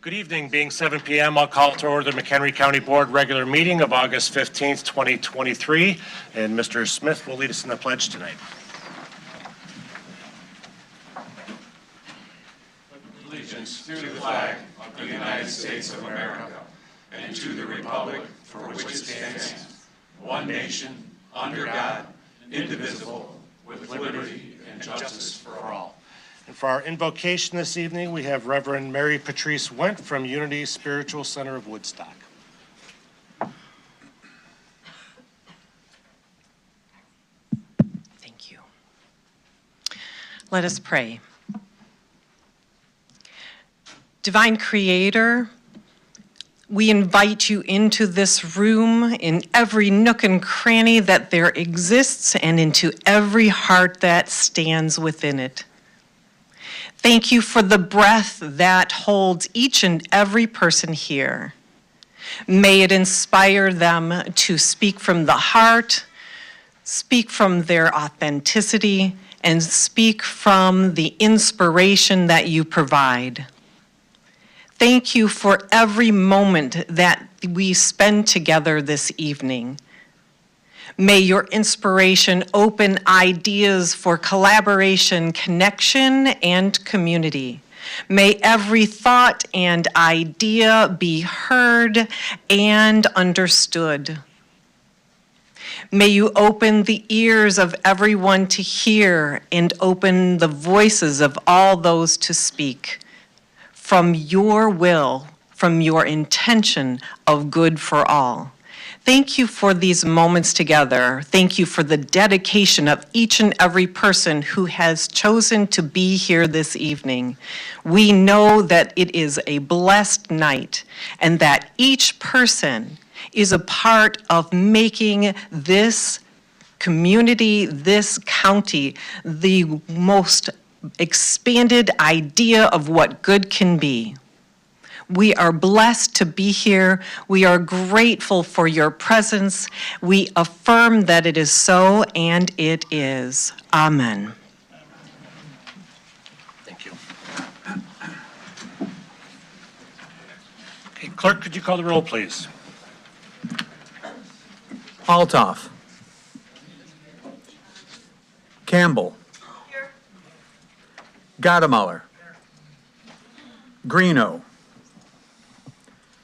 Good evening. Being 7 p.m., I'll call to order the McHenry County Board regular meeting of August 15th, 2023, and Mr. Smith will lead us in the pledge tonight. Allegiance to the flag of the United States of America and to the republic for which it stands, one nation, under God, indivisible, with liberty and justice for all. And for our invocation this evening, we have Reverend Mary Patrice Went from Unity Spiritual Center of Woodstock. Thank you. Let us pray. Divine Creator, we invite you into this room, in every nook and cranny that there exists, and into every heart that stands within it. Thank you for the breath that holds each and every person here. May it inspire them to speak from the heart, speak from their authenticity, and speak from the inspiration that you provide. Thank you for every moment that we spend together this evening. May your inspiration open ideas for collaboration, connection, and community. May every thought and idea be heard and understood. May you open the ears of everyone to hear and open the voices of all those to speak from your will, from your intention of good for all. Thank you for these moments together. Thank you for the dedication of each and every person who has chosen to be here this evening. We know that it is a blessed night and that each person is a part of making this community, this county, the most expanded idea of what good can be. We are blessed to be here. We are grateful for your presence. We affirm that it is so, and it is. Amen. Thank you. Okay, clerk, could you call the roll, please? Altoff. Campbell. Here. Gadamuller. Greeno.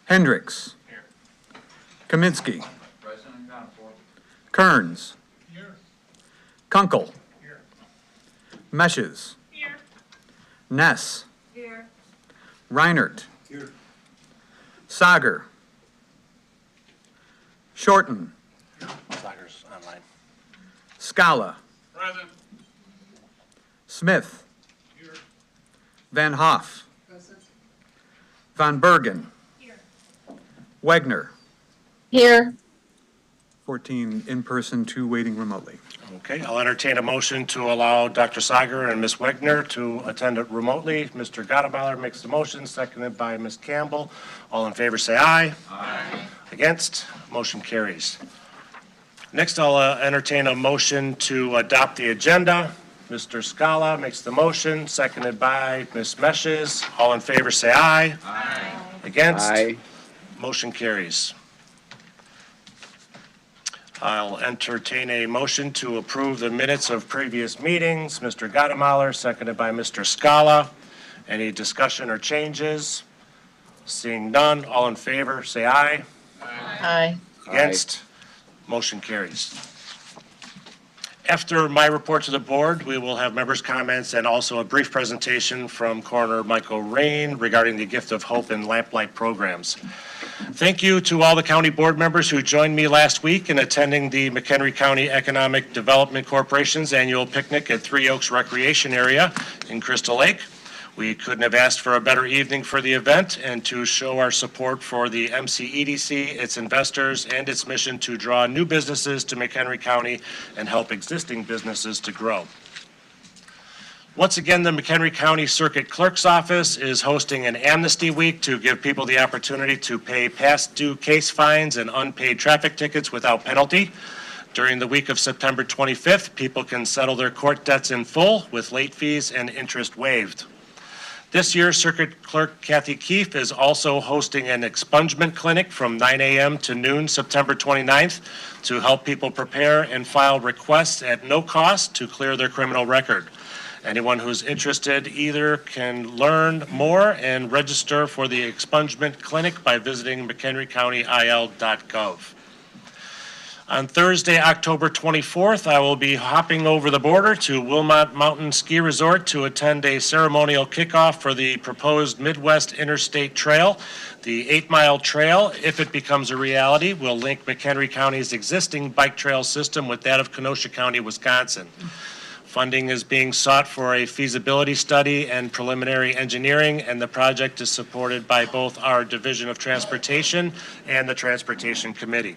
Hendricks. Here. Kaminsky. President Kearns. Here. Kunkel. Here. Meshes. Here. Ness. Here. Reinert. Here. Sager. Shorten. Sager's online. Scala. Present. Smith. Here. Van Hoff. Present. Van Bergen. Here. Wegner. Here. 14 in person, 2 waiting remotely. Okay, I'll entertain a motion to allow Dr. Sager and Ms. Wegner to attend it remotely. Mr. Gadamuller makes the motion, seconded by Ms. Campbell. All in favor say aye. Aye. Against? Motion carries. Next, I'll entertain a motion to adopt the agenda. Mr. Scala makes the motion, seconded by Ms. Meshes. All in favor say aye. Aye. Against? Aye. Motion carries. I'll entertain a motion to approve the minutes of previous meetings. Mr. Gadamuller, seconded by Mr. Scala. Any discussion or changes? Seeing none, all in favor, say aye. Aye. Against? Motion carries. After my report to the board, we will have members' comments and also a brief presentation from Coroner Michael Rain regarding the Gift of Hope and Lamplight programs. Thank you to all the county board members who joined me last week in attending the McHenry County Economic Development Corporation's annual picnic at Three Oaks Recreation Area in Crystal Lake. We couldn't have asked for a better evening for the event and to show our support for the MCEDC, its investors, and its mission to draw new businesses to McHenry County and help existing businesses to grow. Once again, the McHenry County Circuit Clerk's Office is hosting an Amnesty Week to give people the opportunity to pay past due case fines and unpaid traffic tickets without penalty. During the week of September 25th, people can settle their court debts in full with late fees and interest waived. This year, Circuit Clerk Kathy Keefe is also hosting an expungement clinic from 9 a.m. to noon, September 29th, to help people prepare and file requests at no cost to clear their criminal record. Anyone who's interested either can learn more and register for the expungement clinic by visiting McHenryCountyIL.gov. On Thursday, October 24th, I will be hopping over the border to Wilmot Mountain Ski Resort to attend a ceremonial kickoff for the proposed Midwest Interstate Trail. The 8-mile trail, if it becomes a reality, will link McHenry County's existing bike trail system with that of Kenosha County, Wisconsin. Funding is being sought for a feasibility study and preliminary engineering, and the project is supported by both our Division of Transportation and the Transportation Committee.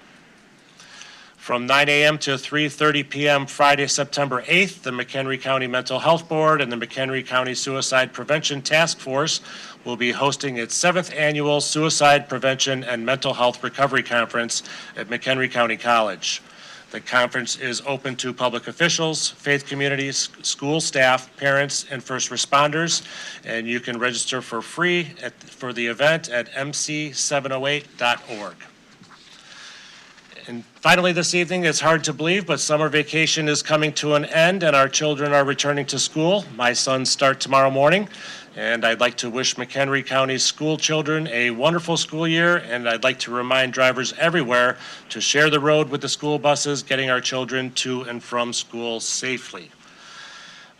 From 9 a.m. to 3:30 p.m. Friday, September 8th, the McHenry County Mental Health Board and the McHenry County Suicide Prevention Task Force will be hosting its 7th annual Suicide Prevention and Mental Health Recovery Conference at McHenry County College. The conference is open to public officials, faith communities, school staff, parents, and first responders, and you can register for free for the event at mc708.org. And finally this evening, it's hard to believe, but summer vacation is coming to an end and our children are returning to school. My sons start tomorrow morning, and I'd like to wish McHenry County's school children a wonderful school year, and I'd like to remind drivers everywhere to share the road with the school buses, getting our children to and from school safely.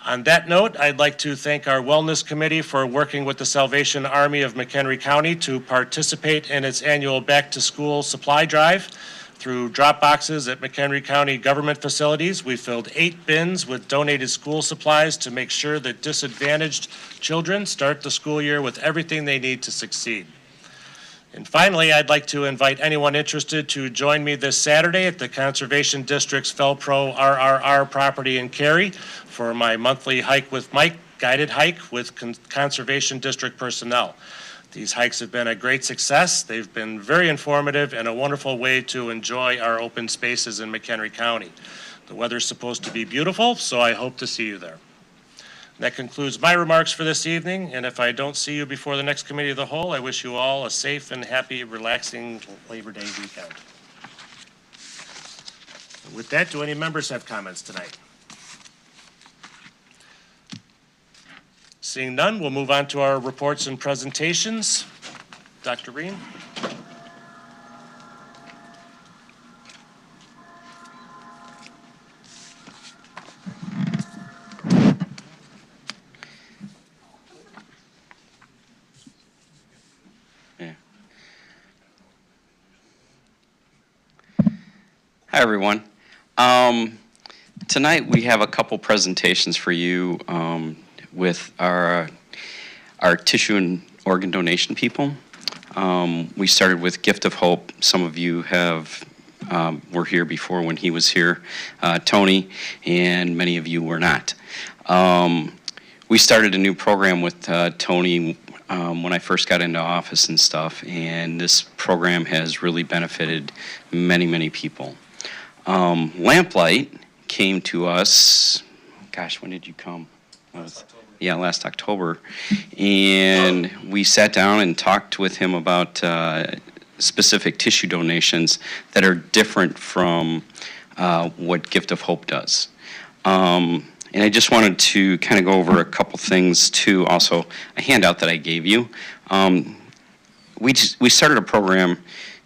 On that note, I'd like to thank our Wellness Committee for working with the Salvation Army of McHenry County to participate in its annual back-to-school supply drive. Through drop boxes at McHenry County government facilities, we filled 8 bins with donated school supplies to make sure that disadvantaged children start the school year with everything they need to succeed. And finally, I'd like to invite anyone interested to join me this Saturday at the Conservation District's Felpro RRR property in Cary for my monthly Hike with Mike guided hike with Conservation District personnel. These hikes have been a great success. They've been very informative and a wonderful way to enjoy our open spaces in McHenry County. The weather's supposed to be beautiful, so I hope to see you there. That concludes my remarks for this evening, and if I don't see you before the next committee of the whole, I wish you all a safe and happy, relaxing Labor Day weekend. With that, do any members have comments tonight? Seeing none, we'll move on to our reports and presentations. Dr. Reen. Hi, everyone. Tonight we have a couple presentations for you with our tissue and organ donation people. We started with Gift of Hope. Some of you were here before when he was here, Tony, and many of you were not. We started a new program with Tony when I first got into office and stuff, and this program has really benefited many, many people. Lamplight came to us, gosh, when did you come? Last October. And we sat down and talked with him about specific tissue donations that are different from what Gift of Hope does. And I just wanted to kind of go over a couple things too. Also, a handout that I gave you. We started a program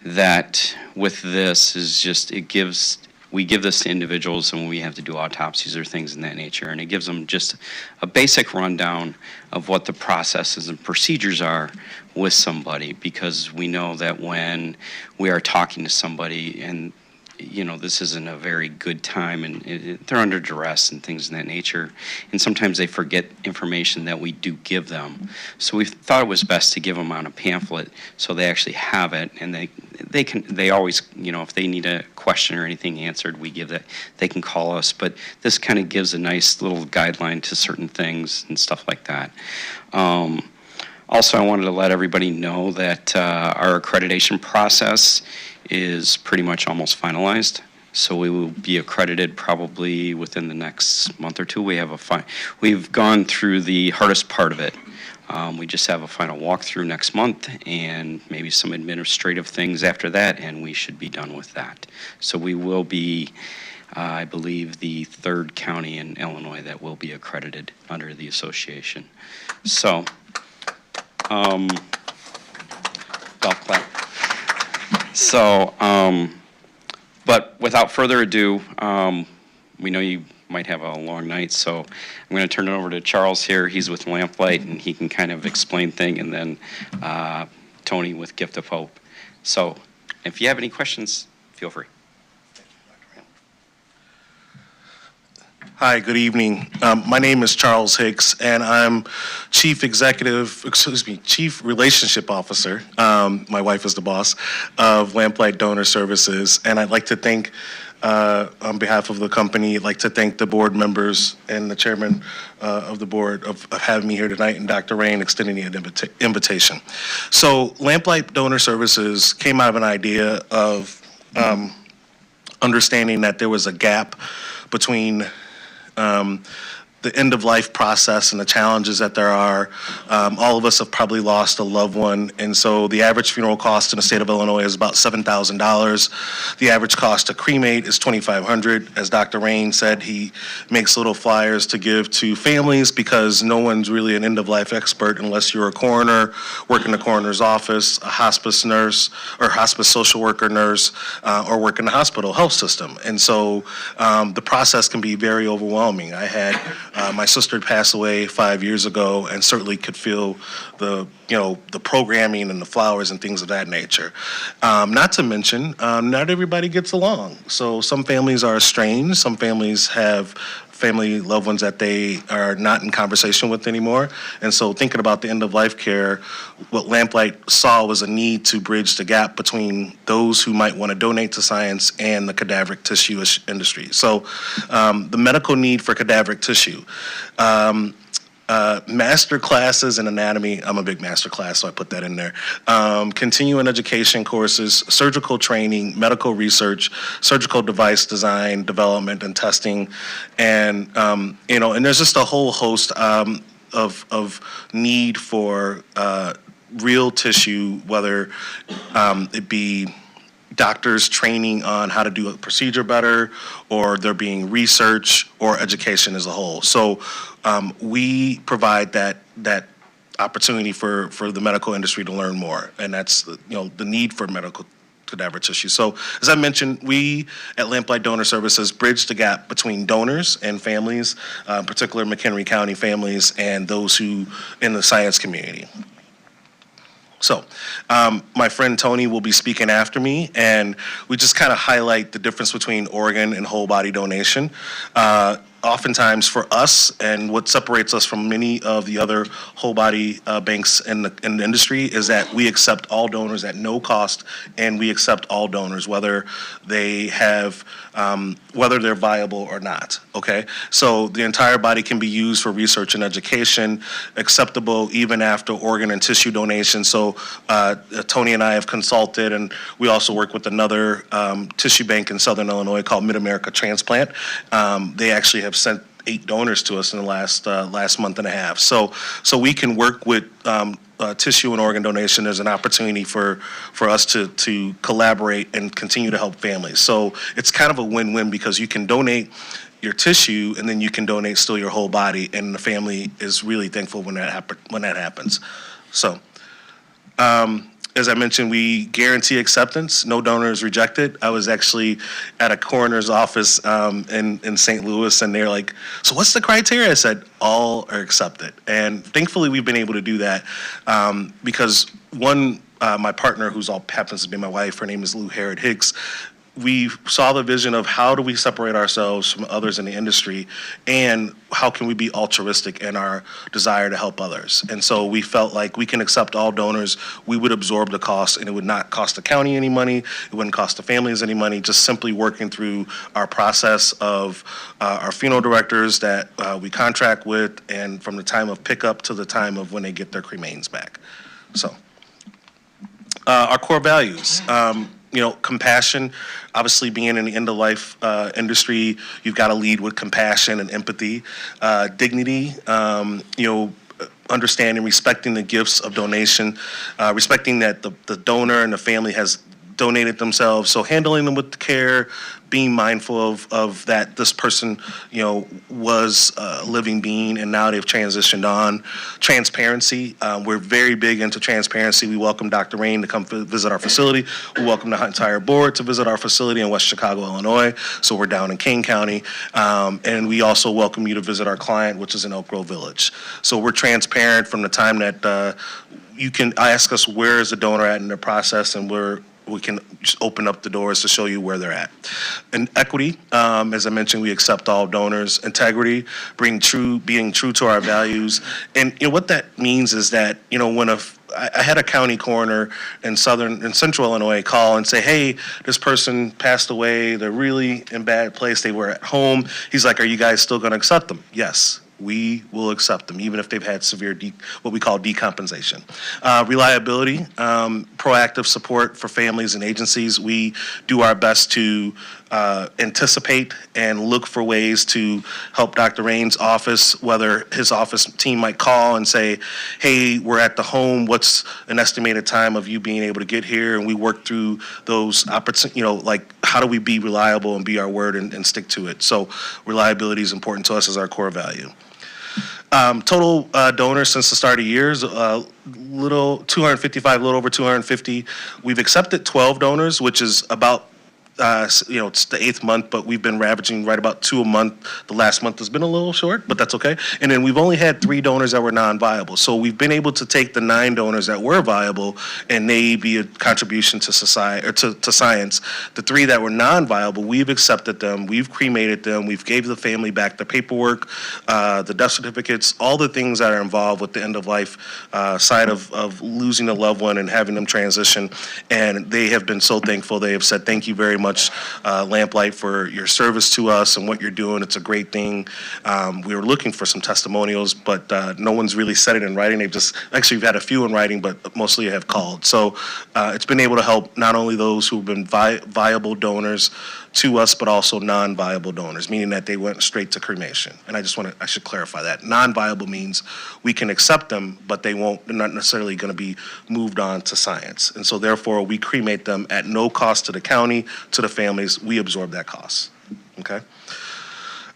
that with this is just, we give this to individuals and when we have to do autopsies or things in that nature, and it gives them just a basic rundown of what the processes and procedures are with somebody, because we know that when we are talking to somebody and this isn't a very good time and they're under duress and things in that nature, and sometimes they forget information that we do give them. So we thought it was best to give them on a pamphlet so they actually have it, and they always, if they need a question or anything answered, we give that, they can call us, but this kind of gives a nice little guideline to certain things and stuff like that. Also, I wanted to let everybody know that our accreditation process is pretty much almost finalized. So we will be accredited probably within the next month or two. We've gone through the hardest part of it. We just have a final walkthrough next month and maybe some administrative things after that, and we should be done with that. So we will be, I believe, the third county in Illinois that will be accredited under the association. So, golf clap. So, but without further ado, we know you might have a long night, so I'm going to turn it over to Charles here. He's with Lamplight, and he can kind of explain things, and then Tony with Gift of Hope. So if you have any questions, feel free. Hi, good evening. My name is Charles Hicks, and I'm Chief Relationship Officer, my wife is the boss, of Lamplight Donor Services. And I'd like to thank, on behalf of the company, I'd like to thank the board members and the chairman of the board of having me here tonight, and Dr. Rain extending the invitation. So Lamplight Donor Services came out of an idea of understanding that there was a gap between the end-of-life process and the challenges that there are. All of us have probably lost a loved one, and so the average funeral cost in the state of Illinois is about $7,000. The average cost to cremate is $2,500. As Dr. Rain said, he makes little flyers to give to families because no one's really an end-of-life expert unless you're a coroner, work in the coroner's office, a hospice nurse, or hospice social worker nurse, or work in the hospital health system. And so the process can be very overwhelming. I had my sister passed away 5 years ago, and certainly could feel the programming and the flowers and things of that nature. Not to mention, not everybody gets along. So some families are estranged. Some families have family loved ones that they are not in conversation with anymore. And so thinking about the end-of-life care, what Lamplight saw was a need to bridge the gap between those who might want to donate to science and the cadaveric tissue industry. So the medical need for cadaveric tissue. Master classes in anatomy, I'm a big master class, so I put that in there. Continuing education courses, surgical training, medical research, surgical device design, development, and testing. And, and there's just a whole host of need for real tissue, whether it be doctors training on how to do a procedure better, or there being research or education as a whole. So we provide that opportunity for the medical industry to learn more, and that's the need for medical cadaver tissue. So as I mentioned, we at Lamplight Donor Services bridge the gap between donors and families, particular McHenry County families, and those who in the science community. So my friend Tony will be speaking after me, and we just kind of highlight the difference between organ and whole body donation. Oftentimes for us, and what separates us from many of the other whole body banks in the industry, is that we accept all donors at no cost, and we accept all donors whether they have whether they're viable or not. Okay, so the entire body can be used for research and education, acceptable even after organ and tissue donation. So Tony and I have consulted, and we also work with another tissue bank in Southern Illinois called Mid-America Transplant. They actually have sent 8 donors to us in the last month and a half. So we can work with tissue and organ donation. There's an opportunity for us to collaborate and continue to help families. So it's kind of a win-win, because you can donate your tissue and then you can donate still your whole body, and the family is really thankful when that happens. So as I mentioned, we guarantee acceptance. No donor is rejected. I was actually at a coroner's office in St. Louis, and they're like, so what's the criteria? I said, all are accepted. And thankfully, we've been able to do that because one, my partner, who's happens to be my wife, her name is Lou Harrod Hicks, we saw the vision of how do we separate ourselves from others in the industry, and how can we be altruistic in our desire to help others. And so we felt like we can accept all donors, we would absorb the cost, and it would not cost the county any money, it wouldn't cost the families any money, just simply working through our process of our funeral directors that we contract with, and from the time of pickup to the time of when they get their cremains back. So our core values. Compassion. Obviously, being in the end-of-life industry, you've got to lead with compassion and empathy. Dignity. understanding, respecting the gifts of donation, respecting that the donor and the family has donated themselves. So handling them with care, being mindful of that this person, was a living being and now they've transitioned on. Transparency. We're very big into transparency. We welcome Dr. Rain to come visit our facility. We welcome the entire board to visit our facility in West Chicago, Illinois. So we're down in Kane County. And we also welcome you to visit our client, which is in Oak Grove Village. So we're transparent from the time that you can ask us where is the donor at in the process, and we can just open up the doors to show you where they're at. And equity, as I mentioned, we accept all donors. Integrity, being true to our values. And what that means is that, when I had a county coroner in central Illinois call and say, hey, this person passed away, they're really in bad place, they were at home. He's like, are you guys still gonna accept them? Yes. We will accept them, even if they've had severe, what we call decompensation. Reliability, proactive support for families and agencies. We do our best to anticipate and look for ways to help Dr. Rain's office, whether his office team might call and say, hey, we're at the home, what's an estimated time of you being able to get here? And we work through those opportunities, like how do we be reliable and be our word and stick to it? So reliability is important to us as our core value. Total donors since the start of years, little 255, a little over 250. We've accepted 12 donors, which is about, it's the 8th month, but we've been ravaging right about 2 a month. The last month has been a little short, but that's okay. And then we've only had 3 donors that were non-viable. So we've been able to take the 9 donors that were viable and they be a contribution to society or to science. The 3 that were non-viable, we've accepted them, we've cremated them, we've gave the family back the paperwork, the death certificates, all the things that are involved with the end of life side of losing a loved one and having them transition. And they have been so thankful. They have said, thank you very much, Lamplight, for your service to us and what you're doing. It's a great thing. We were looking for some testimonials, but no one's really said it in writing. We've had a few in writing, but mostly have called. So it's been able to help not only those who've been viable donors to us, but also non-viable donors, meaning that they went straight to cremation. And I should clarify that. Non-viable means we can accept them, but they're not necessarily going to be moved on to science. And so therefore we cremate them at no cost to the county, to the families. We absorb that cost. Okay.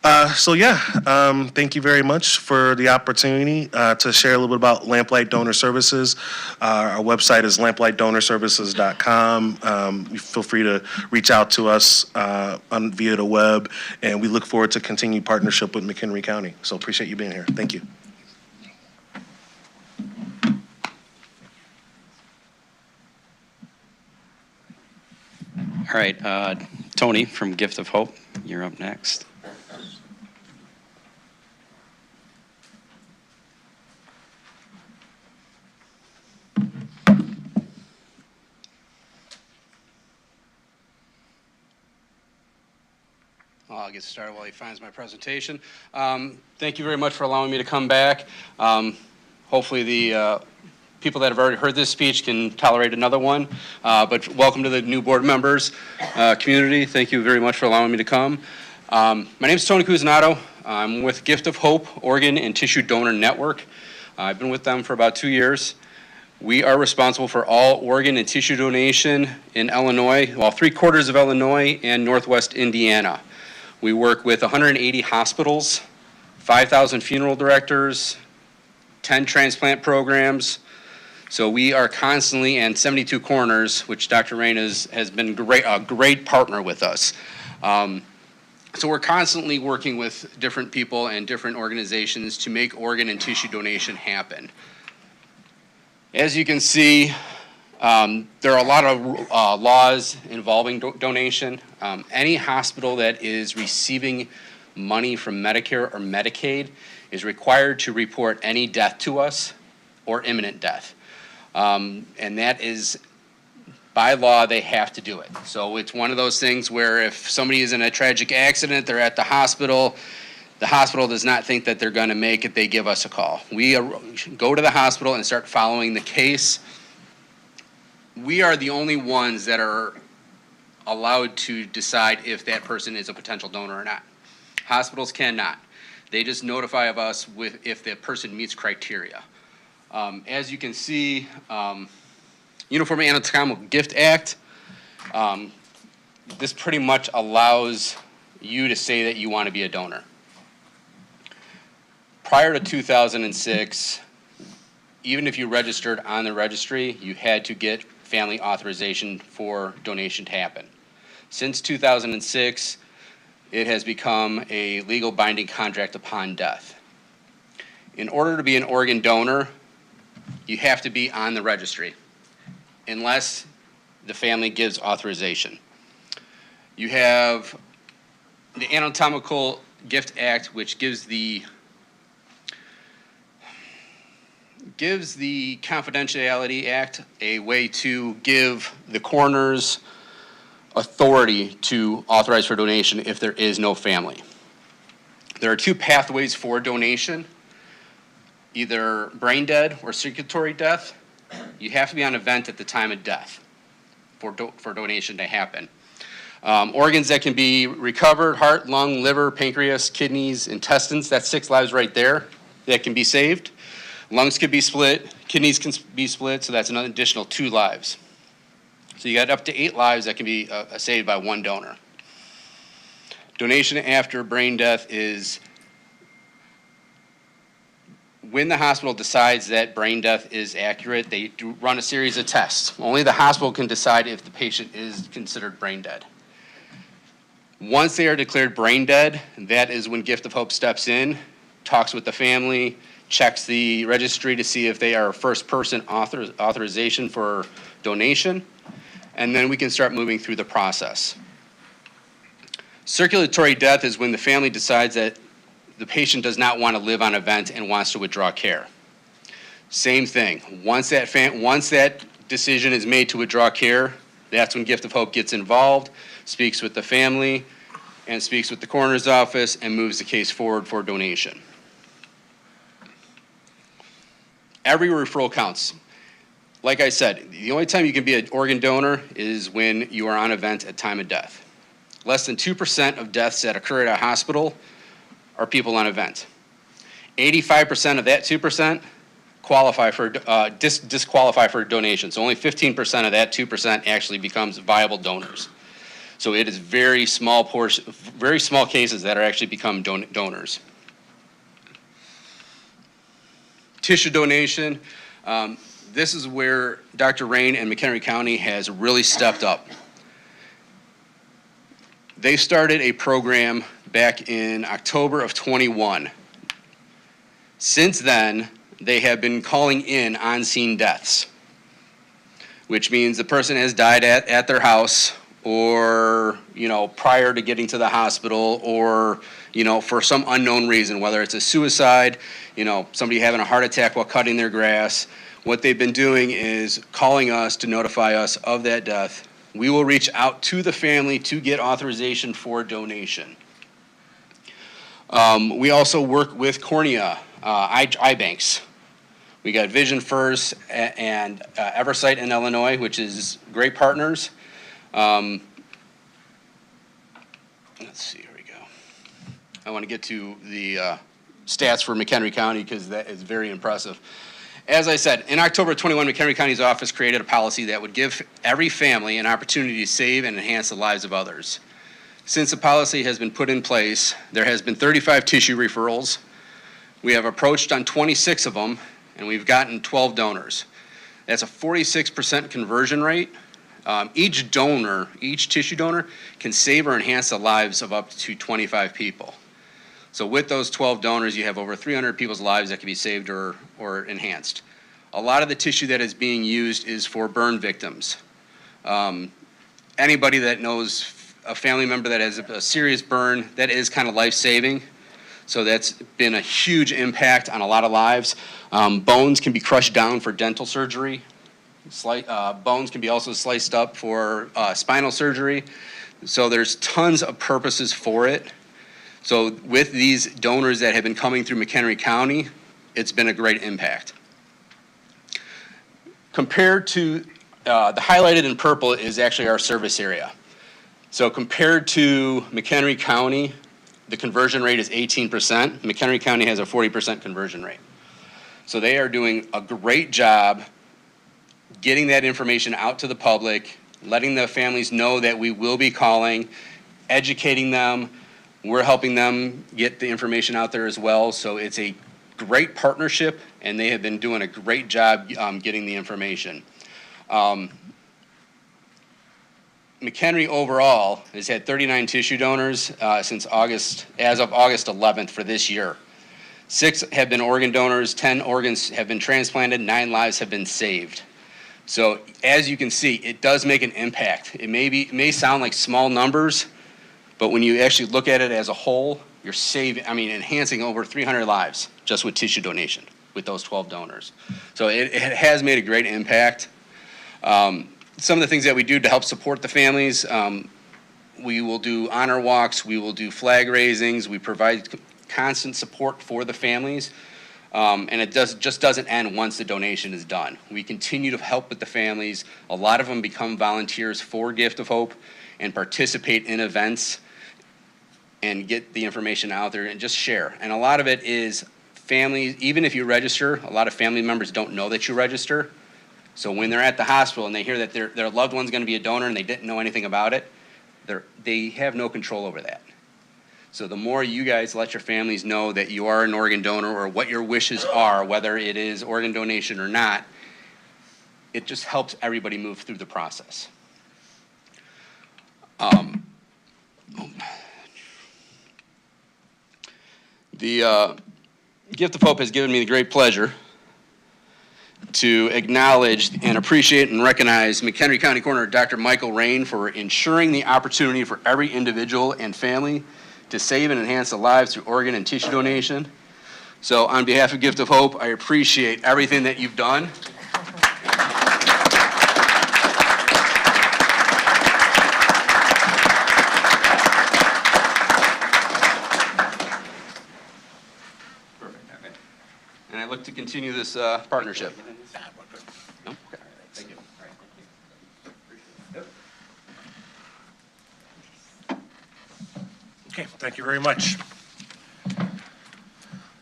Thank you very much for the opportunity to share a little bit about Lamplight Donor Services. Our website is lamplight-donorservices.com. You feel free to reach out to us via the web, and we look forward to continued partnership with McHenry County. So appreciate you being here. Thank you. All right, Tony from Gift of Hope, you're up next. I'll get started while he finds my presentation. Thank you very much for allowing me to come back. Hopefully the people that have already heard this speech can tolerate another one. But welcome to the new board members, community. Thank you very much for allowing me to come. My name is Tony Cusinotto. I'm with Gift of Hope, Organ and Tissue Donor Network. I've been with them for about 2 years. We are responsible for all organ and tissue donation in Illinois, well, 3/4 of Illinois and Northwest Indiana. We work with 180 hospitals, 5,000 funeral directors, 10 transplant programs. So we are constantly, and 72 coroners, which Dr. Rain has been a great partner with us. So we're constantly working with different people and different organizations to make organ and tissue donation happen. As you can see, there are a lot of laws involving donation. Any hospital that is receiving money from Medicare or Medicaid is required to report any death to us or imminent death. And that is, by law, they have to do it. So it's one of those things where if somebody is in a tragic accident, they're at the hospital does not think that they're going to make it, they give us a call. We go to the hospital and start following the case. We are the only ones that are allowed to decide if that person is a potential donor or not. Hospitals cannot. They just notify of us if the person meets criteria. As you can see, Uniform Anatomical Gift Act, this pretty much allows you to say that you want to be a donor. Prior to 2006, even if you registered on the registry, you had to get family authorization for donation to happen. Since 2006, it has become a legal binding contract upon death. In order to be an organ donor, you have to be on the registry, unless the family gives authorization. You have the Anatomical Gift Act, which gives the Confidentiality Act a way to give the coroner's authority to authorize for donation if there is no family. There are two pathways for donation, either brain dead or circulatory death. You have to be on event at the time of death for donation to happen. Organs that can be recovered: heart, lung, liver, pancreas, kidneys, intestines. That's 6 lives right there that can be saved. Lungs can be split, kidneys can be split, so that's an additional 2 lives. So you got up to 8 lives that can be saved by one donor. Donation after brain death is when the hospital decides that brain death is accurate. They do run a series of tests. Only the hospital can decide if the patient is considered brain dead. Once they are declared brain dead, that is when Gift of Hope steps in, talks with the family, checks the registry to see if they are first person authorization for donation, and then we can start moving through the process. Circulatory death is when the family decides that the patient does not want to live on event and wants to withdraw care. Same thing. Once that decision is made to withdraw care, that's when Gift of Hope gets involved, speaks with the family, and speaks with the coroner's office, and moves the case forward for donation. Every referral counts. Like I said, the only time you can be an organ donor is when you are on event at time of death. Less than 2% of deaths that occur at a hospital are people on event. 85% of that 2% qualify for disqualify for donation. So only 15% of that 2% actually becomes viable donors. So it is very small cases that are actually become donors. Tissue donation. This is where Dr. Rain and McHenry County has really stepped up. They started a program back in October of 21. Since then, they have been calling in on-scene deaths, which means the person has died at their house, or prior to getting to the hospital, or for some unknown reason, whether it's a suicide, somebody having a heart attack while cutting their grass. What they've been doing is calling us to notify us of that death. We will reach out to the family to get authorization for donation. We also work with cornea, eye banks. We got Vision First and Eversight in Illinois, which is great partners. Let's see, here we go. I want to get to the stats for McHenry County because that is very impressive. As I said, in October 21, McHenry County's office created a policy that would give every family an opportunity to save and enhance the lives of others. Since the policy has been put in place, there has been 35 tissue referrals. We have approached on 26 of them, and we've gotten 12 donors. That's a 46% conversion rate. Each tissue donor can save or enhance the lives of up to 25 people. So with those 12 donors, you have over 300 people's lives that can be saved or enhanced. A lot of the tissue that is being used is for burn victims. Anybody that knows a family member that has a serious burn, that is kind of life-saving. So that's been a huge impact on a lot of lives. Bones can be crushed down for dental surgery. Bones can be also sliced up for spinal surgery. So there's tons of purposes for it. So with these donors that have been coming through McHenry County, it's been a great impact. Compared to, the highlighted in purple is actually our service area. So compared to McHenry County, the conversion rate is 18%. McHenry County has a 40% conversion rate. So they are doing a great job getting that information out to the public, letting the families know that we will be calling, educating them. We're helping them get the information out there as well. So it's a great partnership, and they have been doing a great job getting the information. McHenry overall has had 39 tissue donors since August, as of August 11th for this year. 6 have been organ donors, 10 organs have been transplanted, 9 lives have been saved. So as you can see, it does make an impact. It may sound like small numbers, but when you actually look at it as a whole, you're enhancing over 300 lives just with tissue donation with those 12 donors. So it has made a great impact. Some of the things that we do to help support the families, we will do honor walks, we will do flag raisings, we provide constant support for the families. And it just doesn't end once the donation is done. We continue to help with the families. A lot of them become volunteers for Gift of Hope and participate in events and get the information out there and just share. And a lot of it is families, even if you register, a lot of family members don't know that you register. So when they're at the hospital and they hear that their loved one's going to be a donor and they didn't know anything about it, they have no control over that. So the more you guys let your families know that you are an organ donor or what your wishes are, whether it is organ donation or not, it just helps everybody move through the process. The Gift of Hope has given me the great pleasure to acknowledge and appreciate and recognize McHenry County Coroner Dr. Michael Rain for ensuring the opportunity for every individual and family to save and enhance the lives through organ and tissue donation. So on behalf of Gift of Hope, I appreciate everything that you've done. Perfect. And I look to continue this partnership. No? Okay. Thank you. Okay, thank you very much.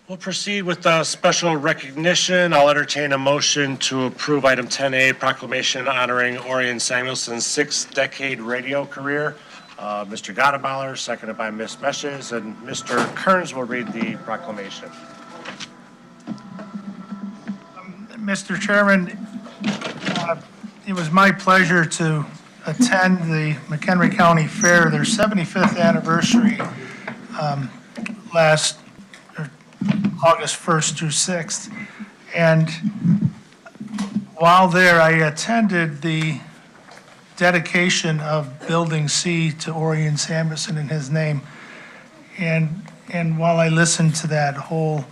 We'll proceed with special recognition. I'll entertain a motion to approve item 10A, proclamation honoring Orion Samuelson's 6-decade radio career. Mr. Gotteballer, seconded by Ms. Meshes, and Mr. Kearns will read the proclamation. Mr. Chairman, it was my pleasure to attend the McHenry County Fair, their 75th anniversary, last August 1st through 6th. And while there, I attended the dedication of Building C to Orion Samuelson in his name. And while I listened to that whole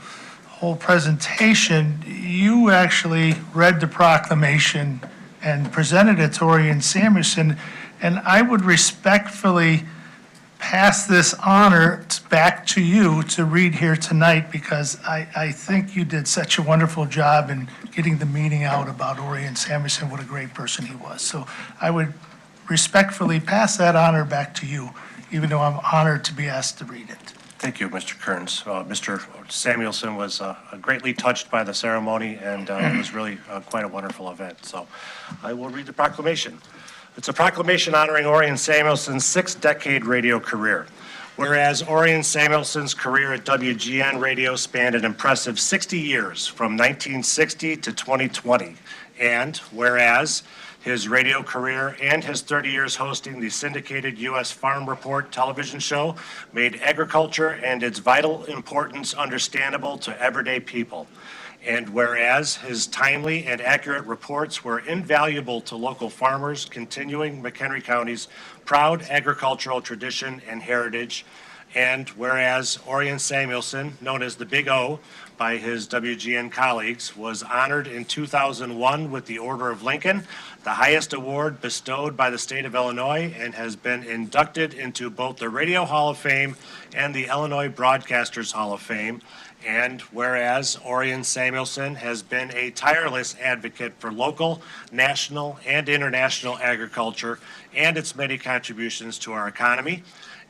presentation, you actually read the proclamation and presented it to Orion Samuelson, and I would respectfully pass this honor back to you to read here tonight, because I think you did such a wonderful job in getting the meaning out about Orion Samuelson, what a great person he was. So I would respectfully pass that honor back to you, even though I'm honored to be asked to read it. Thank you, Mr. Kearns. Mr. Samuelson was greatly touched by the ceremony, and it was really quite a wonderful event. So I will read the proclamation. It's a proclamation honoring Orion Samuelson's 6-decade radio career. Whereas Orion Samuelson's career at WGN Radio spanned an impressive 60 years from 1960 to 2020. And whereas his radio career and his 30 years hosting the syndicated U.S. Farm Report television show made agriculture and its vital importance understandable to everyday people. And whereas his timely and accurate reports were invaluable to local farmers, continuing McHenry County's proud agricultural tradition and heritage. And whereas Orion Samuelson, known as the Big O by his WGN colleagues, was honored in 2001 with the Order of Lincoln, the highest award bestowed by the state of Illinois, and has been inducted into both the Radio Hall of Fame and the Illinois Broadcasters Hall of Fame. And whereas Orion Samuelson has been a tireless advocate for local, national, and international agriculture and its many contributions to our economy.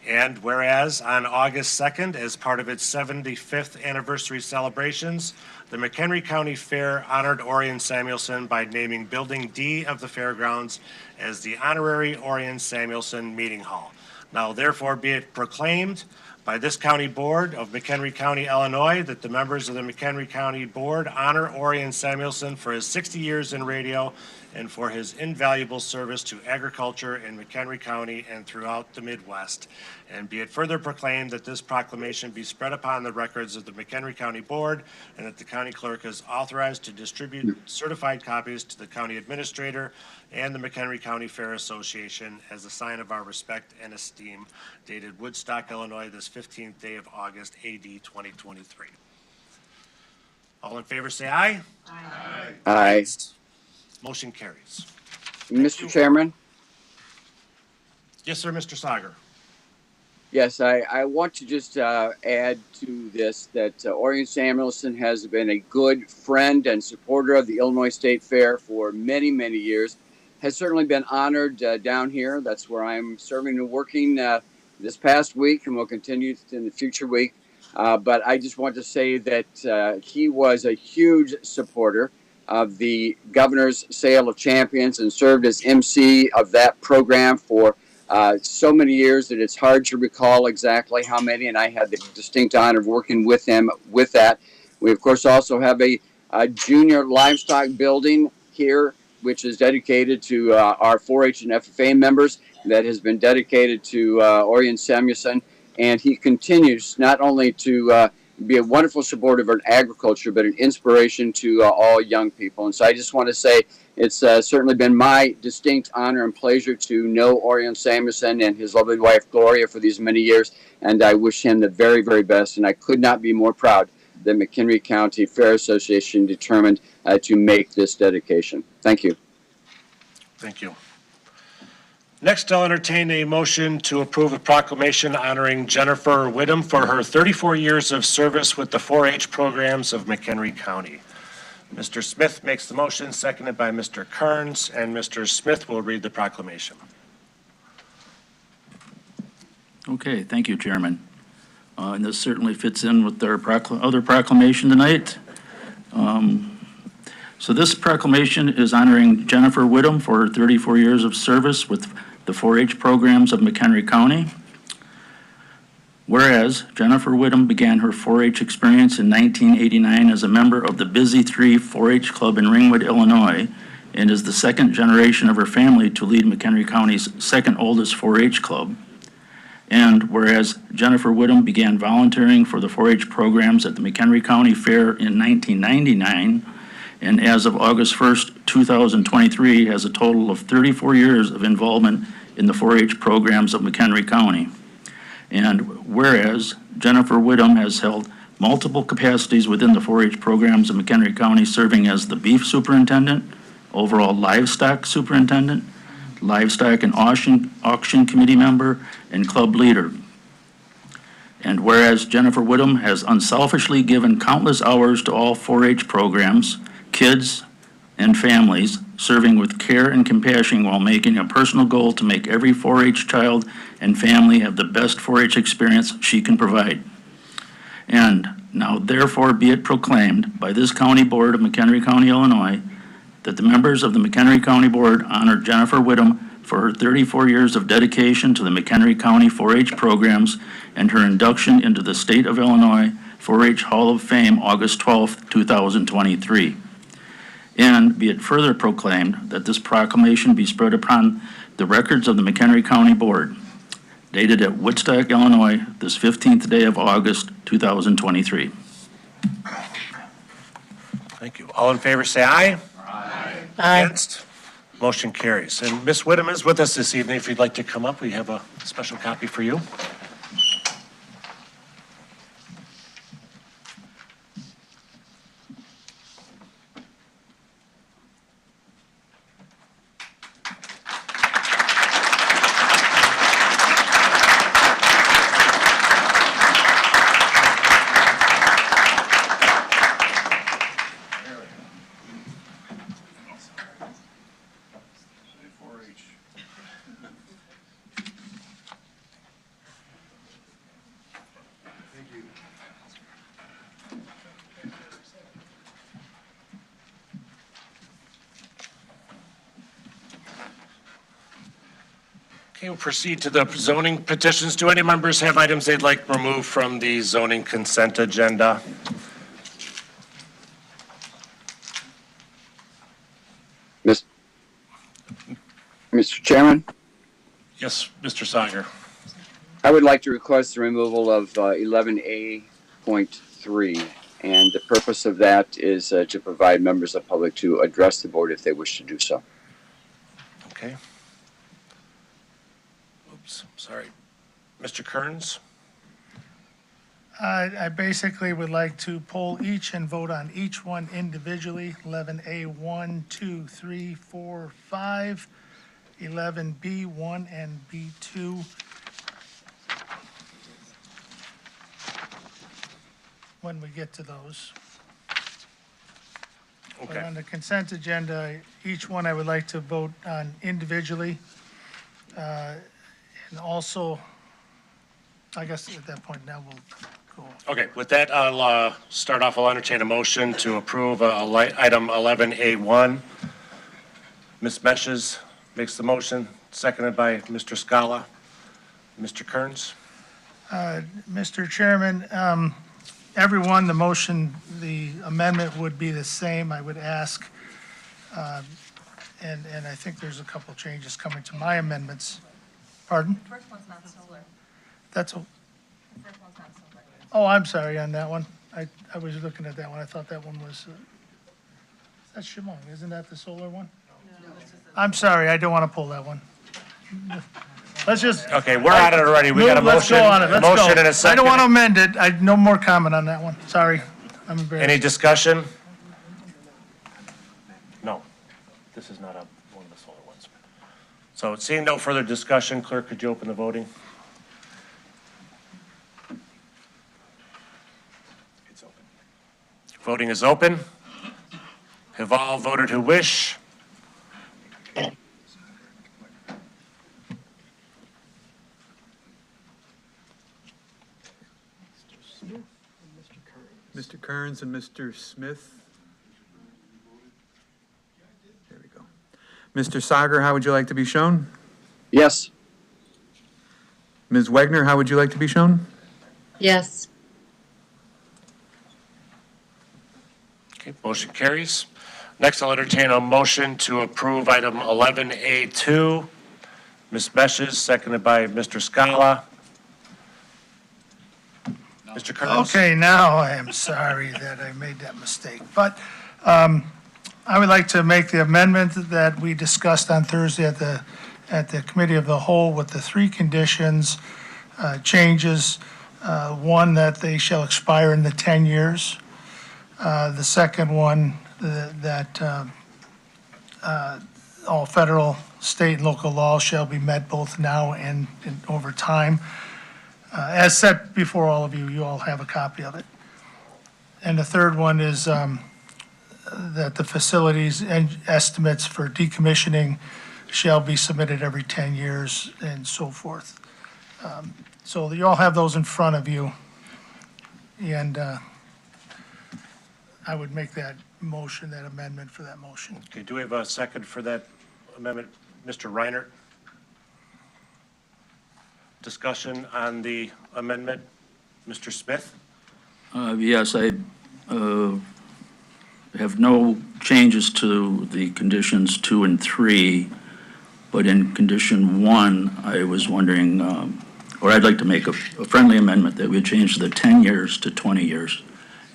And whereas on August 2nd, as part of its 75th anniversary celebrations, the McHenry County Fair honored Orion Samuelson by naming Building D of the fairgrounds as the honorary Orion Samuelson Meeting Hall. Now therefore be it proclaimed by this County Board of McHenry County, Illinois, that the members of the McHenry County Board honor Orion Samuelson for his 60 years in radio and for his invaluable service to agriculture in McHenry County and throughout the Midwest. And be it further proclaimed that this proclamation be spread upon the records of the McHenry County Board and that the county clerk is authorized to distribute certified copies to the county administrator and the McHenry County Fair Association as a sign of our respect and esteem, dated Woodstock, Illinois, this 15th day of August, AD 2023. All in favor, say aye. Aye. Motion carries. Mr. Chairman? Yes, sir, Mr. Sager. Yes, I want to just add to this that Orion Samuelson has been a good friend and supporter of the Illinois State Fair for many, many years. Has certainly been honored down here. That's where I'm serving and working this past week, and will continue in the future week. But I just want to say that he was a huge supporter of the governor's sale of champions and served as MC of that program for so many years that it's hard to recall exactly how many, and I had the distinct honor of working with him with that. We, of course, also have a junior livestock building here, which is dedicated to our 4-H and FFA members, that has been dedicated to Orion Samuelson, and he continues not only to be a wonderful supporter of agriculture, but an inspiration to all young people. And so I just want to say it's certainly been my distinct honor and pleasure to know Orion Samuelson and his lovely wife, Gloria, for these many years, and I wish him the very, very best, and I could not be more proud that McHenry County Fair Association determined to make this dedication. Thank you. Thank you. Next, I'll entertain a motion to approve a proclamation honoring Jennifer Wittum for her 34 years of service with the 4-H programs of McHenry County. Mr. Smith makes the motion, seconded by Mr. Kearns, and Mr. Smith will read the proclamation. Okay, thank you, Chairman. And this certainly fits in with our other proclamation tonight. So this proclamation is honoring Jennifer Wittum for her 34 years of service with the 4-H programs of McHenry County. Whereas Jennifer Wittum began her 4-H experience in 1989 as a member of the Busy 3 4-H Club in Greenwood, Illinois, and is the second generation of her family to lead McHenry County's second oldest 4-H club. And whereas Jennifer Wittum began volunteering for the 4-H programs at the McHenry County Fair in 1999, and as of August 1st, 2023, has a total of 34 years of involvement in the 4-H programs of McHenry County. And whereas Jennifer Wittum has held multiple capacities within the 4-H programs of McHenry County, serving as the beef superintendent, overall livestock superintendent, livestock and auction committee member, and club leader. And whereas Jennifer Wittum has unselfishly given countless hours to all 4-H programs, kids, and families, serving with care and compassion while making a personal goal to make every 4-H child and family have the best 4-H experience she can provide. And now therefore be it proclaimed by this County Board of McHenry County, Illinois, that the members of the McHenry County Board honor Jennifer Wittum for her 34 years of dedication to the McHenry County 4-H programs and her induction into the State of Illinois 4-H Hall of Fame August 12, 2023. And be it further proclaimed that this proclamation be spread upon the records of the McHenry County Board, dated at Woodstock, Illinois, this 15th day of August, 2023. Thank you. All in favor, say aye. Aye. Against? Motion carries. And Ms. Wittum is with us this evening. If you'd like to come up, we have a special copy for you. Okay, we'll proceed to the zoning petitions. Do any members have items they'd like removed from the zoning consent agenda? Mr. Chairman, Yes, Mr. Sager. I would like to request the removal of 11A.3, and the purpose of that is to provide members of the public to address the board if they wish to do so. Okay. Oops, sorry. Mr. Kearns? I basically would like to poll each and vote on each one individually, 11A 1, 2, 3, 4, 5, 11B 1 and B2. When we get to those. But Okay. on the consent agenda, each one I would like to vote on individually. And also, I guess at that point now we'll go. Okay, with that, I'll start off, I'll entertain a motion to approve item 11A1. Ms. Meshes makes the motion, seconded by Mr. Scala. Mr. Kearns? Mr. Chairman, everyone, the motion, the amendment would be the same, I would ask. And I think there's a couple changes coming to my amendments. Pardon? First one's not solar. That's, First one's not solar. oh, I'm sorry on that one. I was looking at that one. I thought that one was, that's Chemung, isn't that the solar one? I'm sorry, I don't want to pull that one. Let's just. Okay, we're at it already. We got a Let's motion. go on it. Let's go. Motion and a second. I don't want to amend it. No more comment on that one. Sorry. I'm embarrassed. Any discussion? No, this is not one of the solar ones. So seeing no further discussion, clerk, could you open the voting? It's open. Voting is open. Have all voted who wish? Mr. Kearns and Mr. Smith. There we go. Mr. Sager, how would you like to be shown? Yes. Ms. Wegner, how would you like to be shown? Yes. Okay, motion carries. Next, I'll entertain a motion to approve item 11A2. Ms. Meshes, seconded by Mr. Scala. Mr. Kearns? Okay, now I am sorry that I made that mistake. But I would like to make the amendment that we discussed on Thursday at the Committee of the Whole with the three conditions, changes. One, that they shall expire in the 10 years. The second one, that all federal, state, and local laws shall be met both now and over time. As set before all of you, you all have a copy of it. And the third one is that the facilities and estimates for decommissioning shall be submitted every 10 years and so forth. So you all have those in front of you. And I would make that motion, that amendment for that motion. Okay, do we have a second for that amendment? Mr. Reinert? Discussion on the amendment? Mr. Smith? Yes, I have no changes to the conditions 2 and 3, but in condition 1, I was wondering, or I'd like to make a friendly amendment that we change the 10 years to 20 years,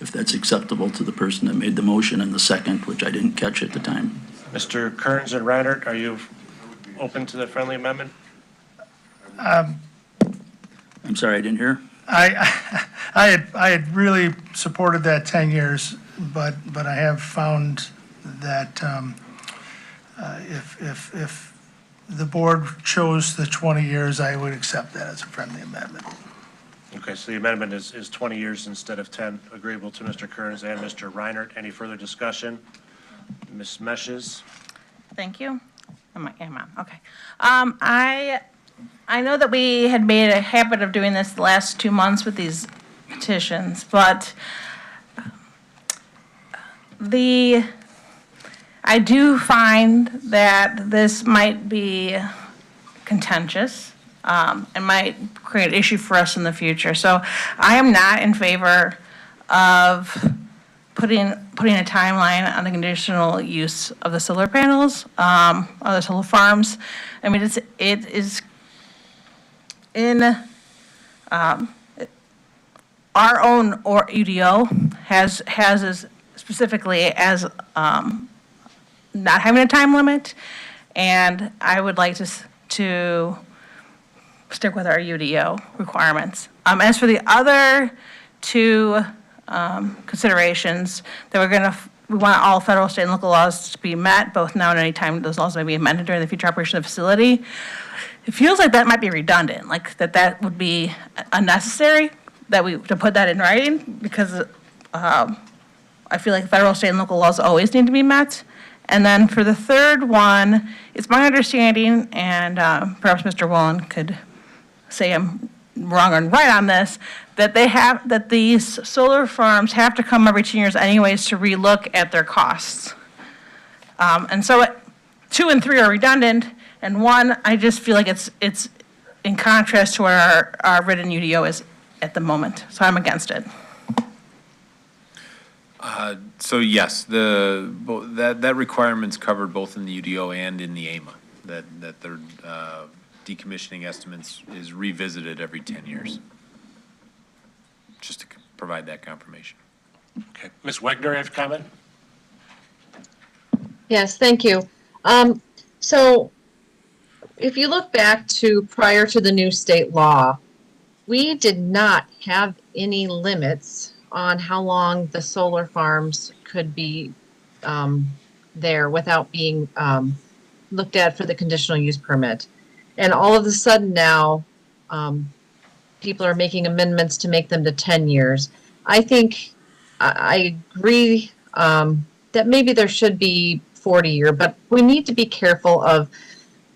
if that's acceptable to the person that made the motion and the second, which I didn't catch at the time. Mr. Kearns and Reinert, are you open to the friendly amendment? I'm sorry, I didn't hear. I had really supported that 10 years, but I have found that if the board chose the 20 years, I would accept that as a friendly amendment. Okay, so the amendment is 20 years instead of 10, agreeable to Mr. Kearns and Mr. Reinert. Any further discussion? Ms. Meshes? Thank you. Am I? Okay. I know that we had made a habit of doing this the last 2 months with these petitions, but I do find that this might be contentious, and might create an issue for us in the future. So I am not in favor of putting a timeline on the conditional use of the solar panels, of the solar farms. I mean, it is in, our own or UDO has as specifically as, not having a time limit, and I would like to stick with our UDO requirements. As for the other two considerations, that we want all federal, state, and local laws to be met, both now and any time those laws may be amended during the future operation of the facility. It feels like that might be redundant, like that would be unnecessary, to put that in writing, because I feel like federal, state, and local laws always need to be met. And then for the third one, it's my understanding, and perhaps Mr. Wolin could say I'm wrong or right on this, that these solar farms have to come every 10 years anyways to relook at their costs. And so 2 and 3 are redundant, and 1, I just feel like it's in contrast to where our written UDO is at the moment. So I'm against it. So yes, that requirement's covered both in the UDO and in the AMA, that their decommissioning estimates is revisited every 10 years. Just to provide that confirmation. Okay. Ms. Wegner, you have a comment? Yes, thank you. So if you look back to prior to the new state law, we did not have any limits on how long the solar farms could be there without being looked at for the conditional use permit. And all of a sudden now, people are making amendments to make them to 10 years. I think I agree that maybe there should be 40-year, but we need to be careful of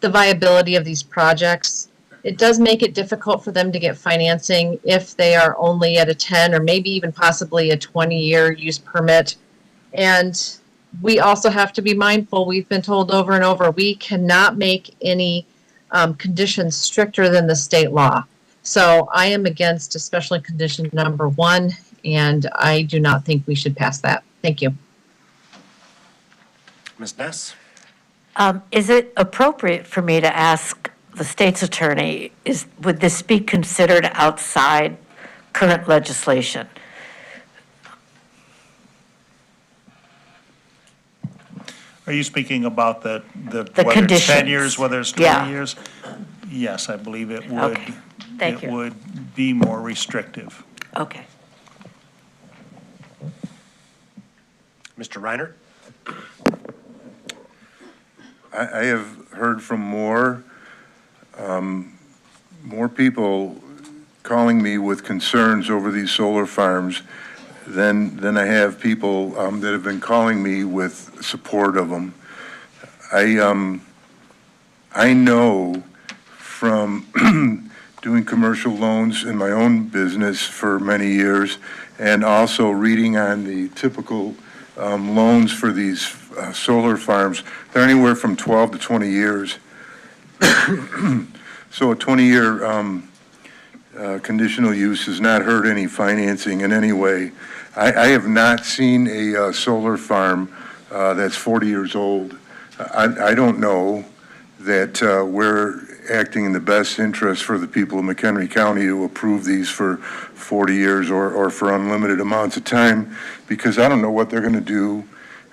the viability of these projects. It does make it difficult for them to get financing if they are only at a 10 or maybe even possibly a 20-year use permit. And we also have to be mindful, we've been told over and over, we cannot make any conditions stricter than the state law. So I am against especially condition number 1, and I do not think we should pass that. Thank you. Ms. Ness? Is it appropriate for me to ask the state's attorney, would this be considered outside current legislation? Are you speaking about the whether it's 10 years, whether it's 20 years? Yes, I believe it would. Okay. Thank you. It would be more restrictive. Okay. Mr. Reiner? I have heard from more people calling me with concerns over these solar farms than I have people that have been calling me with support of them. I know from doing commercial loans in my own business for many years, and also reading on the typical loans for these solar farms, they're anywhere from 12 to 20 years. So a 20-year conditional use has not hurt any financing in any way. I have not seen a solar farm that's 40 years old. I don't know that we're acting in the best interest for the people of McHenry County to approve these for 40 years or for unlimited amounts of time, because I don't know what they're going to do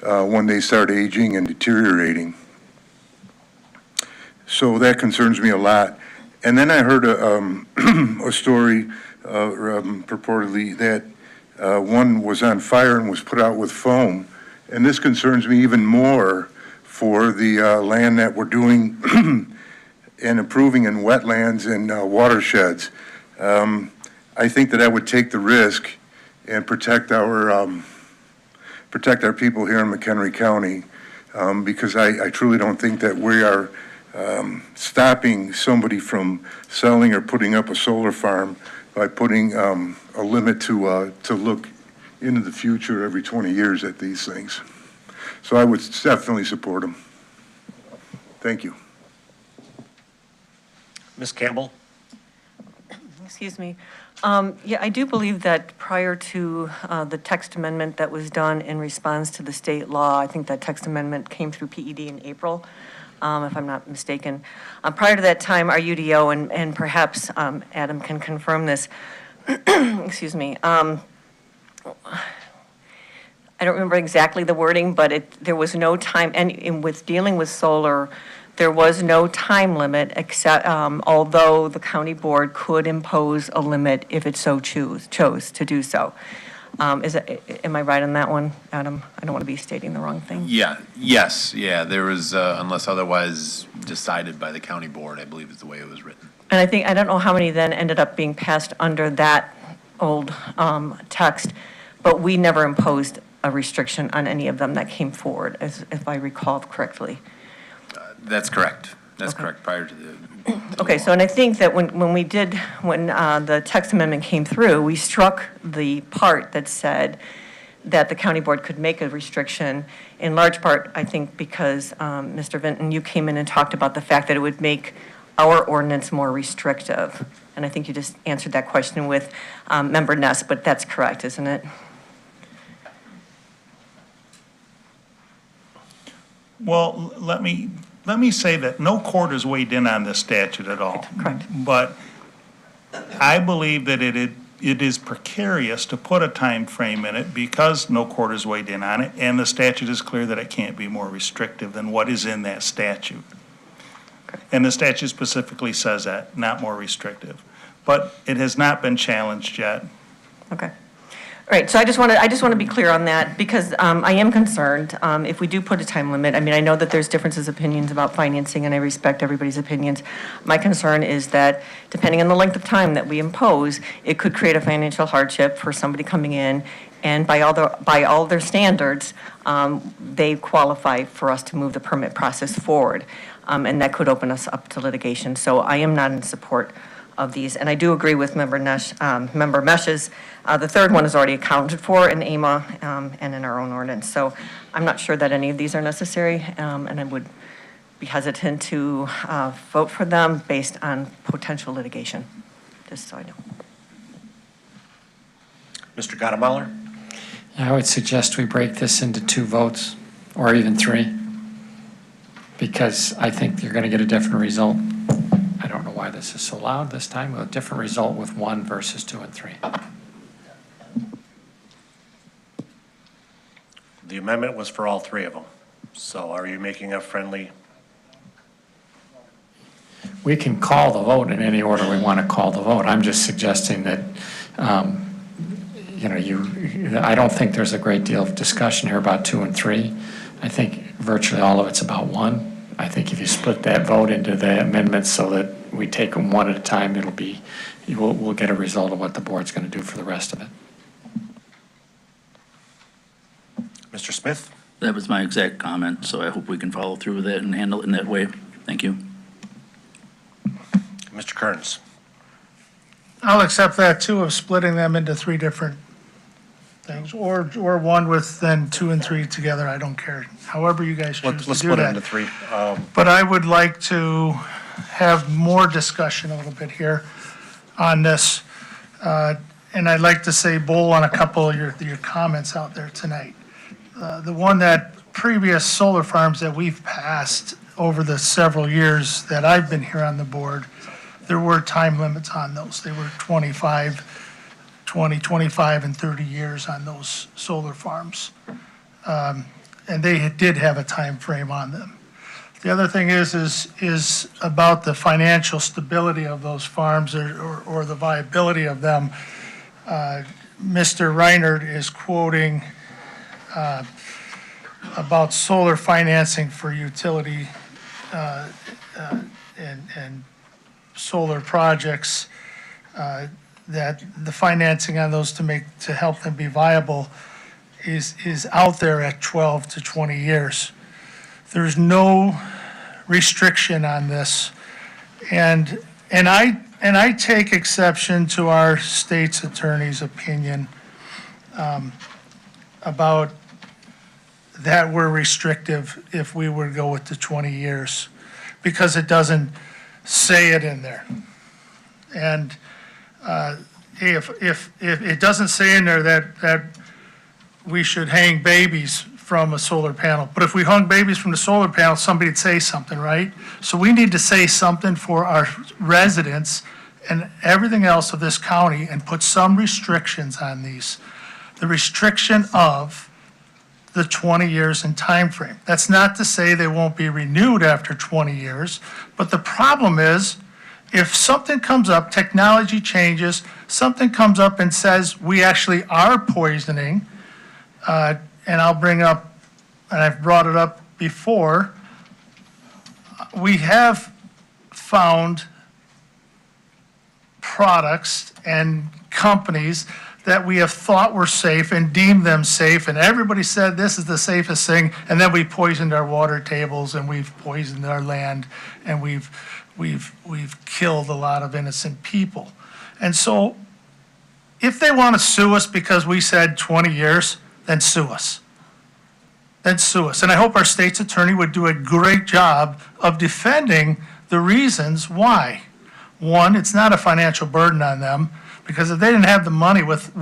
when they start aging and deteriorating. So that concerns me a lot. And then I heard a story purportedly that one was on fire and was put out with foam. And this concerns me even more for the land that we're doing and improving in wetlands and watersheds. I think that I would take the risk and protect our people here in McHenry County, because I truly don't think that we are stopping somebody from selling or putting up a solar farm by putting a limit to look into the future every 20 years at these things. So I would definitely support them. Thank you. Ms. Campbell? Excuse me. Yeah, I do believe that prior to the text amendment that was done in response to the state law, I think that text amendment came through PED in April, if I'm not mistaken. Prior to that time, our UDO, and perhaps Adam can confirm this, excuse me, I don't remember exactly the wording, but there was no time, and with dealing with solar, there was no time limit, except, although the county board could impose a limit if it so chose to do so. Am I right on that one, Adam? I don't want to be stating the wrong thing. Yeah, there was, unless otherwise decided by the county board, I believe is the way it was written. And I don't know how many then ended up being passed under that old text, but we never imposed a restriction on any of them that came forward, if I recall correctly. That's correct. That's correct, prior to the. Okay, so, and I think that when the text amendment came through, we struck the part that said that the county board could make a restriction, in large part, I think, because, Mr. Vinton, you came in and talked about the fact that it would make our ordinance more restrictive. And I think you just answered that question with Member Ness, but that's correct, isn't it? Well, let me say that no court has weighed in on this statute at all. Correct. But I believe that it is precarious to put a time frame in it because no court has weighed in on it, and the statute is clear that it can't be more restrictive than what is in that statute. And the statute specifically says that, not more restrictive. But it has not been challenged yet. Okay. All right, so I just want to be clear on that, because I am concerned if we do put a time limit. I mean, I know that there's differences of opinions about financing, and I respect everybody's opinions. My concern is that depending on the length of time that we impose, it could create a financial hardship for somebody coming in, and by all their standards, they qualify for us to move the permit process forward, and that could open us up to litigation. So I am not in support of these, and I do agree with Member Mesh's. The third one is already accounted for in AMA and in our own ordinance. So I'm not sure that any of these are necessary, and I would be hesitant to vote for them based on potential litigation, just so I know. Mr. Gottemoller? I would suggest we break this into 2 votes, or even 3, because I think you're going to get a different result. I don't know why this is so loud this time, with a different result with 1 versus 2 and 3. The amendment was for all 3 of them. So are you making a friendly? We can call the vote in any order we want to call the vote. I'm just suggesting that, I don't think there's a great deal of discussion here about 2 and 3. I think virtually all of it's about 1. I think if you split that vote into the amendments so that we take them one at a time, we'll get a result of what the board's going to do for the rest of it. Mr. Smith? That was my exact comment, so I hope we can follow through with it and handle it in that way. Thank you. Mr. Kearns? I'll accept that too, of splitting them into 3 different things, or one with then 2 and 3 together. I don't care. However you guys choose to do that. Let's split it into 3. But I would like to have more discussion a little bit here on this. And I'd like to say bull on a couple of your comments out there tonight. The one that previous solar farms that we've passed over the several years that I've been here on the board, there were time limits on those. They were 20, 25, and 30 years on those solar farms. And they did have a time frame on them. The other thing is about the financial stability of those farms or the viability of them. Mr. Reinert is quoting about solar financing for utility and solar projects, that the financing on those to help them be viable is out there at 12 to 20 years. There's no restriction on this. And I take exception to our state's attorney's opinion about that we're restrictive if we were to go with the 20 years, because it doesn't say it in there. And if it doesn't say in there that we should hang babies from a solar panel, but if we hung babies from the solar panel, somebody'd say something, right? So we need to say something for our residents and everything else of this county and put some restrictions on these. The restriction of the 20 years in time frame. That's not to say they won't be renewed after 20 years, but the problem is, if something comes up, technology changes, something comes up and says we actually are poisoning, and I'll bring up, and I've brought it up before, we have found products and companies that we have thought were safe and deemed them safe, and everybody said this is the safest thing, and then we poisoned our water tables, and we've poisoned our land, and we've killed a lot of innocent people. And so if they want to sue us because we said 20 years, then sue us. Then sue us. And I hope our state's attorney would do a great job of defending the reasons why. One, it's not a financial burden on them, because if they didn't have the money with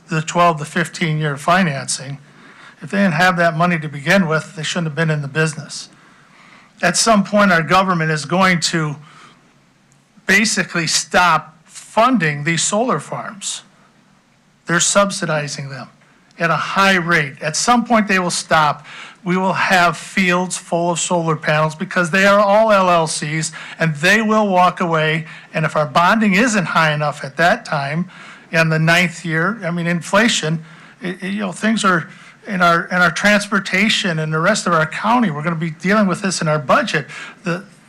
the 12 to 15-year financing, if they didn't have that money to begin with, they shouldn't have been in the business. At some point, our government is going to basically stop funding these solar farms. They're subsidizing them at a high rate. At some point, they will stop. We will have fields full of solar panels because they are all LLCs, and they will walk away. And if our bonding isn't high enough at that time, in the 9th year, I mean, inflation, things are in our transportation and the rest of our county. We're going to be dealing with this in our budget.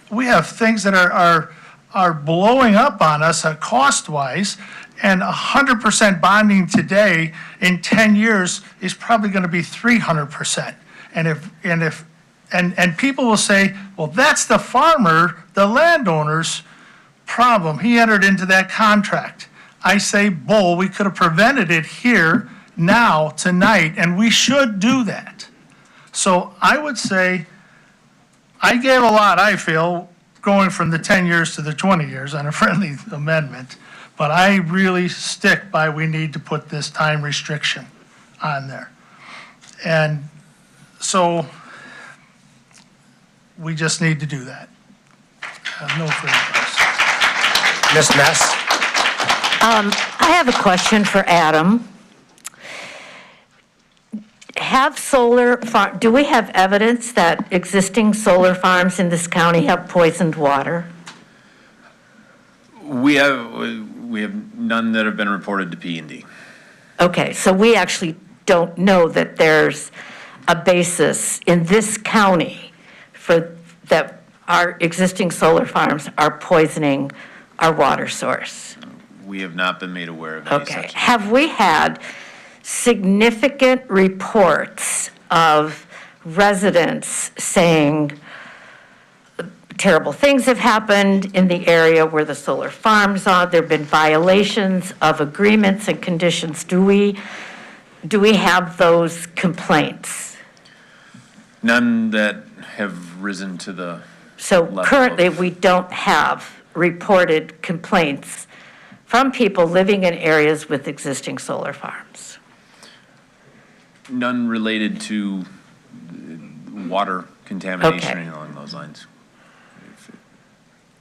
We have things that are blowing up on us cost-wise, and 100% bonding today in 10 years is probably going to be 300%. And people will say, well, that's the farmer, the landowner's problem. He entered into that contract. I say, bull, we could have prevented it here, now, tonight, and we should do that. So I would say, I gave a lot, I feel, going from the 10 years to the 20 years on a friendly amendment, but I really stick by we need to put this time restriction on there. And so we just need to do that. No further questions. Ms. Ness? I have a question for Adam. Do we have evidence that existing solar farms in this county have poisoned water? We have none that have been reported to P&D. Okay, so we actually don't know that there's a basis in this county for that our existing solar farms are poisoning our water source. We have not been made aware of any Okay, such. have we had significant reports of residents saying terrible things have happened in the area where the solar farms are? There have been violations of agreements and conditions. Do we have those complaints? None that have risen to the So level currently, of- we don't have reported complaints from people living in areas with existing solar farms. None related to water contamination or Okay. anything along those lines.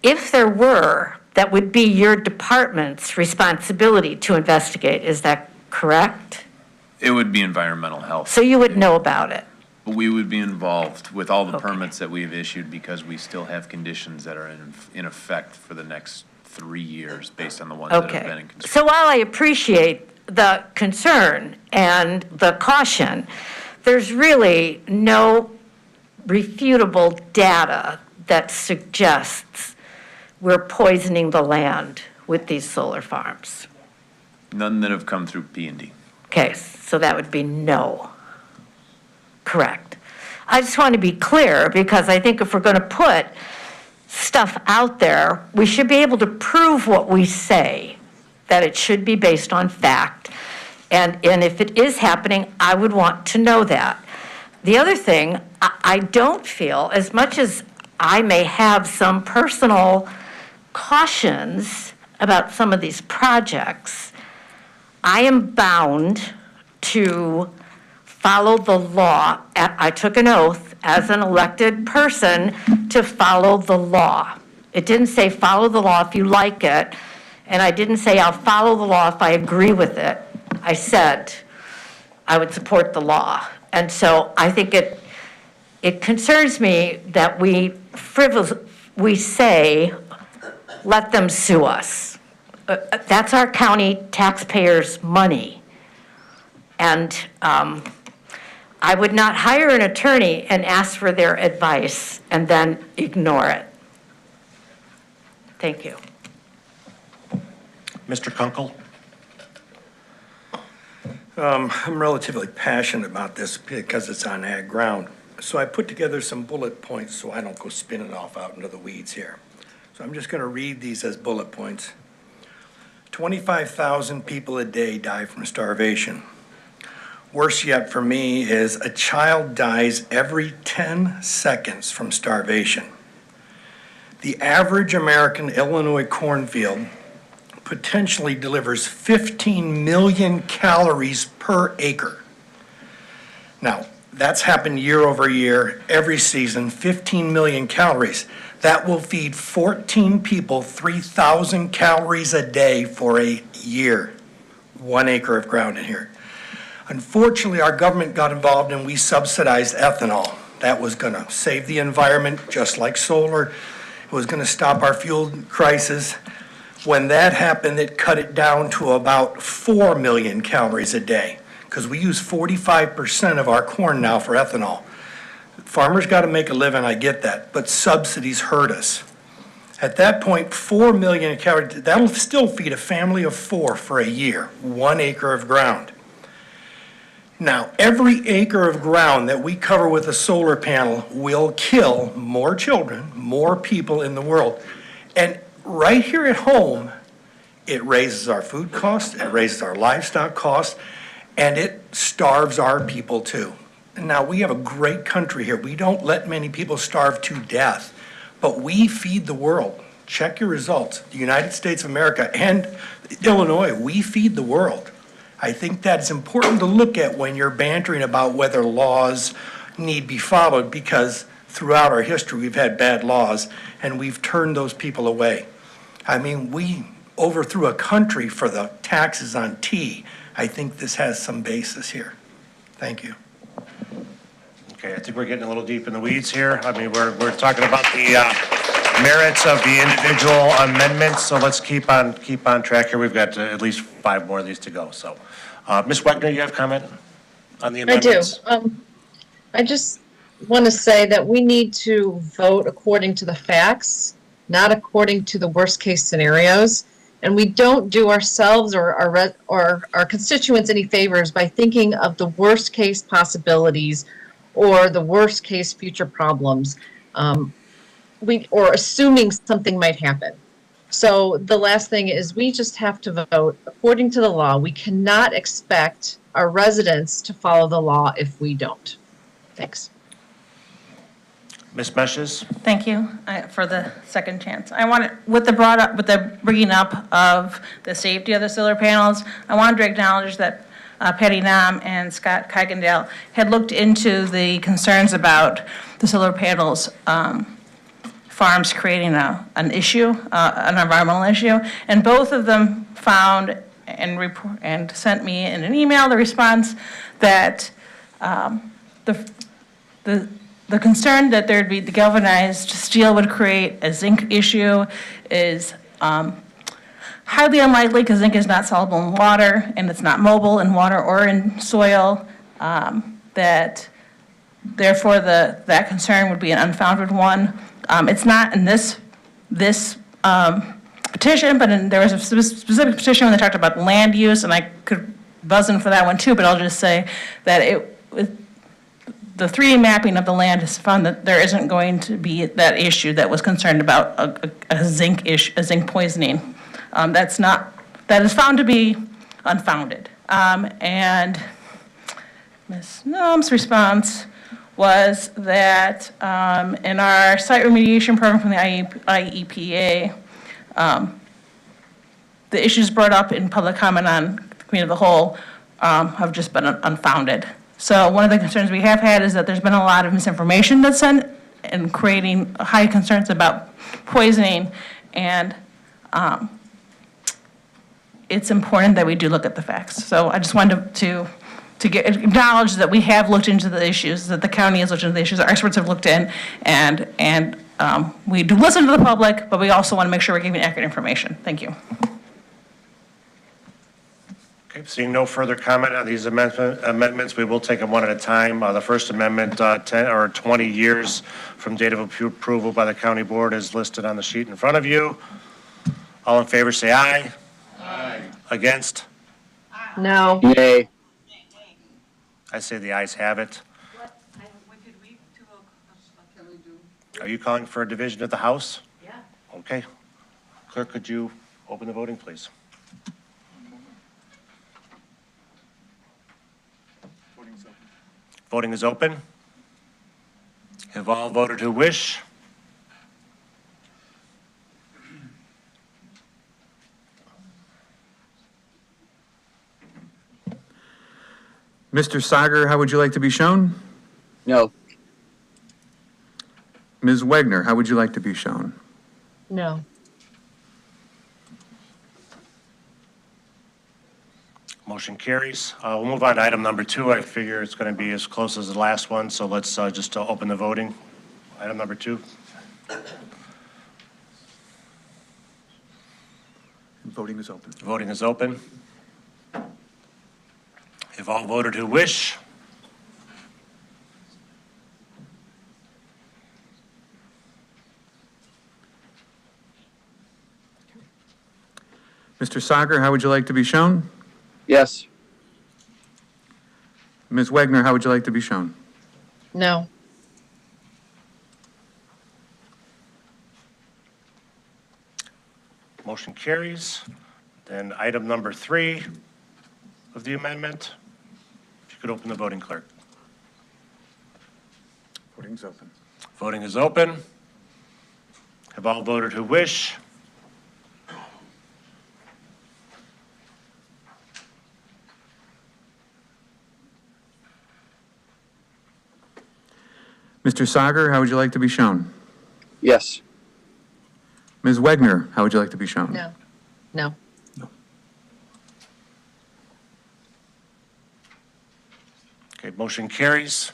If there were, that would be your department's responsibility to investigate, is that correct? It would be environmental health. So you would know about it? We would be involved with all the permits that we have issued because we still have conditions that are in effect for the next 3 years based on the ones that have been in Okay. construction. So while I appreciate the concern and the caution, there's really no refutable data that suggests we're poisoning the land with these solar farms. None that have come through P&D. Okay, so that would be no. Correct. I just want to be clear because I think if we're going to put stuff out there, we should be able to prove what we say, that it should be based on fact. And if it is happening, I would want to know that. The other thing, I don't feel, as much as I may have some personal cautions about some of these projects, I am bound to follow the law. I took an oath as an elected person to follow the law. It didn't say follow the law if you like it, and I didn't say I'll follow the law if I agree with it. I said I would support the law. And so I think it concerns me that we say, let them sue us. That's our county taxpayers' money. And I would not hire an attorney and ask for their advice and then ignore it. Thank you. Mr. Kunkel? I'm relatively passionate about this because it's on ag ground. So I put together some bullet points so I don't go spinning off out into the weeds here. So I'm just going to read these as bullet points. 25,000 people a day die from starvation. Worse yet for me is a child dies every 10 seconds from starvation. The average American Illinois cornfield potentially delivers 15 million calories per acre. Now, that's happened year over year, every season, 15 million calories. That will feed 14 people 3,000 calories a day for a year. 1 acre of ground in here. Unfortunately, our government got involved and we subsidized ethanol. That was going to save the environment, just like solar. It was going to stop our fuel crisis. When that happened, it cut it down to about 4 million calories a day, because we use 45% of our corn now for ethanol. Farmers got to make a living, I get that, but subsidies hurt us. At that point, 4 million calories, that'll still feed a family of 4 for a year, 1 acre of ground. Now, every acre of ground that we cover with a solar panel will kill more children, more people in the world. And right here at home, it raises our food costs, it raises our livestock costs, and it starves our people too. And now, we have a great country here. We don't let many people starve to death, but we feed the world. Check your results. The United States of America and Illinois, we feed the world. I think that's important to look at when you're bantering about whether laws need be followed, because throughout our history, we've had bad laws and we've turned those people away. I mean, we overthrew a country for the taxes on tea. I think this has some basis here. Thank you. Okay, I think we're getting a little deep in the weeds here. I mean, we're talking about the merits of the individual amendments, so let's keep on track here. We've got at least 5 more of these to go. So, Ms. Wegner, you have comment on the amendments? I do. I just want to say that we need to vote according to the facts, not according to the worst case scenarios. And we don't do ourselves or our constituents any favors by thinking of the worst case possibilities or the worst case future problems, or assuming something might happen. So the last thing is we just have to vote according to the law. We cannot expect our residents to follow the law if we don't. Thanks. Ms. Meshes? Thank you for the second chance. I want to, with the bringing up of the safety of the solar panels, I wanted to acknowledge that Patty Nam and Scott Kuykendall had looked into the concerns about the solar panels farms creating an issue, an environmental issue, and both of them found and sent me in an email the response that the concern that there'd be the galvanized steel would create a zinc issue is highly unlikely, because zinc is not soluble in water and it's not mobile in water or in soil. That therefore that concern would be an unfounded one. It's not in this petition, but there was a specific petition when they talked about land use, and I could buzz in for that one too. But I'll just say that the 3D mapping of the land has found that there isn't going to be that issue that was concerned about a zinc poisoning. That is found to be unfounded. And Ms. Noam's response was that in our site remediation program from the IEPA, the issues brought up in public comment on committee of the whole have just been unfounded. So one of the concerns we have had is that there's been a lot of misinformation that's sent and creating high concerns about poisoning, and it's important that we do look at the facts. So I just wanted to acknowledge that we have looked into the issues, that the county has looked into the issues, our experts have looked in, and we do listen to the public, but we also want to make sure we're giving accurate information. Thank you. Okay, seeing no further comment on these amendments, we will take them one at a time. The first amendment, 20 years from date of approval by the county board, is listed on the sheet in front of you. All in favor, say aye. Aye. Against? No. Nay. I say the ayes have it. Are you calling for a division of the House? Yeah. Okay. Clerk, could you open the voting, please? Voting is open. Have all voted who wish? Mr. Sager, how would you like to be shown? No. Ms. Wagner, how would you like to be shown? No. Motion carries. We'll move on to item number 2. I figure it's going to be as close as the last one, so let's just open the voting. Item number 2. Voting is open. Voting is open. Have all voted who wish? Mr. Sager, how would you like to be shown? Yes. Ms. Wagner, how would you like to be shown? No. Motion carries. Then item number 3 of the amendment. If you could open the voting, clerk. Voting's open. Voting is open. Have all voted who wish? Mr. Sager, how would you like to be shown? Yes. Ms. Wagner, how would you like to be shown? No. No. Okay, motion carries.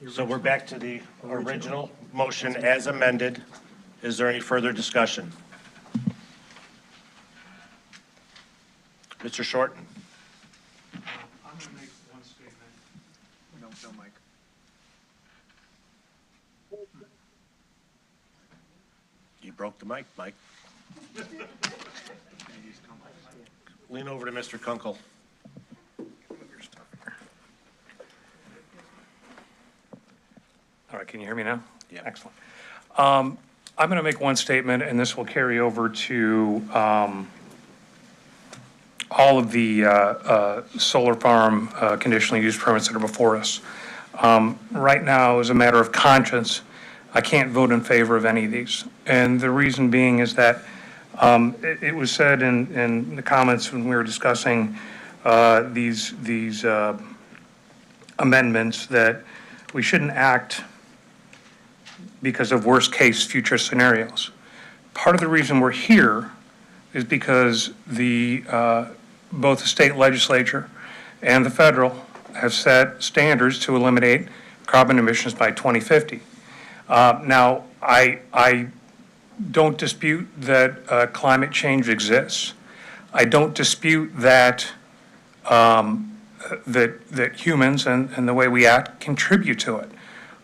So we're back to the original motion as amended. Is there any further discussion? Mr. Shorten? I'm going to make one statement. No, Mike. You broke the mic, Mike. Lean over to Mr. Kunkel. All right, can you hear me now? Yeah. Excellent. I'm going to make one statement, and this will carry over to all of the solar farm conditional use permits that are before us. Right now, as a matter of conscience, I can't vote in favor of any of these. And the reason being is that it was said in the comments when we were discussing these amendments that we shouldn't act because of worst-case future scenarios. Part of the reason we're here is because both the state legislature and the federal have set standards to eliminate carbon emissions by 2050. Now, I don't dispute that climate change exists. I don't dispute that that humans and the way we act contribute to it.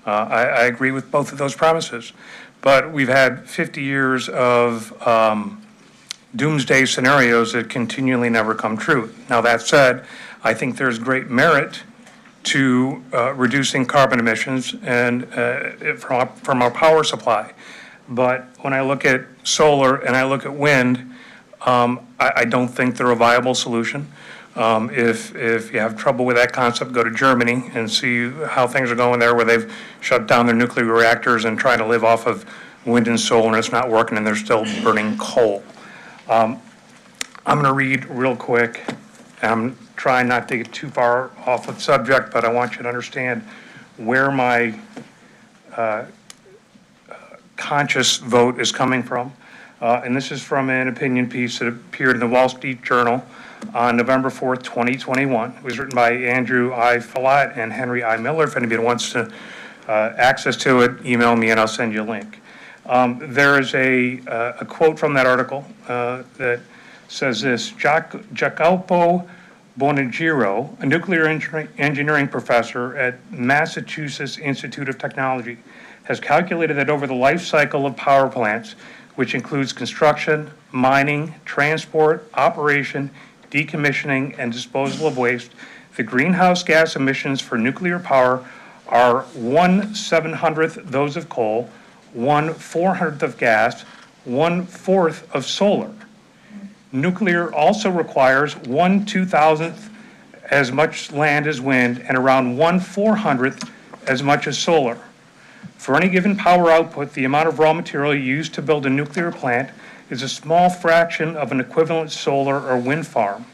I agree with both of those premises. But we've had 50 years of doomsday scenarios that continually never come true. Now, that said, I think there's great merit to reducing carbon emissions and from our power supply. But when I look at solar and I look at wind, I don't think they're a viable solution. If you have trouble with that concept, go to Germany and see how things are going there, where they've shut down their nuclear reactors and trying to live off of wind and solar, and it's not working, and they're still burning coal. I'm going to read real quick. I'm trying not to get too far off of subject, but I want you to understand where my conscious vote is coming from. And this is from an opinion piece that appeared in the Wall Street Journal on November 4th, 2021. It was written by Andrew I. Follett and Henry I. Miller. If anybody wants to access to it, email me and I'll send you a link. There is a quote from that article that says this: Jacopo Bonagiro, a nuclear engineering professor at Massachusetts Institute of Technology, has calculated that over the life cycle of power plants, which includes construction, mining, transport, operation, decommissioning, and disposal of waste, the greenhouse gas emissions for nuclear power are 1/700th those of coal, 1/400th of gas, 1/4 of solar. Nuclear also requires 1/2000th as much land as wind and around 1/400th as much as solar. For any given power output, the amount of raw material used to build a nuclear plant is a small fraction of an equivalent solar or wind farm.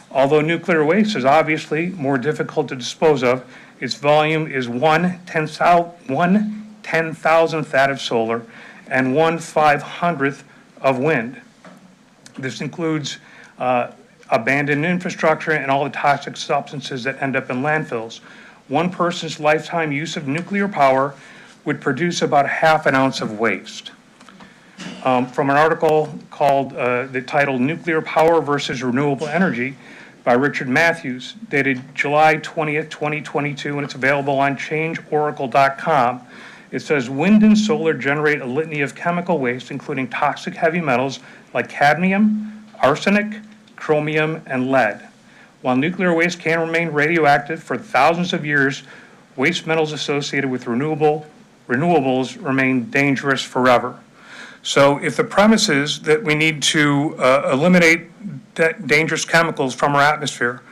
Although nuclear waste is obviously more difficult to dispose of, its volume is 1/10,000th that of solar and 1/500th of wind. This includes abandoned infrastructure and all the toxic substances that end up in landfills. One person's lifetime use of nuclear power would produce about half an ounce of waste. From an article called, the title Nuclear Power versus Renewable Energy by Richard Matthews, dated July 20th, 2022, and it's available on changeoracle.com. It says wind and solar generate a litany of chemical waste, including toxic heavy metals like cadmium, arsenic, chromium, and lead. While nuclear waste can remain radioactive for thousands of years, waste metals associated with renewables remain dangerous forever. So if the premise is that we need to eliminate dangerous chemicals from our atmosphere,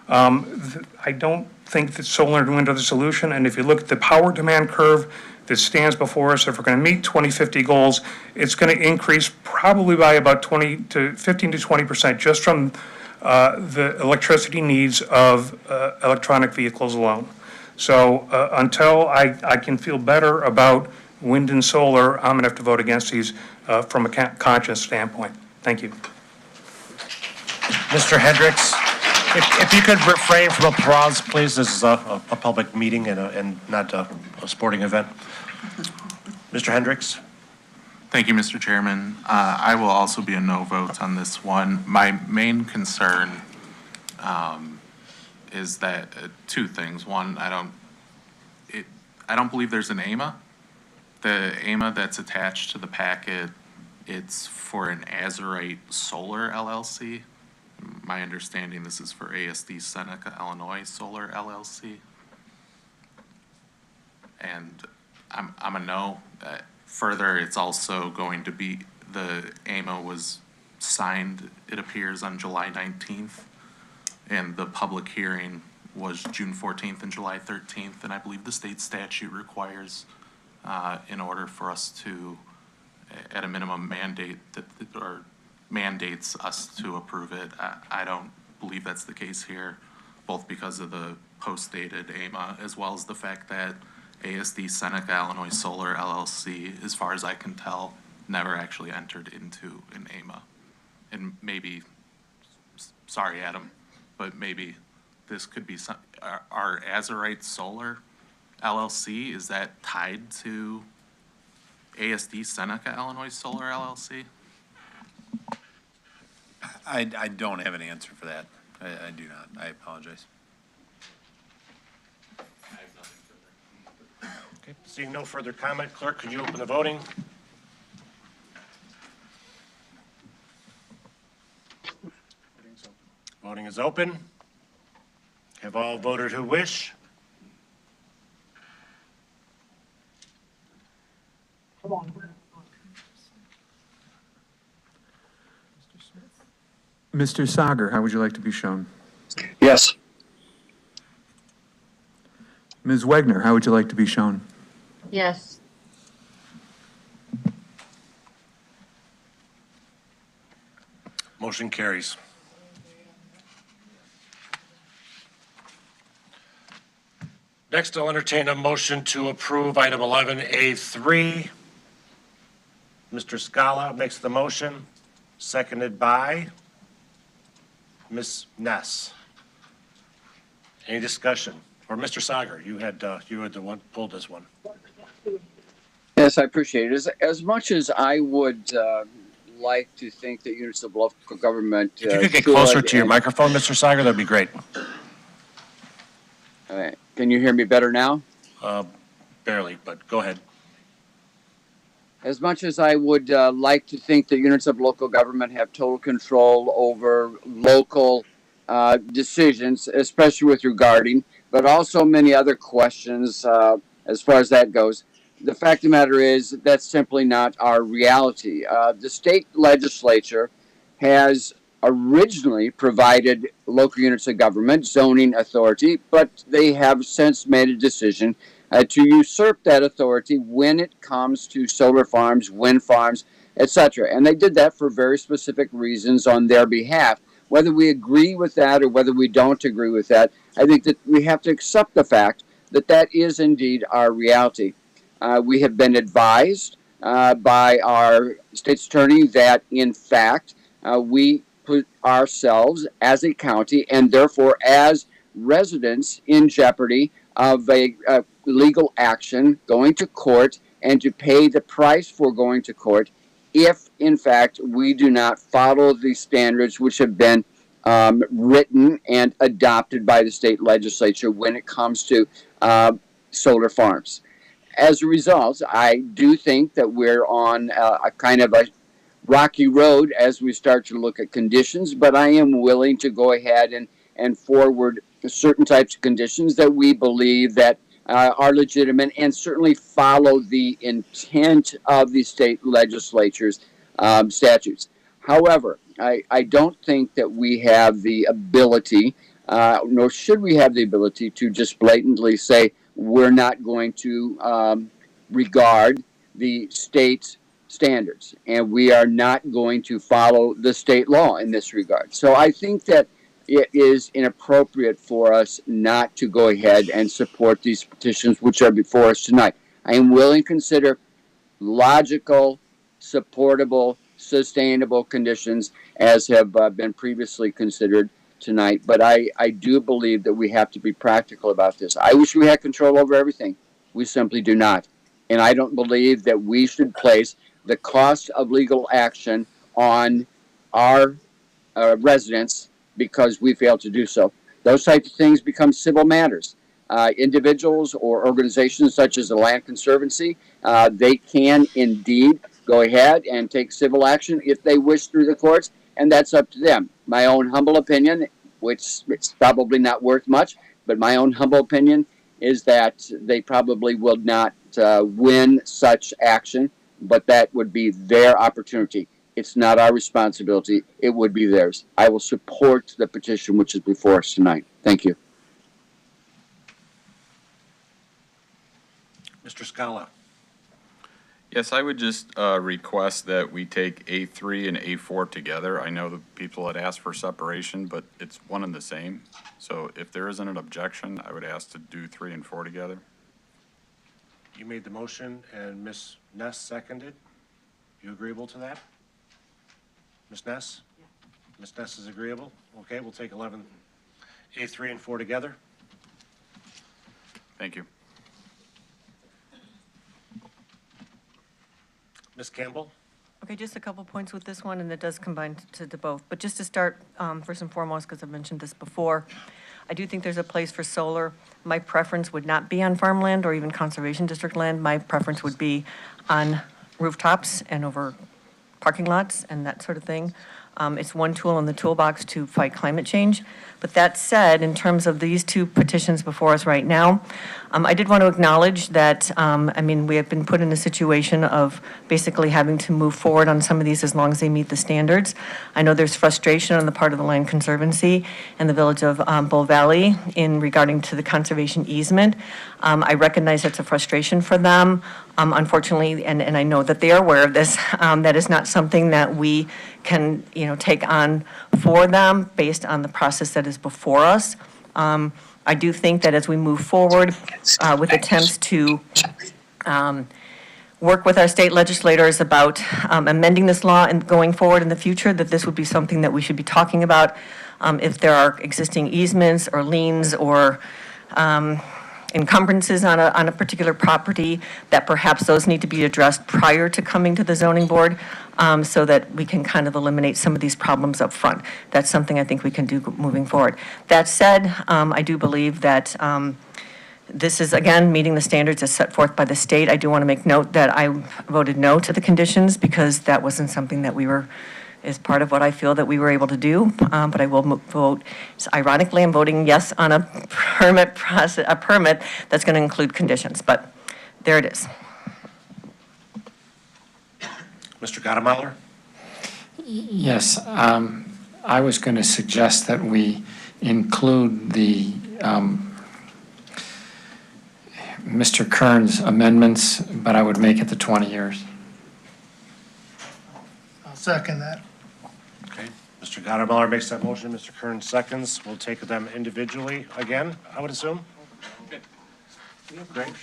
I don't think that solar and wind are the solution. And if you look at the power demand curve that stands before us, if we're going to meet 2050 goals, it's going to increase probably by about 15 to 20% just from the electricity needs of electronic vehicles alone. So until I can feel better about wind and solar, I'm going to have to vote against these from a conscience standpoint. Thank you. Mr. Hendricks, if you could refrain from applause, please. This is a public meeting and not a sporting event. Mr. Hendricks? Thank you, Mr. Chairman. I will also be a no vote on this one. My main concern is that two things. One, I don't believe there's an AMA. The AMA that's attached to the packet, it's for an Azurite Solar LLC. My understanding, this is for ASD Seneca, Illinois Solar LLC. And I'm a no. Further, it's also going to be, the AMA was signed, it appears, on July 19th. And the public hearing was June 14th and July 13th. And I believe the state statute requires, in order for us to, at a minimum, mandate that, or mandates us to approve it. I don't believe that's the case here, both because of the post-dated AMA, as well as the fact that ASD Seneca Illinois Solar LLC, as far as I can tell, never actually entered into an AMA. And maybe, sorry, Adam, but maybe this could be some, our Azurite Solar LLC, is that tied to ASD Seneca Illinois Solar LLC? I don't have an answer for that. I do not. I apologize. Okay, seeing no further comment, clerk, could you open the voting? Voting is open. Have all voted who wish? Mr. Sager, how would you like to be shown? Yes. Ms. Wagner, how would you like to be shown? Yes. Motion carries. Next, I'll entertain a motion to approve item 11A3. Mr. Scala makes the motion, seconded by Ms. Ness. Any discussion? Or Mr. Sager, you had the one, pulled this one. Yes, I appreciate it. As much as I would like to think that units of local government. If you could get closer to your microphone, Mr. Sager, that'd be great. All right. Can you hear me better now? Barely, but go ahead. As much as I would like to think that units of local government have total control over local decisions, especially with regarding, but also many other questions as far as that goes. The fact of the matter is that's simply not our reality. The state legislature has originally provided local units of government zoning authority, but they have since made a decision to usurp that authority when it comes to solar farms, wind farms, etc. And they did that for very specific reasons on their behalf. Whether we agree with that or whether we don't agree with that, I think that we have to accept the fact that that is indeed our reality. We have been advised by our state's attorney that, in fact, we put ourselves as a county and therefore as residents in jeopardy of a legal action, going to court, and to pay the price for going to court if, in fact, we do not follow the standards which have been written and adopted by the state legislature when it comes to solar farms. As a result, I do think that we're on a kind of a rocky road as we start to look at conditions, but I am willing to go ahead and forward certain types of conditions that we believe that are legitimate and certainly follow the intent of the state legislature's statutes. However, I don't think that we have the ability, nor should we have the ability, to just blatantly say we're not going to regard the state's standards, and we are not going to follow the state law in this regard. So I think that it is inappropriate for us not to go ahead and support these petitions which are before us tonight. I am willing to consider logical, supportable, sustainable conditions as have been previously considered tonight, but I do believe that we have to be practical about this. I wish we had control over everything. We simply do not. And I don't believe that we should place the cost of legal action on our residents because we fail to do so. Those types of things become civil matters. Individuals or organizations such as the Land Conservancy, they can indeed go ahead and take civil action if they wish through the courts, and that's up to them. My own humble opinion, which it's probably not worth much, but my own humble opinion is that they probably will not win such action, but that would be their opportunity. It's not our responsibility. It would be theirs. I will support the petition which is before us tonight. Thank you. Mr. Scala. Yes, I would just request that we take A3 and A4 together. I know the people had asked for separation, but it's one and the same. So if there isn't an objection, I would ask to do 3 and 4 together. You made the motion and Ms. Ness seconded. You agreeable to that? Ms. Ness? Yeah. Ms. Ness is agreeable? Okay, we'll take 11, A3 and 4 together. Thank you. Ms. Campbell? Okay, just a couple points with this one, and it does combine to both. But just to start, first and foremost, because I've mentioned this before, I do think there's a place for solar. My preference would not be on farmland or even conservation district land. My preference would be on rooftops and over parking lots and that sort of thing. It's one tool in the toolbox to fight climate change. But that said, in terms of these two petitions before us right now, I did want to acknowledge that, we have been put in a situation of basically having to move forward on some of these as long as they meet the standards. I know there's frustration on the part of the Land Conservancy and the Village of Bull Valley in regarding to the conservation easement. I recognize that's a frustration for them. Unfortunately, and I know that they are aware of this, that is not something that we can, take on for them based on the process that is before us. I do think that as we move forward with attempts to work with our state legislators about amending this law and going forward in the future, that this would be something that we should be talking about. If there are existing easements or liens or encumbrances on a particular property, that perhaps those need to be addressed prior to coming to the zoning board, so that we can kind of eliminate some of these problems up front. That's something I think we can do moving forward. That said, I do believe that this is, again, meeting the standards as set forth by the state. I do want to make note that I voted no to the conditions because that wasn't something that is part of what I feel that we were able to do, but I will vote. So ironically, I'm voting yes on a permit that's going to include conditions, but there it is. Mr. Gottemoeller? Yes, I was going to suggest that we include the Mr. Kern's amendments, but I would make it the 20 years. I'll second that. Okay, Mr. Gottemoeller makes that motion, Mr. Kern seconds. We'll take them individually again, I would assume. Great.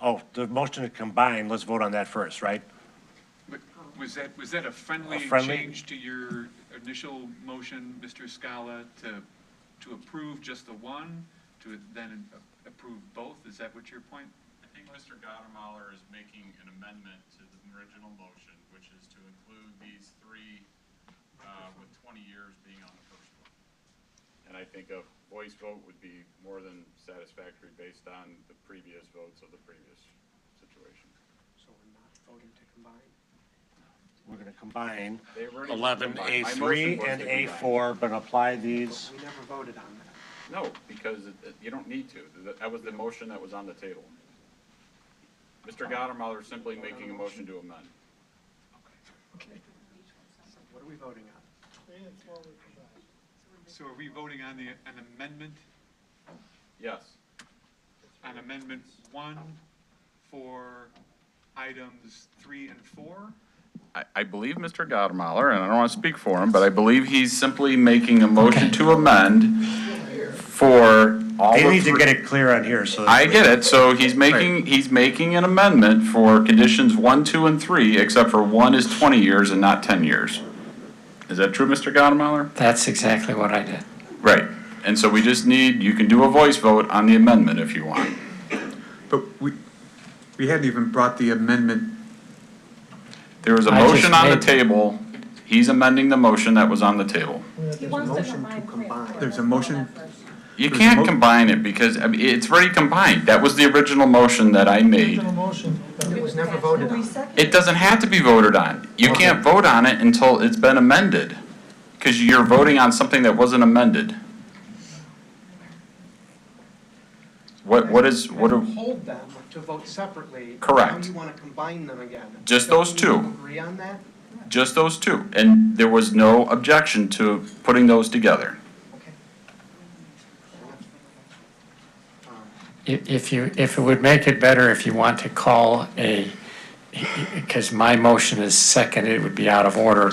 Oh, the motion to combine, let's vote on that first, right? Was that a friendly friendly? change to your initial motion, Mr. Scala, to approve just the one, to then approve both? Is that what your point? I think Mr. Gottemoeller is making an amendment to the original motion, which is to include these three with 20 years being on the first one. And I think a voice vote would be more than satisfactory based on the previous votes of the previous situation. So we're not voting to combine? We're going to combine They already 11 combined. My A3 motion was and to combine. A4, but apply these. We never voted on that. No, because you don't need to. That was the motion that was on the table. Mr. Gottemoeller is simply making a motion to amend. Okay. So what are we voting on? So are we voting on an amendment, Yes. on amendment 1 for items 3 and 4? I believe Mr. Gottemoeller, and I don't want to speak for him, but I believe he's simply making a motion to amend for all They the need to three- get it clear on here, so. I get it, so he's making an amendment for conditions 1, 2, and 3, except for 1 is 20 years and not 10 years. Is that true, Mr. Gottemoeller? That's exactly what I did. Right, and so you can do a voice vote on the amendment if you want. But we hadn't even brought the amendment. There was a I just motion on the made- table, he's amending the motion that was on the table. There's a motion. You can't combine it because, it's already combined. That was the original motion that I made. Motion, but it was never voted on. It doesn't have to be voted on. You can't vote on it until it's been amended, because you're voting on something that wasn't amended. What are, Hold them to vote separately. Correct. Now you want to combine them again. Just those Don't two. you agree on that? just those two, and there was no objection to putting those together. If it would make it better if you want to call because my motion is second, it would be out of order.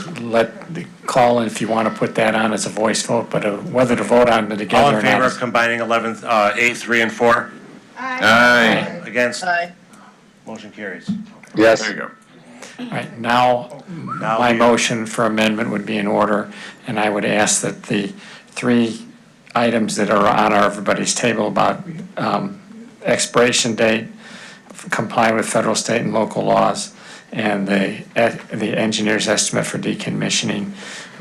Call if you want to put that on as a voice vote, but whether to vote on it together All or in favor not. of combining 11th, A3 and 4? Aye. Against? Aye. Motion carries. Yes. There you go. All right, now my motion for amendment would be in order, and I would ask that the three items that are on everybody's table about expiration date, comply with federal, state, and local laws, and the engineer's estimate for decommissioning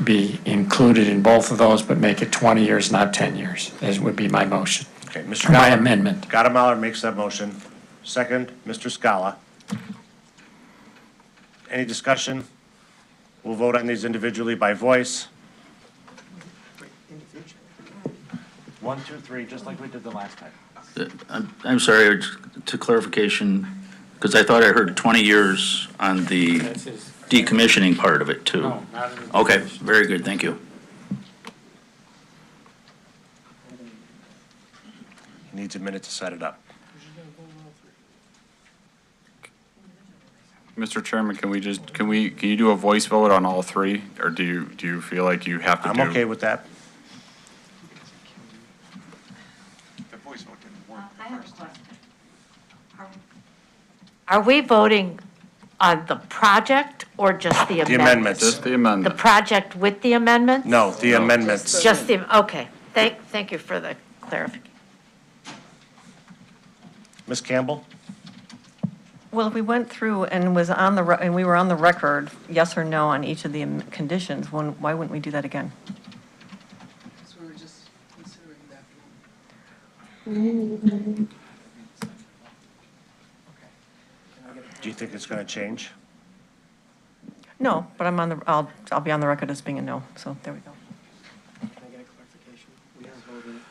be included in both of those, but make it 20 years, not 10 years, as would be my motion. Okay, Mr. Or my Gottemoeller. amendment. Gottemoeller makes that motion. Second, Mr. Scala. Any discussion? We'll vote on these individually by voice. 1, 2, 3, just like we did the last time. I'm sorry, to clarification, because I thought I heard 20 years on the decommissioning part of it, too. No, not in the Okay, very good, thank you. He needs a minute to set it up. Mr. Chairman, can you do a voice vote on all three? Or do you feel like you have to do? I'm okay with that. The voice vote didn't work the first time. Are we voting on the project or just the The amendment? amendments. Just the The amendment. project with the amendments? No, the amendments. Just the, okay. Thank you for the clarification. Ms. Campbell? Well, if we went through and and we were on the record, yes or no on each of the conditions, why wouldn't we do that again? So we were just considering that. Do you think it's going to change? No, but I'll be on the record as being a no, so there we go. Can I get a clarification? We are voting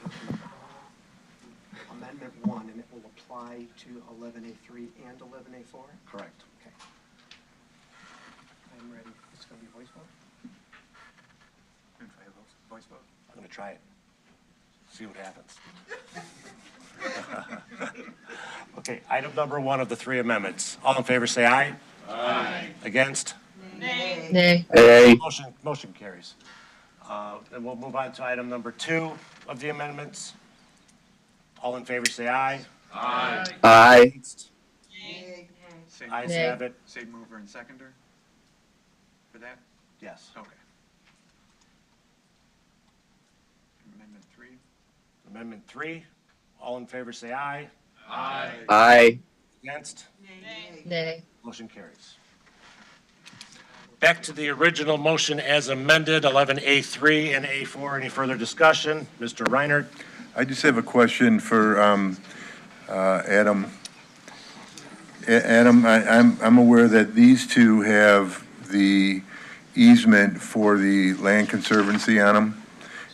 Amendment 1, and it will apply to 11A3 and 11A4? Correct. Okay. I'm ready. It's going to be a voice vote? Voice vote? I'm going to try it. See what happens. Okay, item number 1 of the 3 amendments. All in favor, say aye. Aye. Against? Nay. Motion carries. Then we'll move on to item number 2 of the amendments. All in favor, say aye. Aye. Aye. Against? Same- Ayes Nay. have it. Same mover and seconder for that? Yes. Okay. Amendment 3? Amendment 3, all in favor, say aye. Aye. Aye. Against? Nay. Motion carries. Back to the original motion as amended, 11A3 and A4. Any further discussion? Mr. Reinert? I just have a question for Adam. Adam, I'm aware that these two have the easement for the land conservancy on them,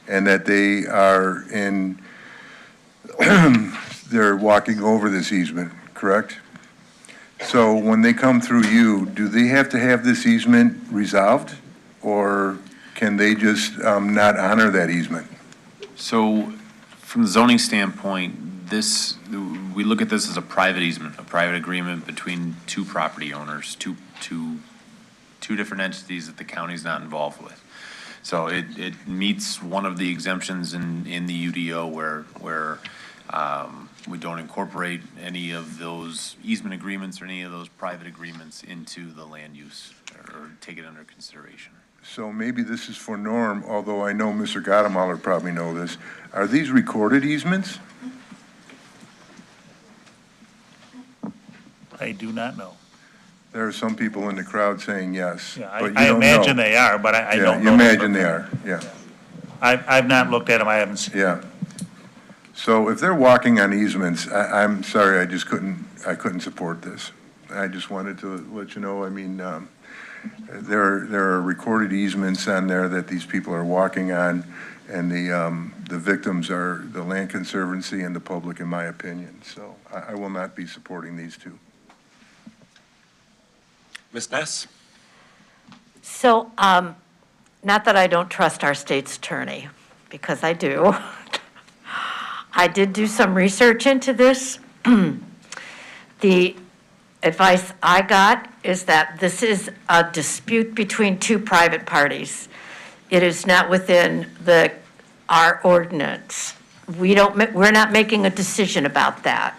and that they are in, they're walking over this easement, correct? So when they come through you, do they have to have this easement resolved, or can they just not honor that easement? So from the zoning standpoint, we look at this as a private easement, a private agreement between 2 property owners, two different entities that the county's not involved with. So it meets one of the exemptions in the UDO where we don't incorporate any of those easement agreements or any of those private agreements into the land use or take it under consideration. So maybe this is for Norm, although I know Mr. Gottemoller probably know this. Are these recorded easements? I do not know. There are some people in the crowd saying yes, Yeah, but you I don't know. imagine they are, but I don't know. Yeah, you imagine they are, yeah, I've not looked at them, I haven't seen. yeah. So if they're walking on easements, I'm sorry, I couldn't support this. I just wanted to let you know, I mean, there are recorded easements on there that these people are walking on, and the victims are the Land Conservancy and the public, in my opinion. So I will not be supporting these two. Ms. Ness? So, not that I don't trust our state's attorney, because I do. I did do some research into this. The advice I got is that this is a dispute between 2 private parties. It is not within our ordinance. We're not making a decision about that.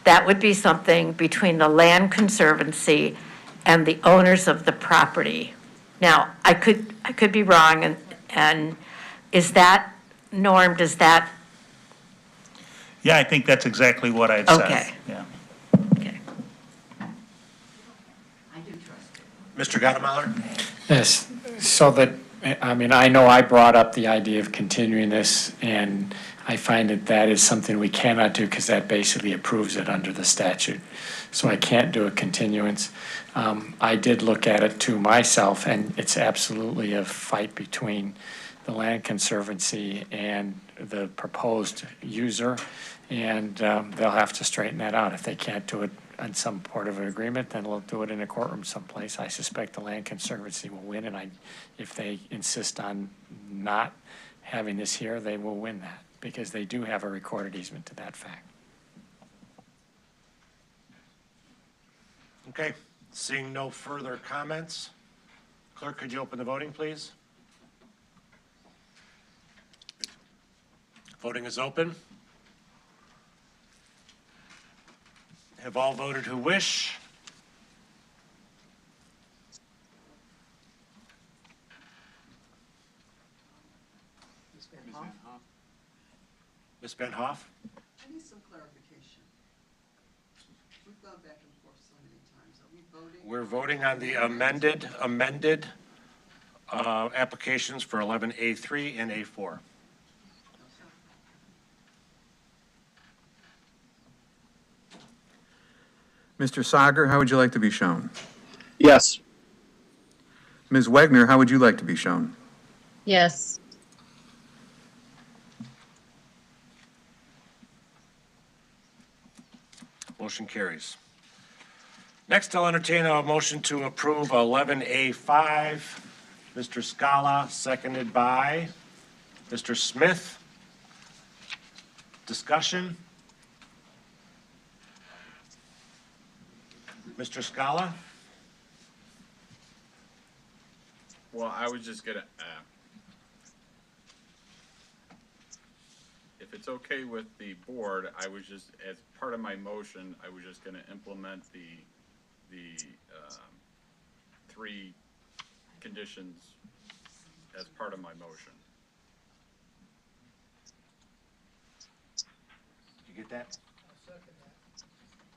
That would be something between the Land Conservancy and the owners of the property. Now, I could be wrong, and is that, Norm, does that? Yeah, I think that's exactly what I've said. Okay. Yeah. Okay. Mr. Gottemoller? Yes, so that I mean, I know I brought up the idea of continuing this, and I find that that is something we cannot do because that basically approves it under the statute. So I can't do a continuance. I did look at it to myself, and it's absolutely a fight between the Land Conservancy and the proposed user, and they'll have to straighten that out. If they can't do it on some part of an agreement, then we'll do it in a courtroom someplace. I suspect the Land Conservancy will win, and if they insist on not having this here, they will win that, because they do have a recorded easement to that fact. Okay, seeing no further comments, clerk, could you open the voting, please? Voting is open. Have all voted who wish? Ms. Van Hoff? I need some clarification. We've gone back and forth so many times. Are we voting? We're voting on the amended applications for 11A3 and A4. Mr. Sager, how would you like to be shown? Yes. Ms. Wagner, how would you like to be shown? Yes. Motion carries. Next, I'll entertain a motion to approve 11A5. Mr. Scala, seconded by Mr. Smith. Discussion? Mr. Scala? Well, I was just gonna, if it's okay with the board, I was just, as part of my motion, I was just gonna implement the three conditions as part of my motion. Did you get that?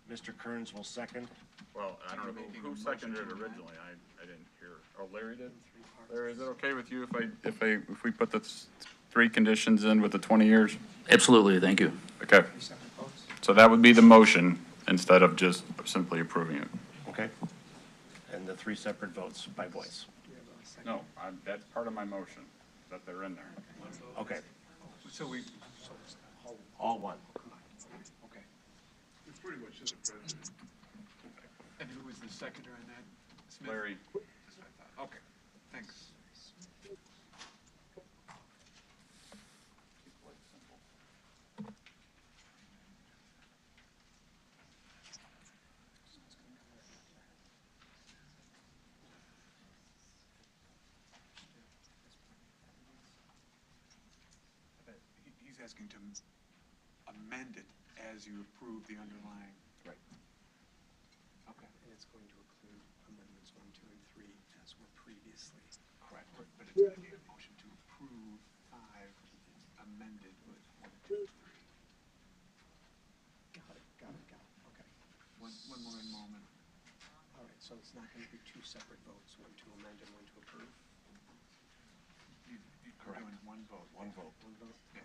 Mr. Kearns will second. Well, I don't know who seconded it originally. I didn't hear. Oh, Larry did? Larry, is it okay with you if we put the three conditions in with the 20 years? Absolutely, thank you. Okay. So that would be the motion instead of just simply approving it. Okay. And the three separate votes by voice. No, that's part of my motion, that they're in there. Okay. So we, All one. okay. It's pretty much just a president. And who was the seconder on that? Smith? Larry. That's what I thought. Okay, thanks. He's asking to amend it as you approve the underlying. Right. Okay. And it's going to include amendments 1, 2, and 3 as were previously. Correct. But it's going to be a motion to approve 5 amended with 1, 2, 3. Got it. Okay. One more moment. All right, so it's not going to be two separate votes, one to amend and one to approve? You're doing one vote. One vote. One vote? Yeah.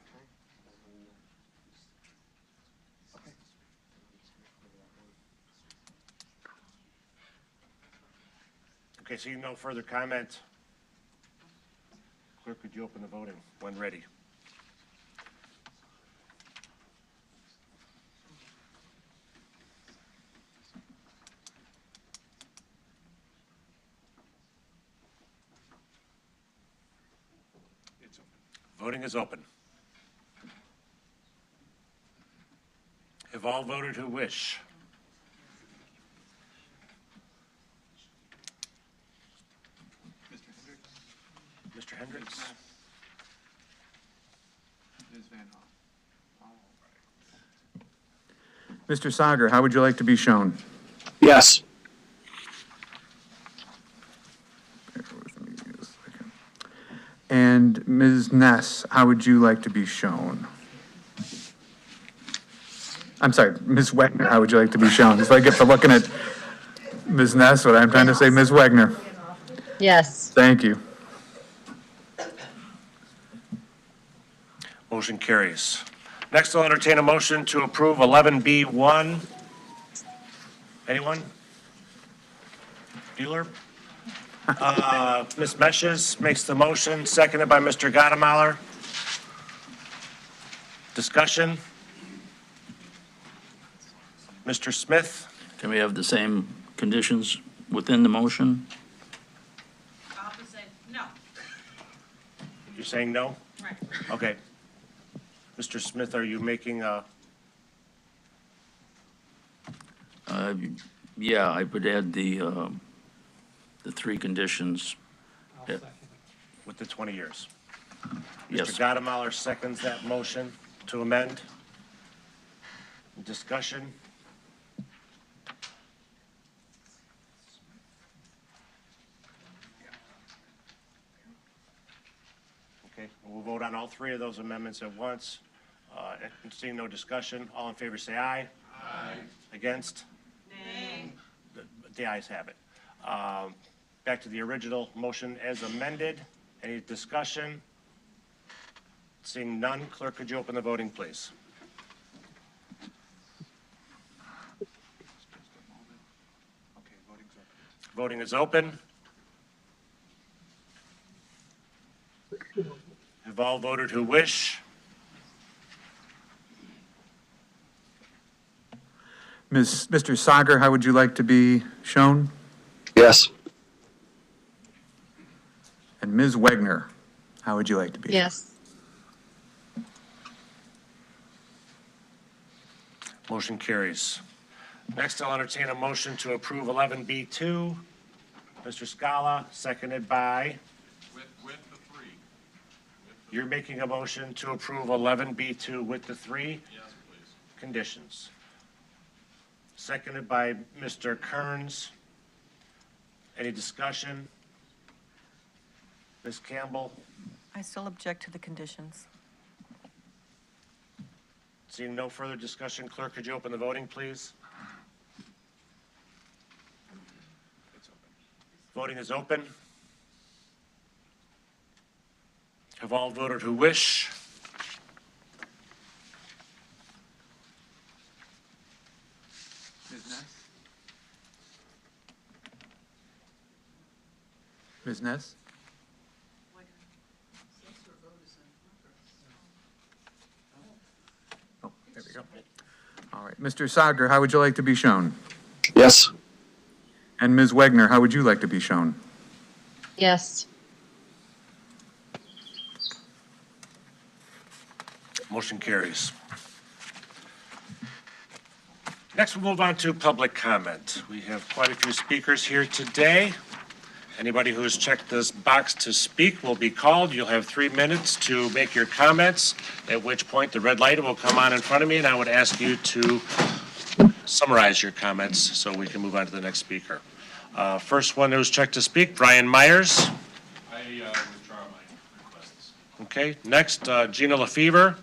Okay. Okay, seeing no further comment, clerk, could you open the voting when ready? It's open. Voting is open. Have all voted who wish? Mr. Hendricks? Mr. Hendricks? Ms. Van Hoff? All right. Mr. Sager, how would you like to be shown? Yes. Bear with me a second. And Ms. Ness, how would you like to be shown? I'm sorry, Ms. Wagner, how would you like to be shown? So I get to looking at Ms. Ness, what I'm trying to say, Ms. Wagner. Yes. Thank you. Motion carries. Next, I'll entertain a motion to approve 11B1. Anyone? Bueller? Ms. Meshes makes the motion, seconded by Mr. Gottemoller. Discussion? Mr. Smith? Can we have the same conditions within the motion? Opposite, no. You're saying no? Right. Okay. Mr. Smith, are you making a, Yeah, I would add the 3 conditions. with the 20 years? Yes. Mr. Gottemoller seconds that motion to amend. Discussion? Okay, we'll vote on all 3 of those amendments at once. And seeing no discussion, all in favor say aye. Aye. Against? Nay. The ayes have it. Back to the original motion as amended. Any discussion? Seeing none, clerk, could you open the voting, please? Voting is open. Have all voted who wish? Mr. Sager, how would you like to be shown? Yes. And Ms. Wegner, how would you like to be? Yes. Motion carries. Next, I'll entertain a motion to approve 11B2. Mr. Scala, seconded by? With the 3. You're making a motion to approve 11B2 with the 3? Yes, please. Conditions. Seconded by Mr. Kearns. Any discussion? Ms. Campbell? I still object to the conditions. Seeing no further discussion, clerk, could you open the voting, please? Voting is open. Have all voted who wish? Ms. Ness? Ms. Ness? Oh, there we go. All right. Mr. Sager, how would you like to be shown? Yes. And Ms. Wegner, how would you like to be shown? Yes. Motion carries. Next, we'll move on to public comment. We have quite a few speakers here today. Anybody who has checked this box to speak will be called. You'll have 3 minutes to make your comments, at which point the red light will come on in front of me, and I would ask you to summarize your comments so we can move on to the next speaker. First one who's checked to speak, Brian Myers. I withdraw my requests. Okay, next, Gina LaFever.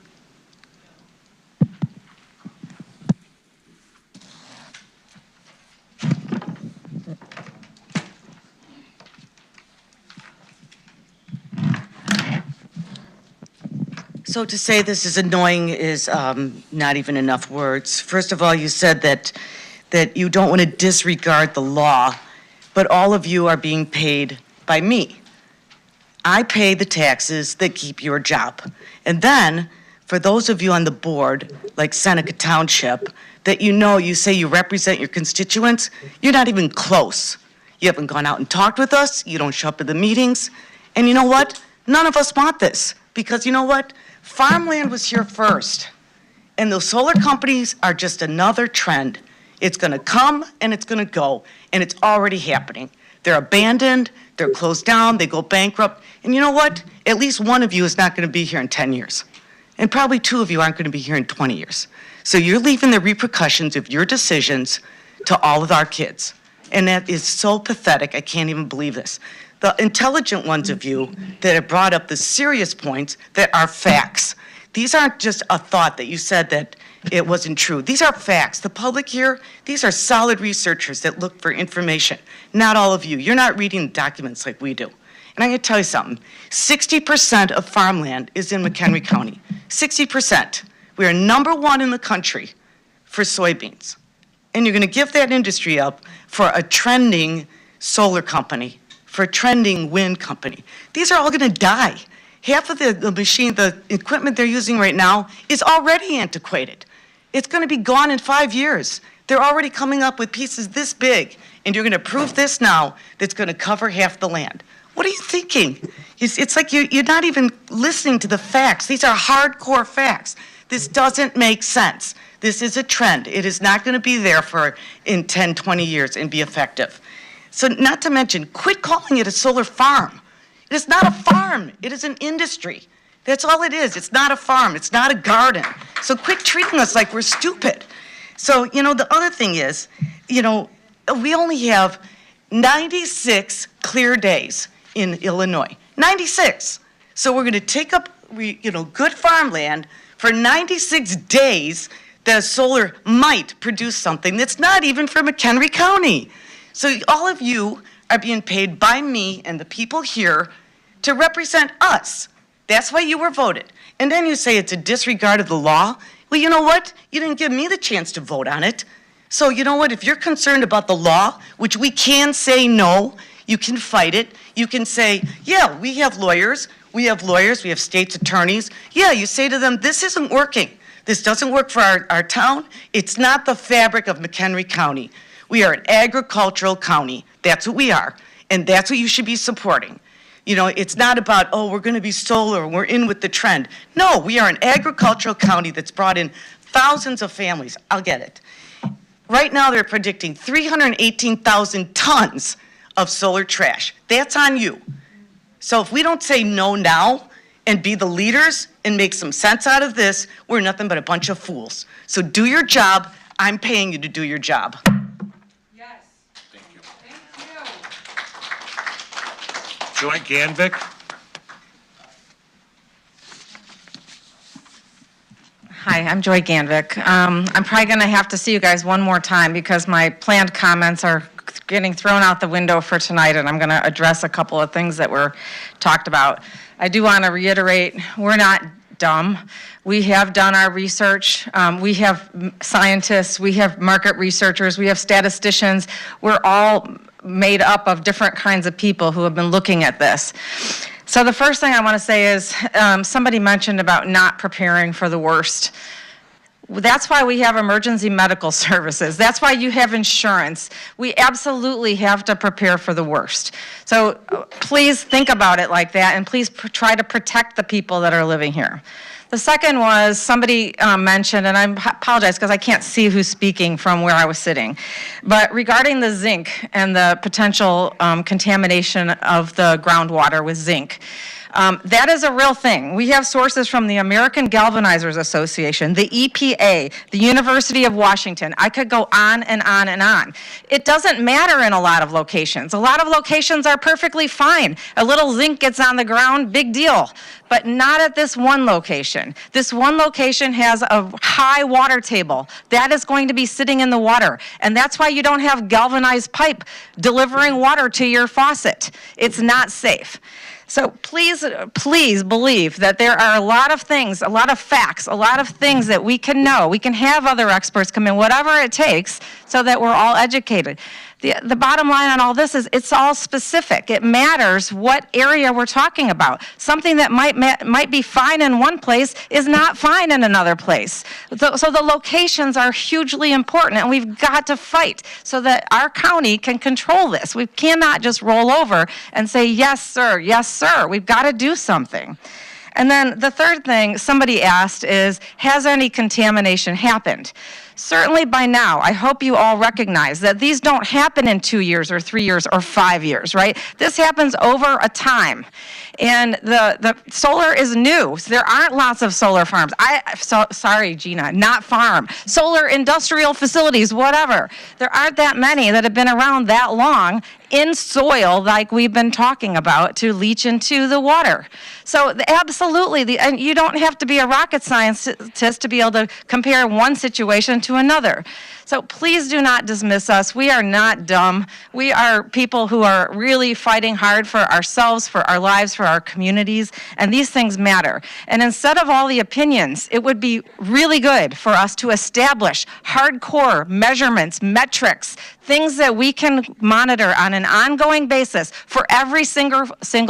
So to say this is annoying is not even enough words. First of all, you said that you don't want to disregard the law, but all of you are being paid by me. I pay the taxes that keep your job. And then, for those of you on the board, like Seneca Township, that you say you represent your constituents, you're not even close. You haven't gone out and talked with us, you don't show up at the meetings, and you know what? None of us want this, because you know what? Farmland was here first, and those solar companies are just another trend. It's gonna come and it's gonna go, and it's already happening. They're abandoned, they're closed down, they go bankrupt, and you know what? At least one of you is not gonna be here in 10 years. And probably 2 of you aren't gonna be here in 20 years. So you're leaving the repercussions of your decisions to all of our kids. And that is so pathetic, I can't even believe this. The intelligent ones of you that have brought up the serious points that are facts. These aren't just a thought that you said that it wasn't true. These are facts. The public here, these are solid researchers that look for information. Not all of you. You're not reading documents like we do. And I'm going to tell you something. 60% of farmland is in McHenry County. 60%. We are #1 in the country for soybeans. And you're going to give that industry up for a trending solar company, for a trending wind company. These are all going to die. Half of the equipment they're using right now is already antiquated. It's going to be gone in 5 years. They're already coming up with pieces this big, and you're going to approve this now that's going to cover half the land. What are you thinking? It's like you're not even listening to the facts. These are hardcore facts. This doesn't make sense. This is a trend. It is not going to be there in 10, 20 years and be effective. So not to mention, quit calling it a solar farm. It is not a farm. It is an industry. That's all it is. It's not a farm. It's not a garden. So quit treating us like we're stupid. So, the other thing is, we only have 96 clear days in Illinois. 96. So we're going to take up, good farmland for 96 days that solar might produce something that's not even for McHenry County. So all of you are being paid by me and the people here to represent us. That's why you were voted. And then you say it's a disregard of the law. Well, you know what? You didn't give me the chance to vote on it. So you know what? If you're concerned about the law, which we can say no, you can fight it. You can say, yeah, we have lawyers, we have state's attorneys. Yeah, you say to them, this isn't working. This doesn't work for our town. It's not the fabric of McHenry County. We are an agricultural county. That's what we are. And that's what you should be supporting. It's not about, we're going to be solar, we're in with the trend. No, we are an agricultural county that's brought in thousands of families. I'll get it. Right now, they're predicting 318,000 tons of solar trash. That's on you. So if we don't say no now and be the leaders and make some sense out of this, we're nothing but a bunch of fools. So do your job. I'm paying you to do your job. Joy Ganvik. Hi, I'm Joy Ganvik. I'm probably going to have to see you guys one more time because my planned comments are getting thrown out the window for tonight, and I'm going to address a couple of things that were talked about. I do want to reiterate, we're not dumb. We have done our research. We have scientists, we have market researchers, we have statisticians. We're all made up of different kinds of people who have been looking at this. So the first thing I want to say is somebody mentioned about not preparing for the worst. That's why we have emergency medical services. That's why you have insurance. We absolutely have to prepare for the worst. So please think about it like that, and please try to protect the people that are living here. The second was somebody mentioned, and I apologize because I can't see who's speaking from where I was sitting, but regarding the zinc and the potential contamination of the groundwater with zinc. That is a real thing. We have sources from the American Galvanizers Association, the EPA, the University of Washington. I could go on and on and on. It doesn't matter in a lot of locations. A lot of locations are perfectly fine. A little zinc gets on the ground, big deal. But not at this one location. This one location has a high water table. That is going to be sitting in the water. And that's why you don't have galvanized pipe delivering water to your faucet. It's not safe. So please, please believe that there are a lot of things, a lot of facts, a lot of things that we can know. We can have other experts come in, whatever it takes, so that we're all educated. The bottom line on all this is it's all specific. It matters what area we're talking about. Something that might be fine in one place is not fine in another place. So the locations are hugely important, and we've got to fight so that our county can control this. We cannot just roll over and say, yes, sir, yes, sir. We've got to do something. And then the third thing somebody asked is, has any contamination happened? Certainly by now, I hope you all recognize that these don't happen in 2 years or 3 years or 5 years, right? This happens over a time. And the solar is new. There aren't lots of solar farms. Sorry, Gina, not farm. Solar industrial facilities, whatever. There aren't that many that have been around that long in soil like we've been talking about to leach into the water. So absolutely, and you don't have to be a rocket scientist to be able to compare one situation to another. So please do not dismiss us. We are not dumb. We are people who are really fighting hard for ourselves, for our lives, for our communities, and these things matter. And instead of all the opinions, it would be really good for us to establish hardcore measurements, metrics, things that we can monitor on an ongoing basis for every single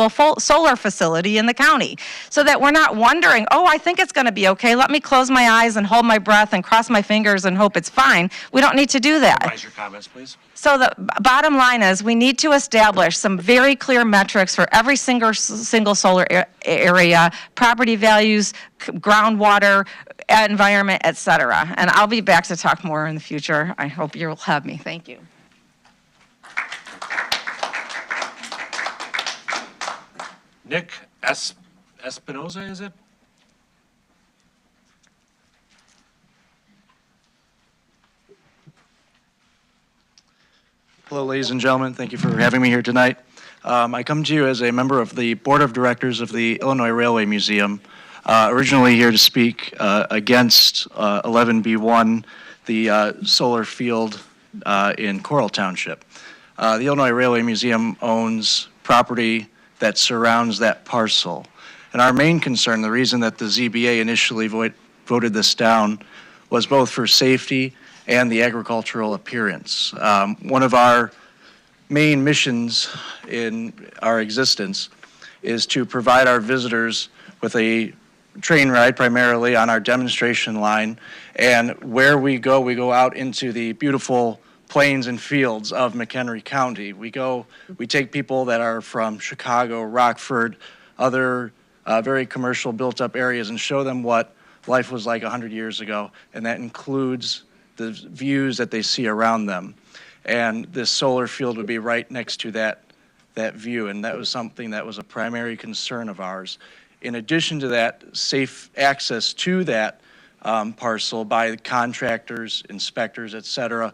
solar facility in the county, so that we're not wondering, oh, I think it's going to be okay. Let me close my eyes and hold my breath and cross my fingers and hope it's fine. We don't need to do that. Summarize your comments, please. So the bottom line is we need to establish some very clear metrics for every single solar area, property values, groundwater, environment, et cetera. And I'll be back to talk more in the future. I hope you'll have me. Thank you. Nick Espinoza, is it? Hello, ladies and gentlemen. Thank you for having me here tonight. I come to you as a member of the Board of Directors of the Illinois Railway Museum, originally here to speak against 11B1, the solar field in Coral Township. The Illinois Railway Museum owns property that surrounds that parcel. And our main concern, the reason that the ZBA initially voted this down, was both for safety and the agricultural appearance. One of our main missions in our existence is to provide our visitors with a train ride primarily on our demonstration line, and where we go out into the beautiful plains and fields of McHenry County. We take people that are from Chicago, Rockford, other very commercial built up areas, and show them what life was like 100 years ago, and that includes the views that they see around them. And this solar field would be right next to that view, and that was something that was a primary concern of ours. In addition to that, safe access to that parcel by contractors, inspectors, et cetera.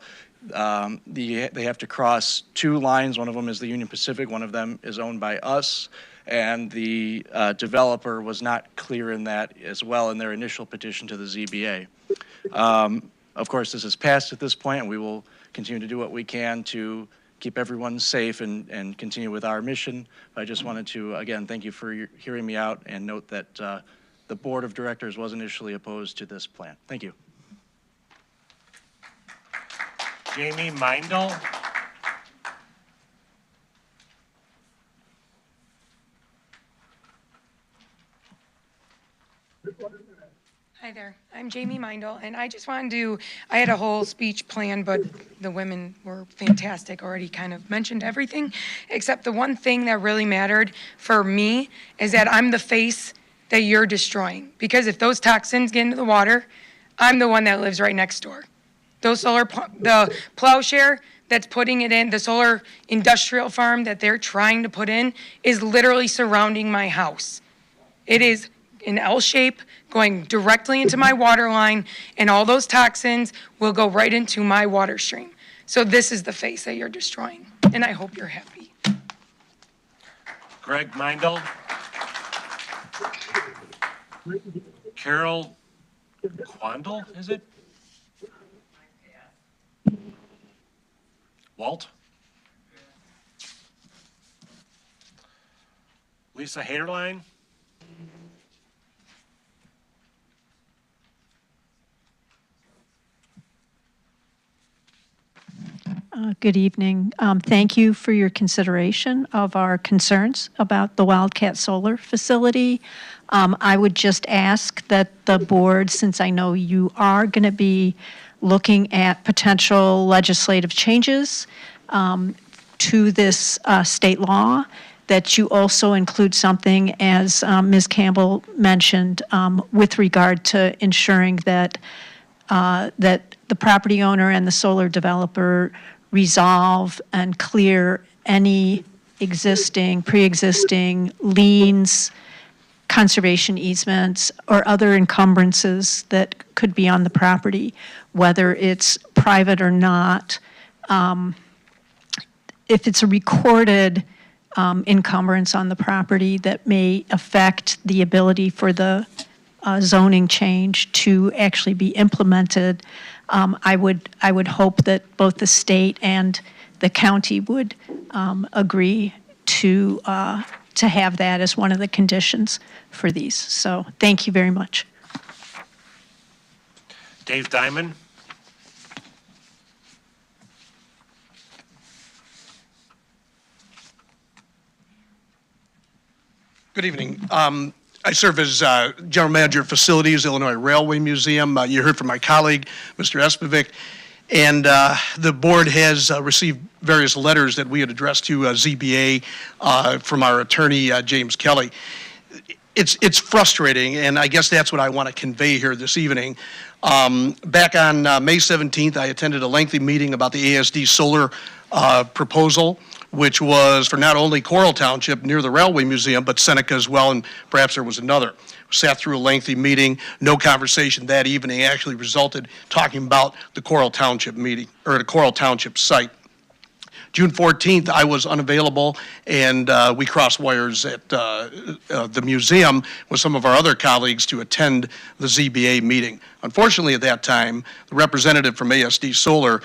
They have to cross two lines. One of them is the Union Pacific, one of them is owned by us, and the developer was not clear in that as well in their initial petition to the ZBA. Of course, this is passed at this point, and we will continue to do what we can to keep everyone safe and continue with our mission. I just wanted to, again, thank you for hearing me out and note that the Board of Directors was initially opposed to this plan. Thank you. Jamie Meindl. Hi there, I'm Jamie Meindl, and I just wanted to, I had a whole speech planned, but the women were fantastic, already kind of mentioned everything, except the one thing that really mattered for me is that I'm the face that you're destroying. Because if those toxins get into the water, I'm the one that lives right next door. The Plowshare that's putting it in, the solar industrial farm that they're trying to put in is literally surrounding my house. It is in L shape, going directly into my water line, and all those toxins will go right into my water stream. So this is the face that you're destroying, and I hope you're happy. Greg Meindl. Carol Quandl, is it? Walt? Lisa Haderline? Good evening. Thank you for your consideration of our concerns about the Wildcat Solar Facility. I would just ask that the board, since I know you are going to be looking at potential legislative changes to this state law, that you also include something, as Ms. Campbell mentioned, with regard to ensuring that that the property owner and the solar developer resolve and clear any pre-existing liens, conservation easements, or other encumbrances that could be on the property, whether it's private or not. If it's a recorded encumbrance on the property that may affect the ability for the zoning change to actually be implemented, I would hope that both the state and the county would agree to have that as one of the conditions for these. So thank you very much. Dave Diamond. Good evening. I serve as General Manager of Facilities, Illinois Railway Museum. You heard from my colleague, Mr. Espovic, and the board has received various letters that we had addressed to ZBA from our attorney, James Kelly. It's frustrating, and I guess that's what I want to convey here this evening. Back on May 17th, I attended a lengthy meeting about the ASD solar proposal, which was for not only Coral Township near the Railway Museum, but Seneca as well, and perhaps there was another. Sat through a lengthy meeting. No conversation that evening actually resulted talking about the Coral Township meeting, or the Coral Township site. June 14th, I was unavailable, and we crossed wires at the museum with some of our other colleagues to attend the ZBA meeting. Unfortunately, at that time, the representative from ASD Solar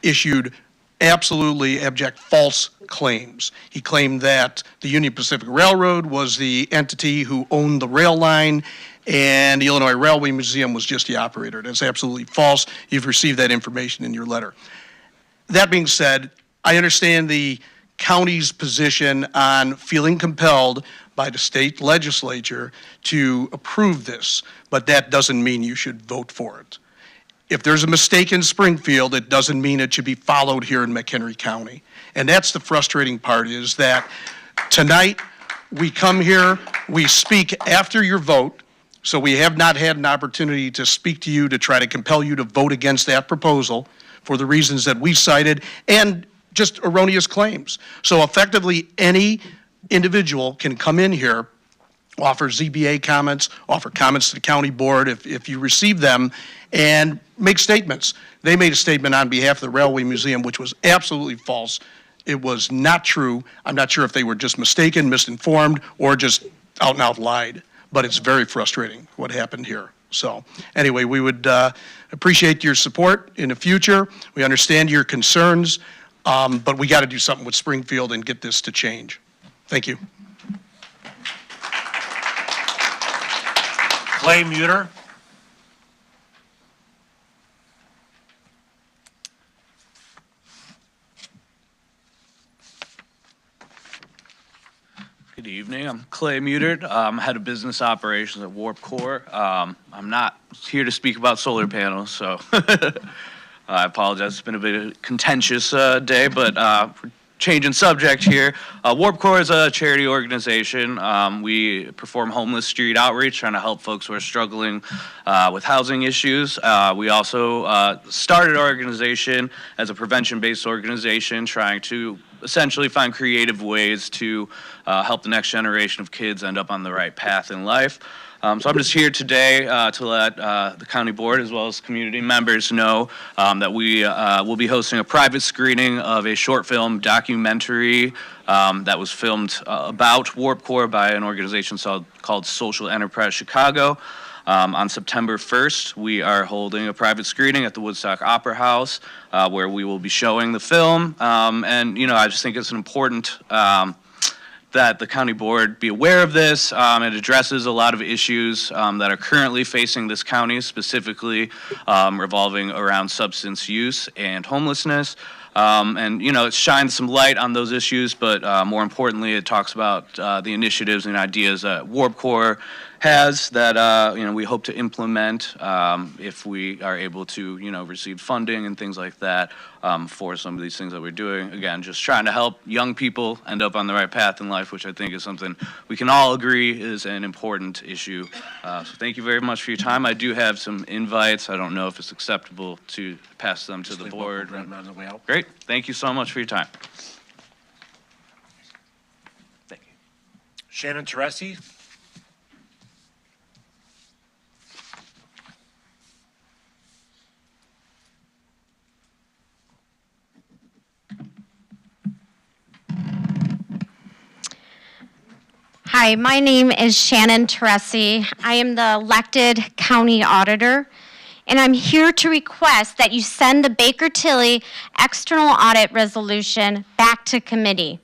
issued absolutely abject false claims. He claimed that the Union Pacific Railroad was the entity who owned the rail line, and the Illinois Railway Museum was just the operator. That's absolutely false. You've received that information in your letter. That being said, I understand the county's position on feeling compelled by the state legislature to approve this, but that doesn't mean you should vote for it. If there's a mistake in Springfield, it doesn't mean it should be followed here in McHenry County. And that's the frustrating part, is that tonight we come here, we speak after your vote, so we have not had an opportunity to speak to you to try to compel you to vote against that proposal for the reasons that we cited and just erroneous claims. So effectively, any individual can come in here, offer ZBA comments, offer comments to the county board if you receive them, and make statements. They made a statement on behalf of the Railway Museum, which was absolutely false. It was not true. I'm not sure if they were just mistaken, misinformed, or just out and out lied. But it's very frustrating what happened here. So anyway, we would appreciate your support in the future. We understand your concerns, but we got to do something with Springfield and get this to change. Thank you. Clay Muter. Good evening. I'm Clay Muterd. I'm head of business operations at Warp Core. I'm not here to speak about solar panels, so I apologize. It's been a bit of a contentious day, but we're changing subject here. Warp Core is a charity organization. We perform homeless street outreach, trying to help folks who are struggling with housing issues. We also started our organization as a prevention-based organization, trying to essentially find creative ways to help the next generation of kids end up on the right path in life. So I'm just here today to let the county board as well as community members know that we will be hosting a private screening of a short film documentary that was filmed about Warp Core by an organization called Social Enterprise Chicago. On September 1st, we are holding a private screening at the Woodstock Opera House where we will be showing the film. And, you know, I just think it's important that the county board be aware of this. It addresses a lot of issues that are currently facing this county, specifically revolving around substance use and homelessness. And, you know, it shines some light on those issues, but more importantly, it talks about the initiatives and ideas that Warp Core has that, you know, we hope to implement if we are able to, you know, receive funding and things like that for some of these things that we're doing. Again, just trying to help young people end up on the right path in life, which I think is something we can all agree is an important issue. So thank you very much for your time. I do have some invites. I don't know if it's acceptable to pass them to the board. Great. Thank you so much for your time. Thank you. Shannon Teresi. Hi, my name is Shannon Teresi. I am the elected county auditor, and I'm here to request that you send the Baker-Tilly external audit resolution back to committee.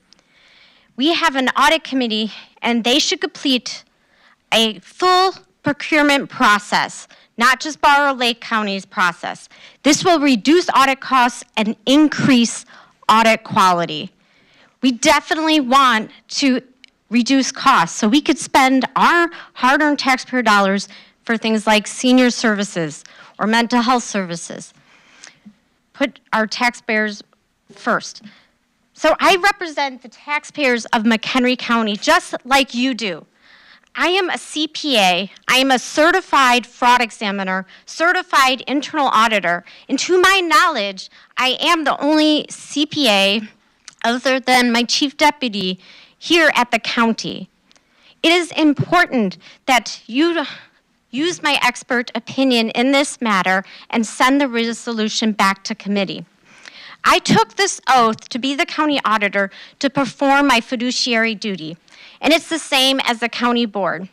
We have an audit committee, and they should complete a full procurement process, not just borrow Lake County's process. This will reduce audit costs and increase audit quality. We definitely want to reduce costs so we could spend our hard-earned taxpayer dollars for things like senior services or mental health services. Put our taxpayers first. So I represent the taxpayers of McHenry County just like you do. I am a CPA, I am a certified fraud examiner, certified internal auditor, and to my knowledge, I am the only CPA other than my chief deputy here at the county. It is important that you use my expert opinion in this matter and send the resolution back to committee. I took this oath to be the county auditor to perform my fiduciary duty, and it's the same as the county board.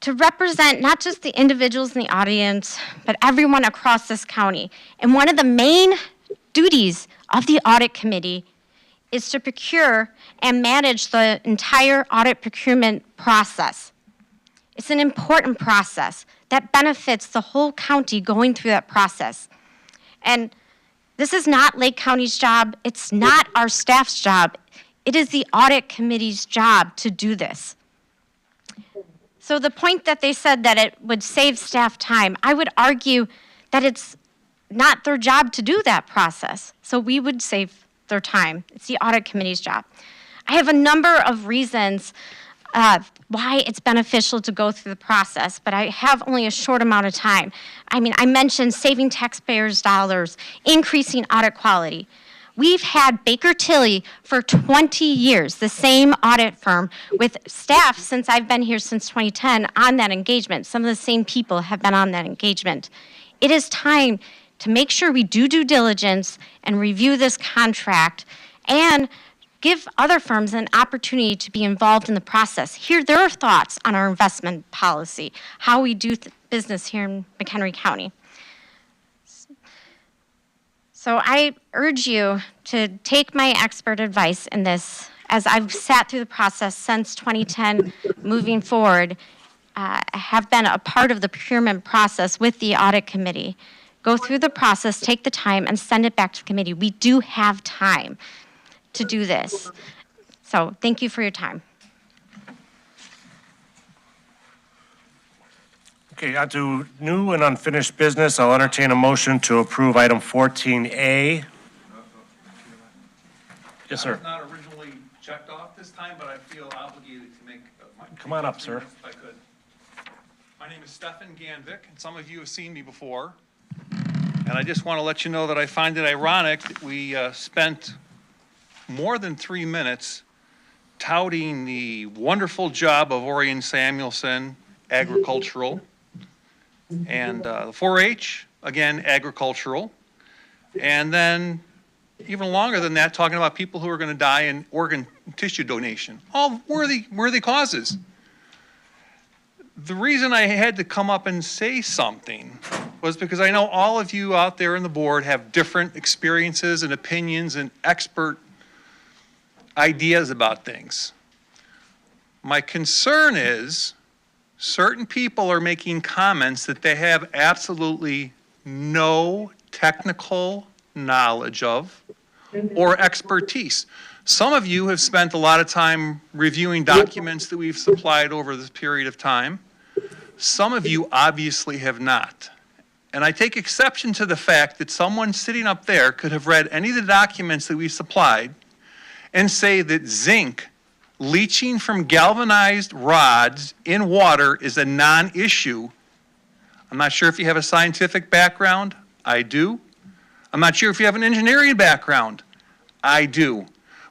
To represent not just the individuals in the audience, but everyone across this county. And one of the main duties of the audit committee is to procure and manage the entire audit procurement process. It's an important process that benefits the whole county going through that process. And this is not Lake County's job. It's not our staff's job. It is the audit committee's job to do this. So the point that they said that it would save staff time, I would argue that it's not their job to do that process. So we would save their time. It's the audit committee's job. I have a number of reasons why it's beneficial to go through the process, but I have only a short amount of time. I mean, I mentioned saving taxpayers' dollars, increasing audit quality. We've had Baker-Tilly for 20 years, the same audit firm, with staff since I've been here since 2010 on that engagement. Some of the same people have been on that engagement. It is time to make sure we do due diligence and review this contract and give other firms an opportunity to be involved in the process. Hear their thoughts on our investment policy, how we do business here in McHenry County. So I urge you to take my expert advice in this. As I've sat through the process since 2010 moving forward, I have been a part of the procurement process with the audit committee. Go through the process, take the time, and send it back to committee. We do have time to do this. So thank you for your time. Okay, on to new and unfinished business. I'll entertain a motion to approve item 14A. Yes, sir. That was not originally checked off this time, but I feel obligated to make my. Come on up, sir. If I could. My name is Stefan Ganvik, and some of you have seen me before. And I just want to let you know that I find it ironic that we spent more than 3 minutes touting the wonderful job of Orion Samuelson, agricultural, and the 4-H, again, agricultural, and then even longer than that, talking about people who are going to die in organ tissue donation. All worthy causes. The reason I had to come up and say something was because I know all of you out there in the board have different experiences and opinions and expert ideas about things. My concern is certain people are making comments that they have absolutely no technical knowledge of or expertise. Some of you have spent a lot of time reviewing documents that we've supplied over this period of time. Some of you obviously have not. And I take exception to the fact that someone sitting up there could have read any of the documents that we supplied and say that zinc leaching from galvanized rods in water is a non-issue. I'm not sure if you have a scientific background. I do. I'm not sure if you have an engineering background. I do.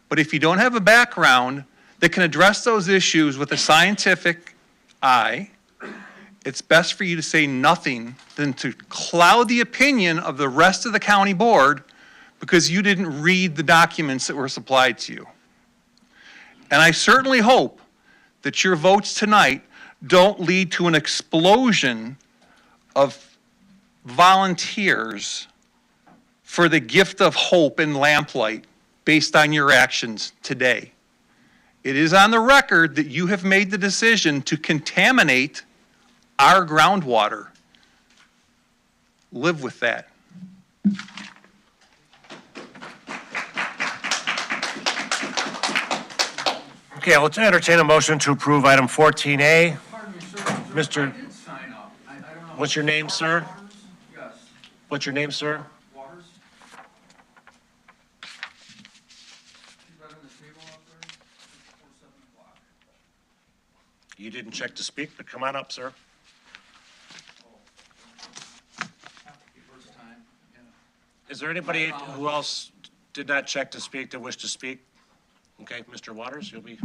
But if you don't have a background that can address those issues with a scientific eye, it's best for you to say nothing than to cloud the opinion of the rest of the county board because you didn't read the documents that were supplied to you. And I certainly hope that your votes tonight don't lead to an explosion of volunteers for the gift of hope in Lamplight based on your actions today. It is on the record that you have made the decision to contaminate our groundwater. Live with that. Okay, let's entertain a motion to approve item 14A. Mr. What's your name, sir? What's your name, sir? You didn't check to speak, but come on up, sir. Is there anybody who else did not check to speak that wish to speak? Okay, Mr. Waters, you'll be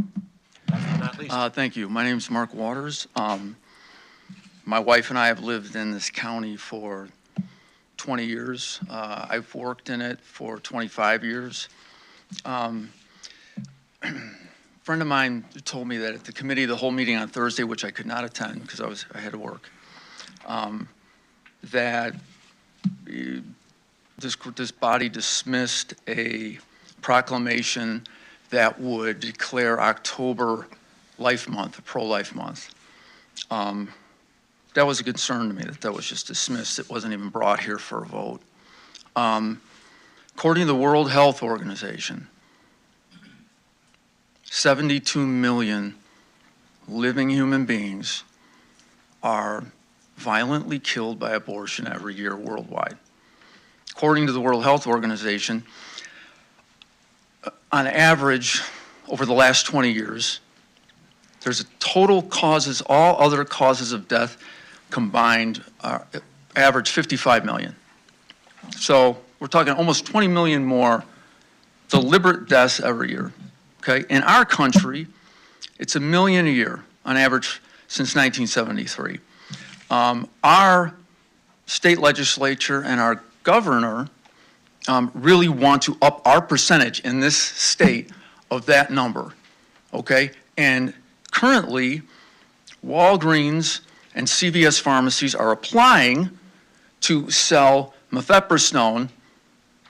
last but not least. Thank you. My name's Mark Waters. My wife and I have lived in this county for 20 years. I've worked in it for 25 years. A friend of mine told me that at the committee, the whole meeting on Thursday, which I could not attend because I had to work, that this body dismissed a proclamation that would declare October Life Month, Pro-Life Month. That was a concern to me that was just dismissed. It wasn't even brought here for a vote. According to the World Health Organization, 72 million living human beings are violently killed by abortion every year worldwide. According to the World Health Organization, on average, over the last 20 years, there's a total causes, all other causes of death combined, average 55 million. So we're talking almost 20 million more deliberate deaths every year. Okay, in our country, it's 1 million a year on average since 1973. Our state legislature and our governor really want to up our percentage in this state of that number, okay? And currently, Walgreens and CVS pharmacies are applying to sell mifepristone,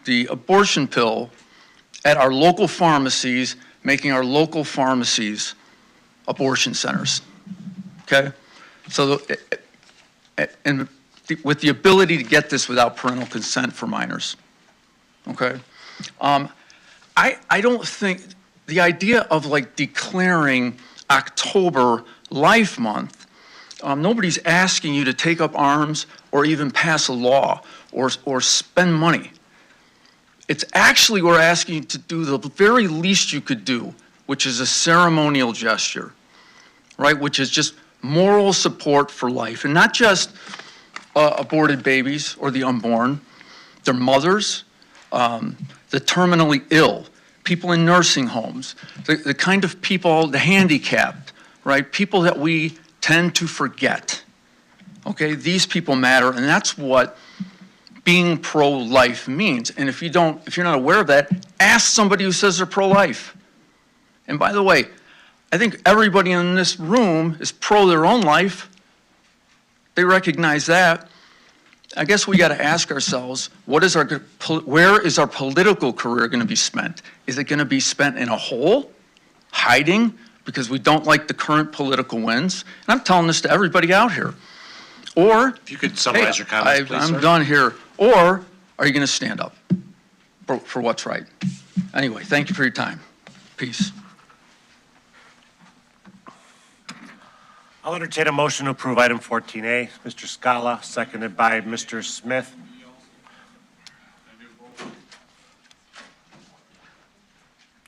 the abortion pill, at our local pharmacies, making our local pharmacies abortion centers, okay? So, and with the ability to get this without parental consent for minors, okay? I don't think, the idea of like declaring October Life Month, nobody's asking you to take up arms or even pass a law or spend money. It's actually, we're asking you to do the very least you could do, which is a ceremonial gesture, right? Which is just moral support for life, and not just aborted babies or the unborn, their mothers, the terminally ill, people in nursing homes, the kind of people, the handicapped, right? People that we tend to forget, okay? These people matter, and that's what being pro-life means. And if you're not aware of that, ask somebody who says they're pro-life. And by the way, I think everybody in this room is pro their own life. They recognize that. I guess we got to ask ourselves, where is our political career going to be spent? Is it going to be spent in a hole, hiding, because we don't like the current political winds? And I'm telling this to everybody out here. Or, if you could summarize your comments, please, I'm sir. done here. Or, are you going to stand up for what's right? Anyway, thank you for your time. Peace. I'll entertain a motion to approve item 14A. Mr. Scala, seconded by Mr. Smith.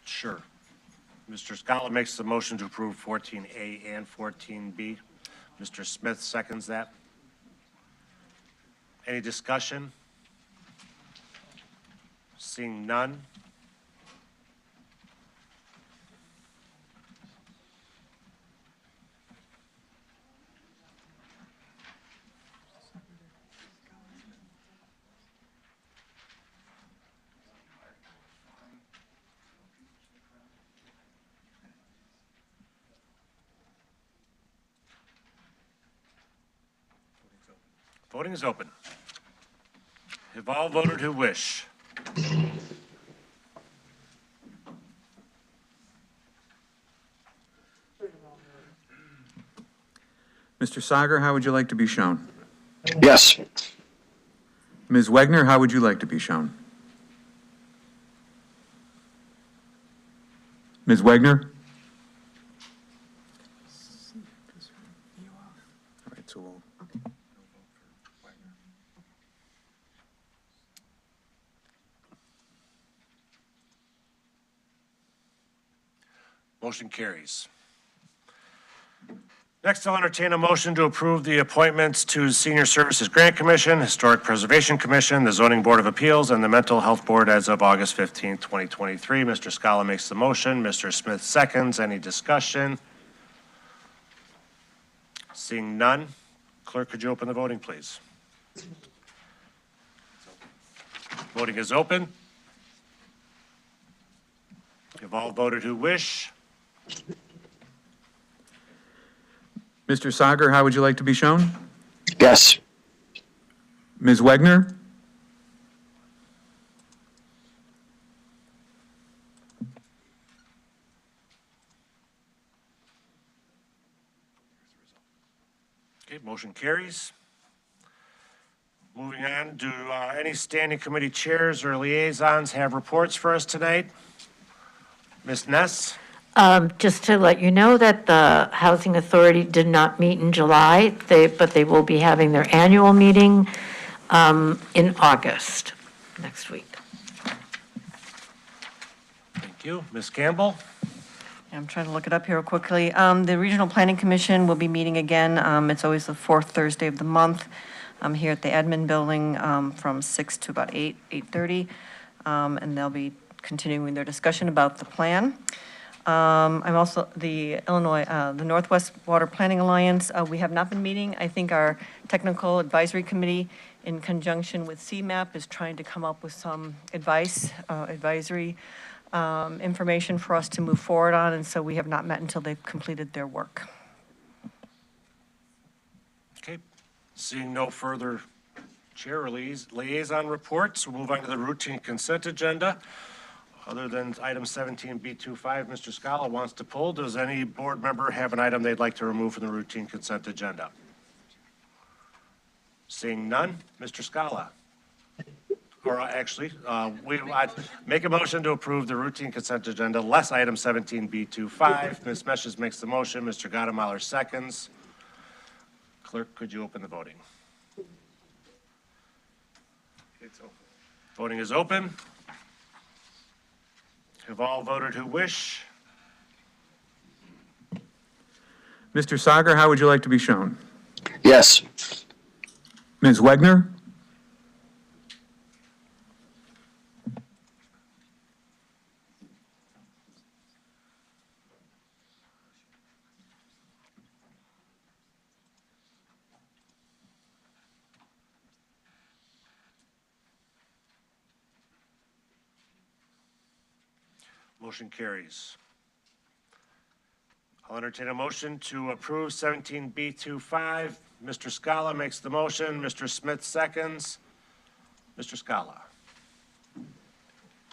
Sure. Mr. Scala makes the motion to approve 14A and 14B. Mr. Smith seconds that. Any discussion? Seeing none. Voting is open. Have all voted who wish? Mr. Sager, how would you like to be shown? Yes. Ms. Wegner, how would you like to be shown? Ms. Wegner? All right, so we'll. Motion carries. Next, I'll entertain a motion to approve the appointments to Senior Services Grant Commission, Historic Preservation Commission, the Zoning Board of Appeals, and the Mental Health Board as of August 15, 2023. Mr. Scala makes the motion. Mr. Smith seconds. Any discussion? Seeing none, clerk, could you open the voting, please? Voting is open. You've all voted who wish. Mr. Sager, how would you like to be shown? Yes. Ms. Wegner? Okay, motion carries. Moving on, do any standing committee chairs or liaisons have reports for us tonight? Ms. Ness? Just to let you know that the Housing Authority did not meet in July, but they will be having their annual meeting in August, next week. Thank you. Ms. Campbell? I'm trying to look it up here real quickly. The Regional Planning Commission will be meeting again. It's always the fourth Thursday of the month. I'm here at the admin building from 6 to about 8:30. And they'll be continuing their discussion about the plan. I'm also the Northwest Water Planning Alliance. We have not been meeting. I think our Technical Advisory Committee, in conjunction with CMAP, is trying to come up with some advisory information for us to move forward on, and so we have not met until they've completed their work. Okay. Seeing no further chair or liaison reports, we'll move on to the routine consent agenda. Other than item 17B25, Mr. Scala wants to pull. Does any board member have an item they'd like to remove from the routine consent agenda? Seeing none, Mr. Scala. Or actually, I'd make a motion to approve the routine consent agenda, less item 17B25. Ms. Meshes makes the motion. Mr. Gottemoller seconds. Clerk, could you open the voting? Voting is open. Have all voted who wish? Mr. Sager, how would you like to be shown? Yes. Ms. Wegner? Motion carries. I'll entertain a motion to approve 17B25. Mr. Scala makes the motion. Mr. Smith seconds. Mr. Scala.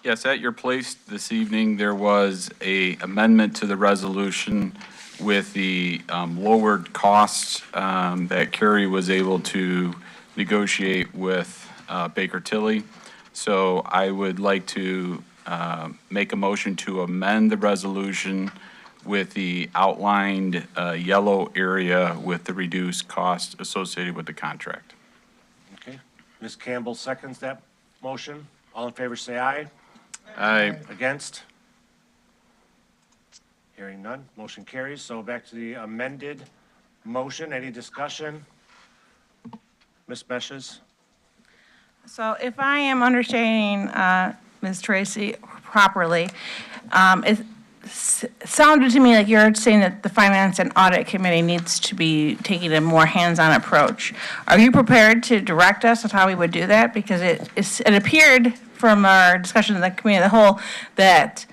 Yes, at your place this evening, there was a amendment to the resolution with the lowered costs that Kerry was able to negotiate with Baker Tilly. So I would like to make a motion to amend the resolution with the outlined yellow area with the reduced cost associated with the contract. Okay. Ms. Campbell seconds that motion. All in favor say aye. Aye. Against? Hearing none. Motion carries. So back to the amended motion. Any discussion? Ms. Meshes? So if I am understanding Ms. Tracy properly, it sounded to me like you're saying that the Finance and Audit Committee needs to be taking a more hands-on approach. Are you prepared to direct us on how we would do that? Because it appeared from our discussion in the committee of the whole that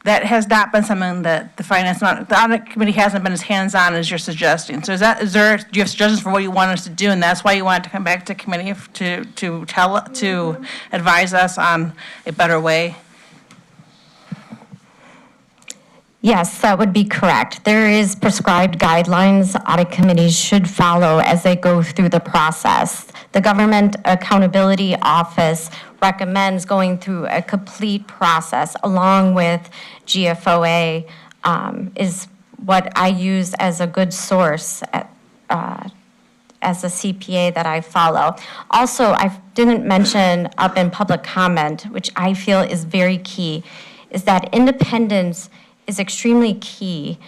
that has not been something that the audit committee hasn't been as hands-on as you're suggesting. So do you have suggestions for what you want us to do, and that's why you want it to come back to committee to advise us on a better way? Yes, that would be correct. There is prescribed guidelines audit committees should follow as they go through the process. The Government Accountability Office recommends going through a complete process along with GFOA is what I use as a good source as a CPA that I follow. Also, I didn't mention up in public comment, which I feel is very key, is that independence is extremely key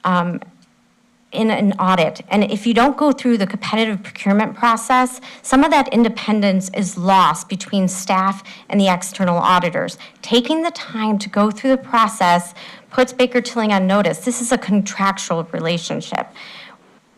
in an audit. And if you don't go through the competitive procurement process, some of that independence is lost between staff and the external auditors. Taking the time to go through the process puts Baker Tilly on notice. This is a contractual relationship.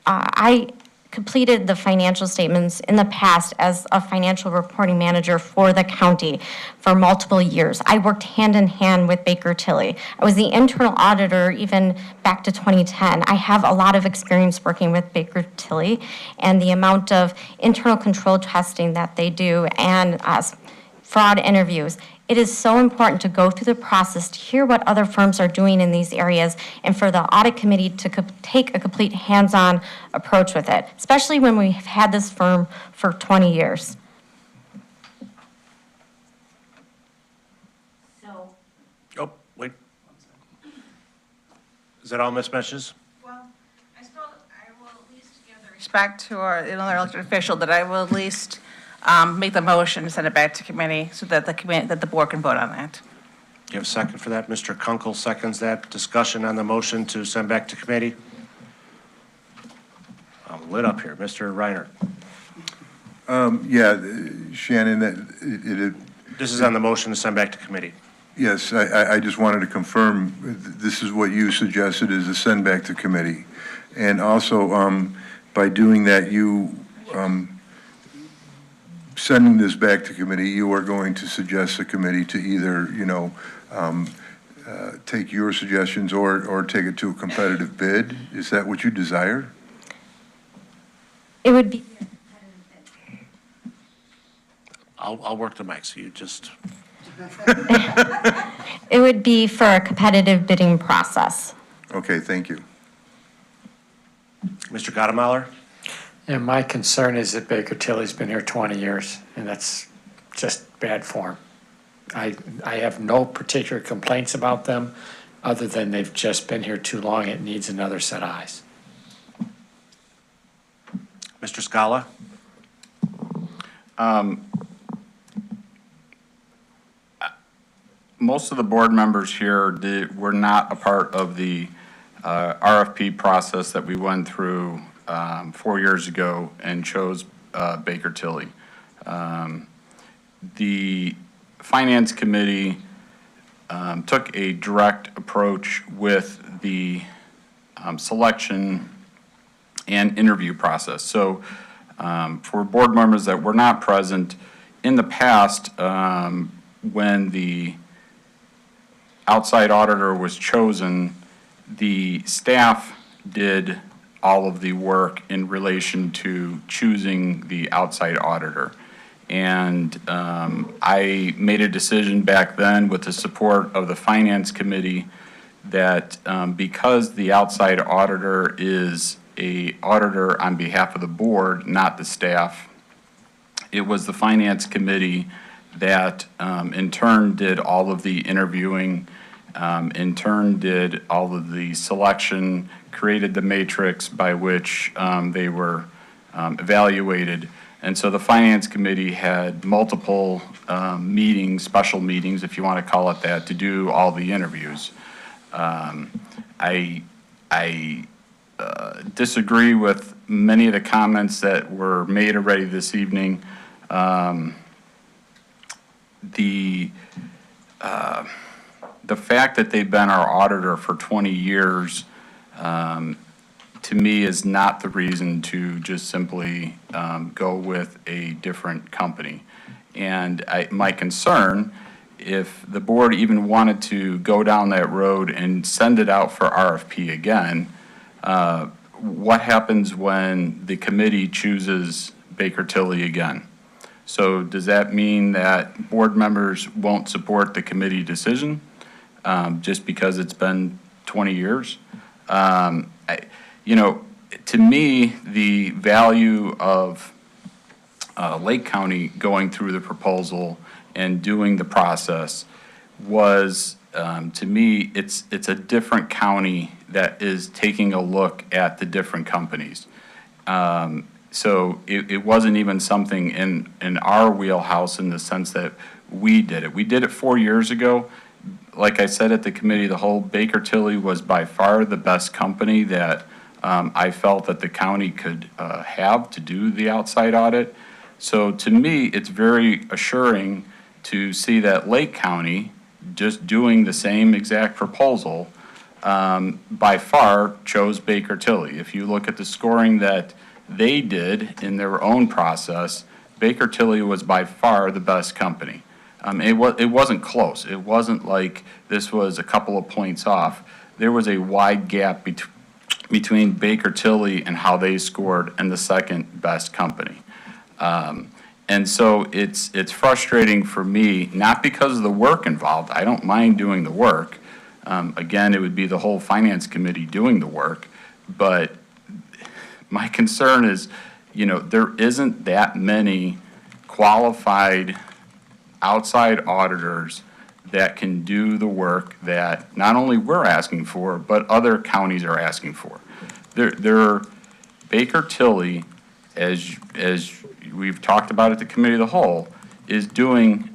I completed the financial statements in the past as a financial reporting manager for the county for multiple years. I worked hand in hand with Baker Tilly. I was the internal auditor even back to 2010. I have a lot of experience working with Baker Tilly and the amount of internal control testing that they do and fraud interviews. It is so important to go through the process to hear what other firms are doing in these areas and for the audit committee to take a complete hands-on approach with it, especially when we've had this firm for 20 years. Oh, wait. Is that all, Ms. Meshes? Well, I will at least give the respect to our Illinois elected official that I will at least make the motion to send it back to committee so that the board can vote on that. You have a second for that? Mr. Kunkel seconds that. Discussion on the motion to send back to committee? I'm lit up here. Mr. Reiner. Yeah, Shannon, This is on the motion to send back to committee. yes, I just wanted to confirm, this is what you suggested is a send back to committee. And also, by doing that, you, sending this back to committee, you are going to suggest the committee to either, take your suggestions or take it to a competitive bid? Is that what you desire? It would be. I'll work the mic, so you just. It would be for a competitive bidding process. Okay, thank you. Mr. Gottemoller? And my concern is that Baker Tilly's been here 20 years, and that's just bad form. I have no particular complaints about them, other than they've just been here too long. It needs another set of eyes. Mr. Scala? Most of the board members here were not a part of the RFP process that we went through 4 years ago and chose Baker Tilly. The Finance Committee took a direct approach with the selection and interview process. So for board members that were not present, in the past, when the outside auditor was chosen, the staff did all of the work in relation to choosing the outside auditor. And I made a decision back then with the support of the Finance Committee that because the outside auditor is an auditor on behalf of the board, not the staff, it was the Finance Committee that in turn did all of the interviewing, in turn did all of the selection, created the matrix by which they were evaluated. And so the Finance Committee had multiple meetings, special meetings, if you want to call it that, to do all the interviews. I disagree with many of the comments that were made already this evening. The fact that they've been our auditor for 20 years, to me, is not the reason to just simply go with a different company. And my concern if the board even wanted to go down that road and send it out for RFP again, what happens when the committee chooses Baker Tilly again? So does that mean that board members won't support the committee decision just because it's been 20 years? To me, the value of Lake County going through the proposal and doing the process was, to me, it's a different county that is taking a look at the different companies. So it wasn't even something in our wheelhouse in the sense that we did it. We did it 4 years ago. Like I said at the committee, the whole Baker Tilly was by far the best company that I felt that the county could have to do the outside audit. So to me, it's very assuring to see that Lake County, just doing the same exact proposal, by far chose Baker Tilly. If you look at the scoring that they did in their own process, Baker Tilly was by far the best company. It wasn't close. It wasn't like this was a couple of points off. There was a wide gap between Baker Tilly and how they scored and the second best company. And so it's frustrating for me, not because of the work involved. I don't mind doing the work. Again, it would be the whole finance committee doing the work. But my concern is, there isn't that many qualified outside auditors that can do the work that not only we're asking for, but other counties are asking for. Baker Tilly, as we've talked about at the committee of the whole, is doing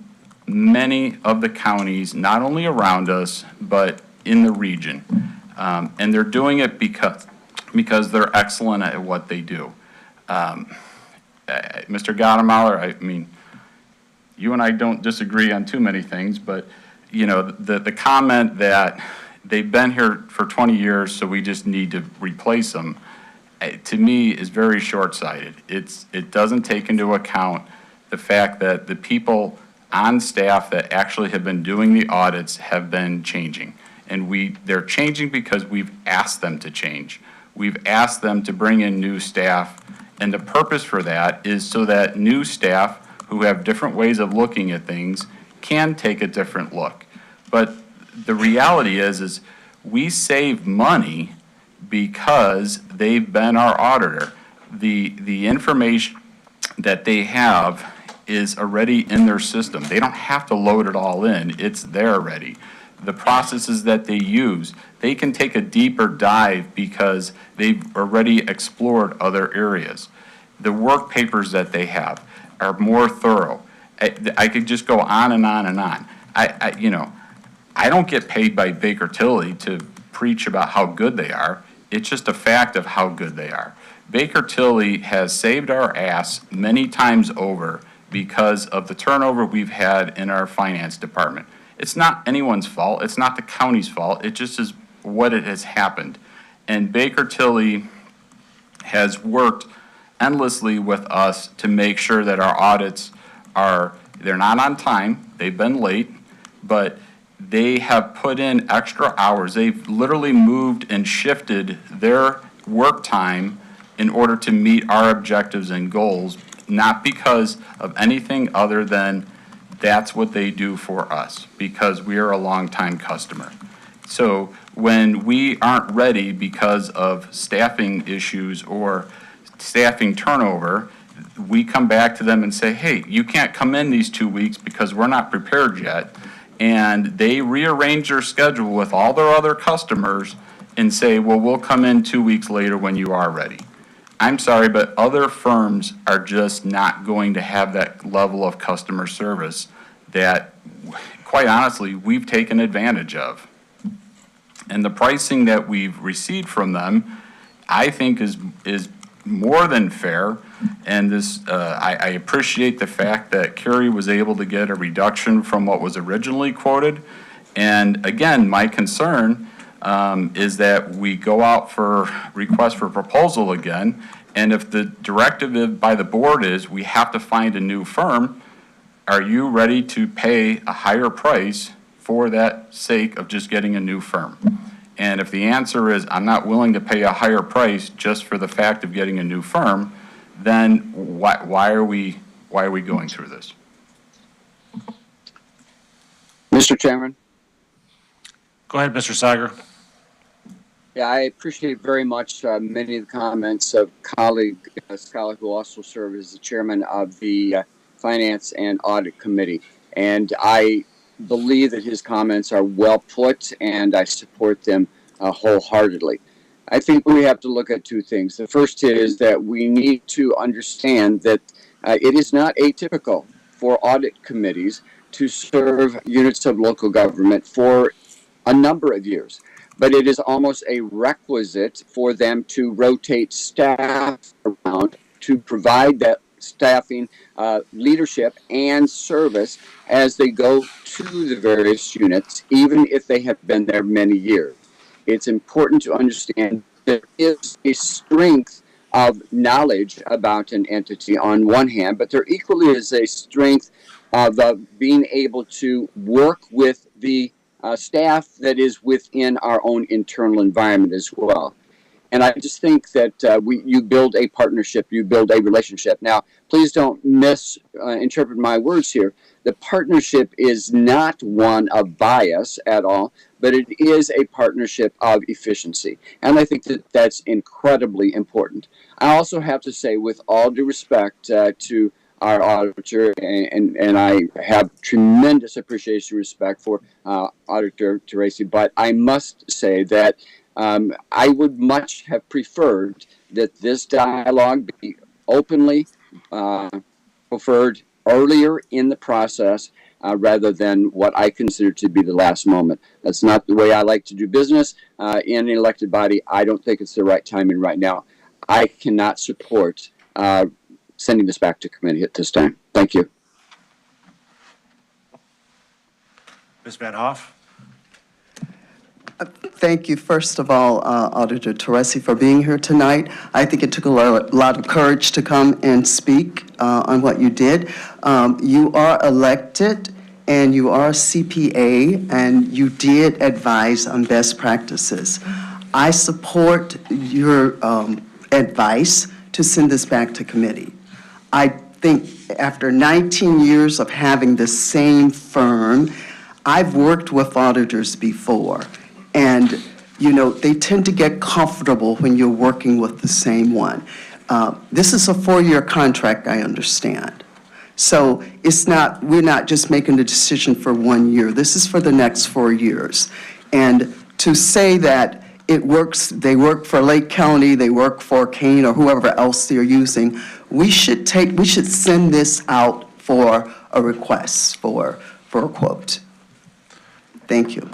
many of the counties, not only around us, but in the region. And they're doing it because they're excellent at what they do. Mr. Gottemauer, I mean, you and I don't disagree on too many things, but, the comment that they've been here for 20 years, so we just need to replace them, to me is very short-sighted. It doesn't take into account the fact that the people on staff that actually have been doing the audits have been changing. And they're changing because we've asked them to change. We've asked them to bring in new staff, and the purpose for that is so that new staff who have different ways of looking at things can take a different look. But the reality is we save money because they've been our auditor. The information that they have is already in their system. They don't have to load it all in. It's there already. The processes that they use, they can take a deeper dive because they've already explored other areas. The work papers that they have are more thorough. I could just go on and on and on. I don't get paid by Baker Tilly to preach about how good they are. It's just a fact of how good they are. Baker Tilly has saved our ass many times over because of the turnover we've had in our finance department. It's not anyone's fault. It's not the county's fault. It just is what it has happened. And Baker Tilly has worked endlessly with us to make sure that our audits they're not on time. They've been late, but they have put in extra hours. They've literally moved and shifted their work time in order to meet our objectives and goals, not because of anything other than that's what they do for us, because we are a longtime customer. So when we aren't ready because of staffing issues or staffing turnover, we come back to them and say, hey, you can't come in these 2 weeks because we're not prepared yet. And they rearrange their schedule with all their other customers and say, well, we'll come in 2 weeks later when you are ready. I'm sorry, but other firms are just not going to have that level of customer service that, quite honestly, we've taken advantage of. And the pricing that we've received from them, I think is more than fair. And I appreciate the fact that Kerry was able to get a reduction from what was originally quoted. And again, my concern is that we go out for request for proposal again, and if the directive by the board is we have to find a new firm, are you ready to pay a higher price for that sake of just getting a new firm? And if the answer is, I'm not willing to pay a higher price just for the fact of getting a new firm, then why are we going through this? Mr. Chairman? Go ahead, Mr. Sager. Yeah, I appreciate very much many of the comments of colleague Scala, who also served as the chairman of the Finance and Audit Committee. And I believe that his comments are well put, and I support them wholeheartedly. I think we have to look at two things. The first is that we need to understand that it is not atypical for audit committees to serve units of local government for a number of years. But it is almost a requisite for them to rotate staff around to provide that staffing, leadership, and service as they go to the various units, even if they have been there many years. It's important to understand there is a strength of knowledge about an entity on one hand, but there equally is a strength of being able to work with the staff that is within our own internal environment as well. And I just think that you build a partnership, you build a relationship. Now, please don't misinterpret my words here. The partnership is not one of bias at all, but it is a partnership of efficiency. And I think that that's incredibly important. I also have to say, with all due respect to our auditor, and I have tremendous appreciation and respect for Auditor Teresi, but I must say that I would much have preferred that this dialogue be openly preferred earlier in the process rather than what I consider to be the last moment. That's not the way I like to do business in an elected body. I don't think it's the right timing right now. I cannot support sending this back to committee at this time. Thank you. Ms. Van Hoff? Thank you, first of all, Auditor Teresi, for being here tonight. I think it took a lot of courage to come and speak on what you did. You are elected, and you are a CPA, and you did advise on best practices. I support your advice to send this back to committee. I think after 19 years of having the same firm, I've worked with auditors before. And, you know, they tend to get comfortable when you're working with the same one. This is a 4-year contract, I understand. So we're not just making a decision for 1 year. This is for the next 4 years. And to say that it works, they work for Lake County, they work for Kane or whoever else they're using, we should send this out for a request for a quote. Thank you.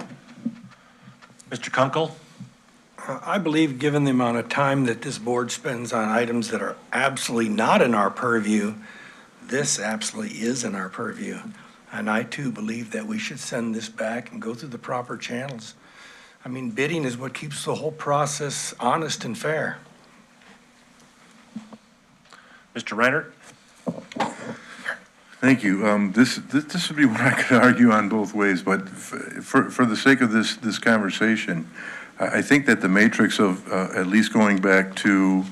Mr. Kunkel? I believe, given the amount of time that this board spends on items that are absolutely not in our purview, this absolutely is in our purview. And I too believe that we should send this back and go through the proper channels. I mean, bidding is what keeps the whole process honest and fair. Mr. Reinert? Thank you. This would be what I could argue on both ways, but for the sake of this conversation, I think that the matrix of at least going back to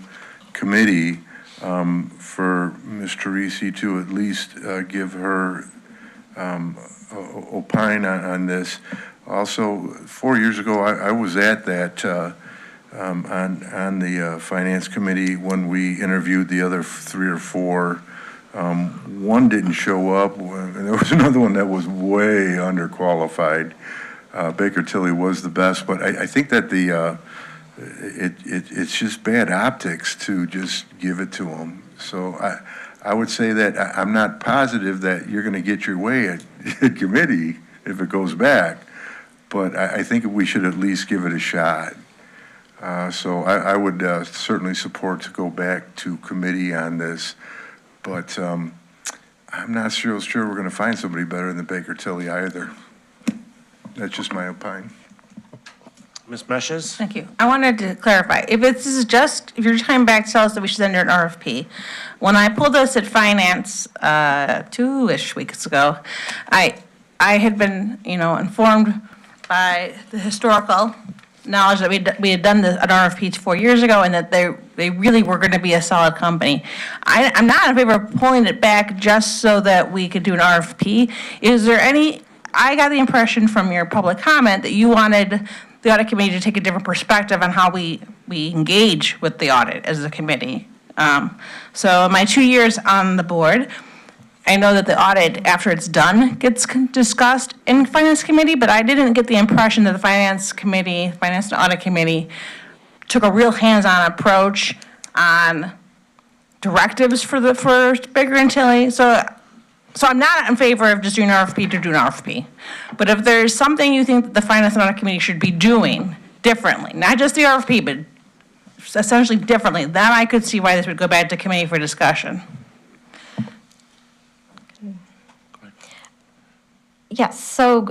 committee for Ms. Teresi to at least give her opine on this. Also, 4 years ago, I was at that on the Finance Committee when we interviewed the other 3 or 4. One didn't show up, and there was another one that was way underqualified. Baker Tilly was the best, but I think that it's just bad optics to just give it to them. So I would say that I'm not positive that you're going to get your way at committee if it goes back, but I think we should at least give it a shot. So I would certainly support to go back to committee on this. But I'm not sure we're going to find somebody better than Baker Tilly either. That's just my opinion. Ms. Meshes? Thank you. I wanted to clarify, if you're coming back to tell us that we should send her an RFP, when I pulled this at finance, 2-ish weeks ago, I had been, informed by the historical knowledge that we had done an RFP 4 years ago, and that they really were going to be a solid company. I'm not in favor of pulling it back just so that we could do an RFP. Is there I got the impression from your public comment that you wanted the audit committee to take a different perspective on how we engage with the audit as a committee. So in my 2 years on the board, I know that the audit, after it's done, gets discussed in Finance Committee, but I didn't get the impression that the Finance and Audit Committee took a real hands-on approach on directives for Baker and Tilly. So I'm not in favor of just doing an RFP to do an RFP. But if there's something you think that the Finance and Audit Committee should be doing differently, not just the RFP, but essentially differently, then I could see why this would go back to committee for discussion. Yes, so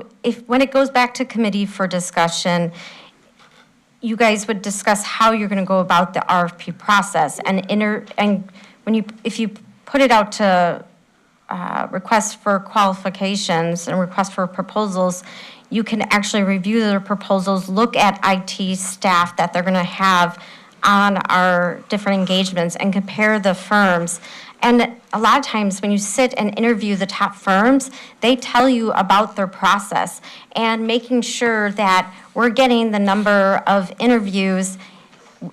when it goes back to committee for discussion, you guys would discuss how you're going to go about the RFP process, and if you put it out to requests for qualifications and requests for proposals, you can actually review their proposals, look at IT staff that they're going to have on our different engagements, and compare the firms. And a lot of times when you sit and interview the top firms, they tell you about their process, and making sure that we're getting the number of interviews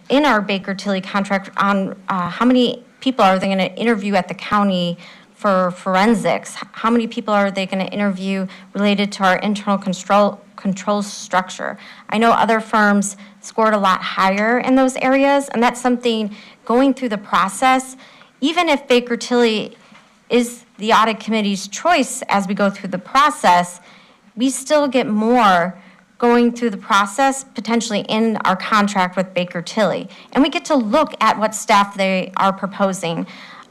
in our Baker Tilly contract on how many people are they going to interview at the county for forensics, how many people are they going to interview related to our internal control structure. I know other firms scored a lot higher in those areas, and that's something going through the process. Even if Baker Tilly is the audit committee's choice as we go through the process, we still get more going through the process potentially in our contract with Baker Tilly. And we get to look at what staff they are proposing.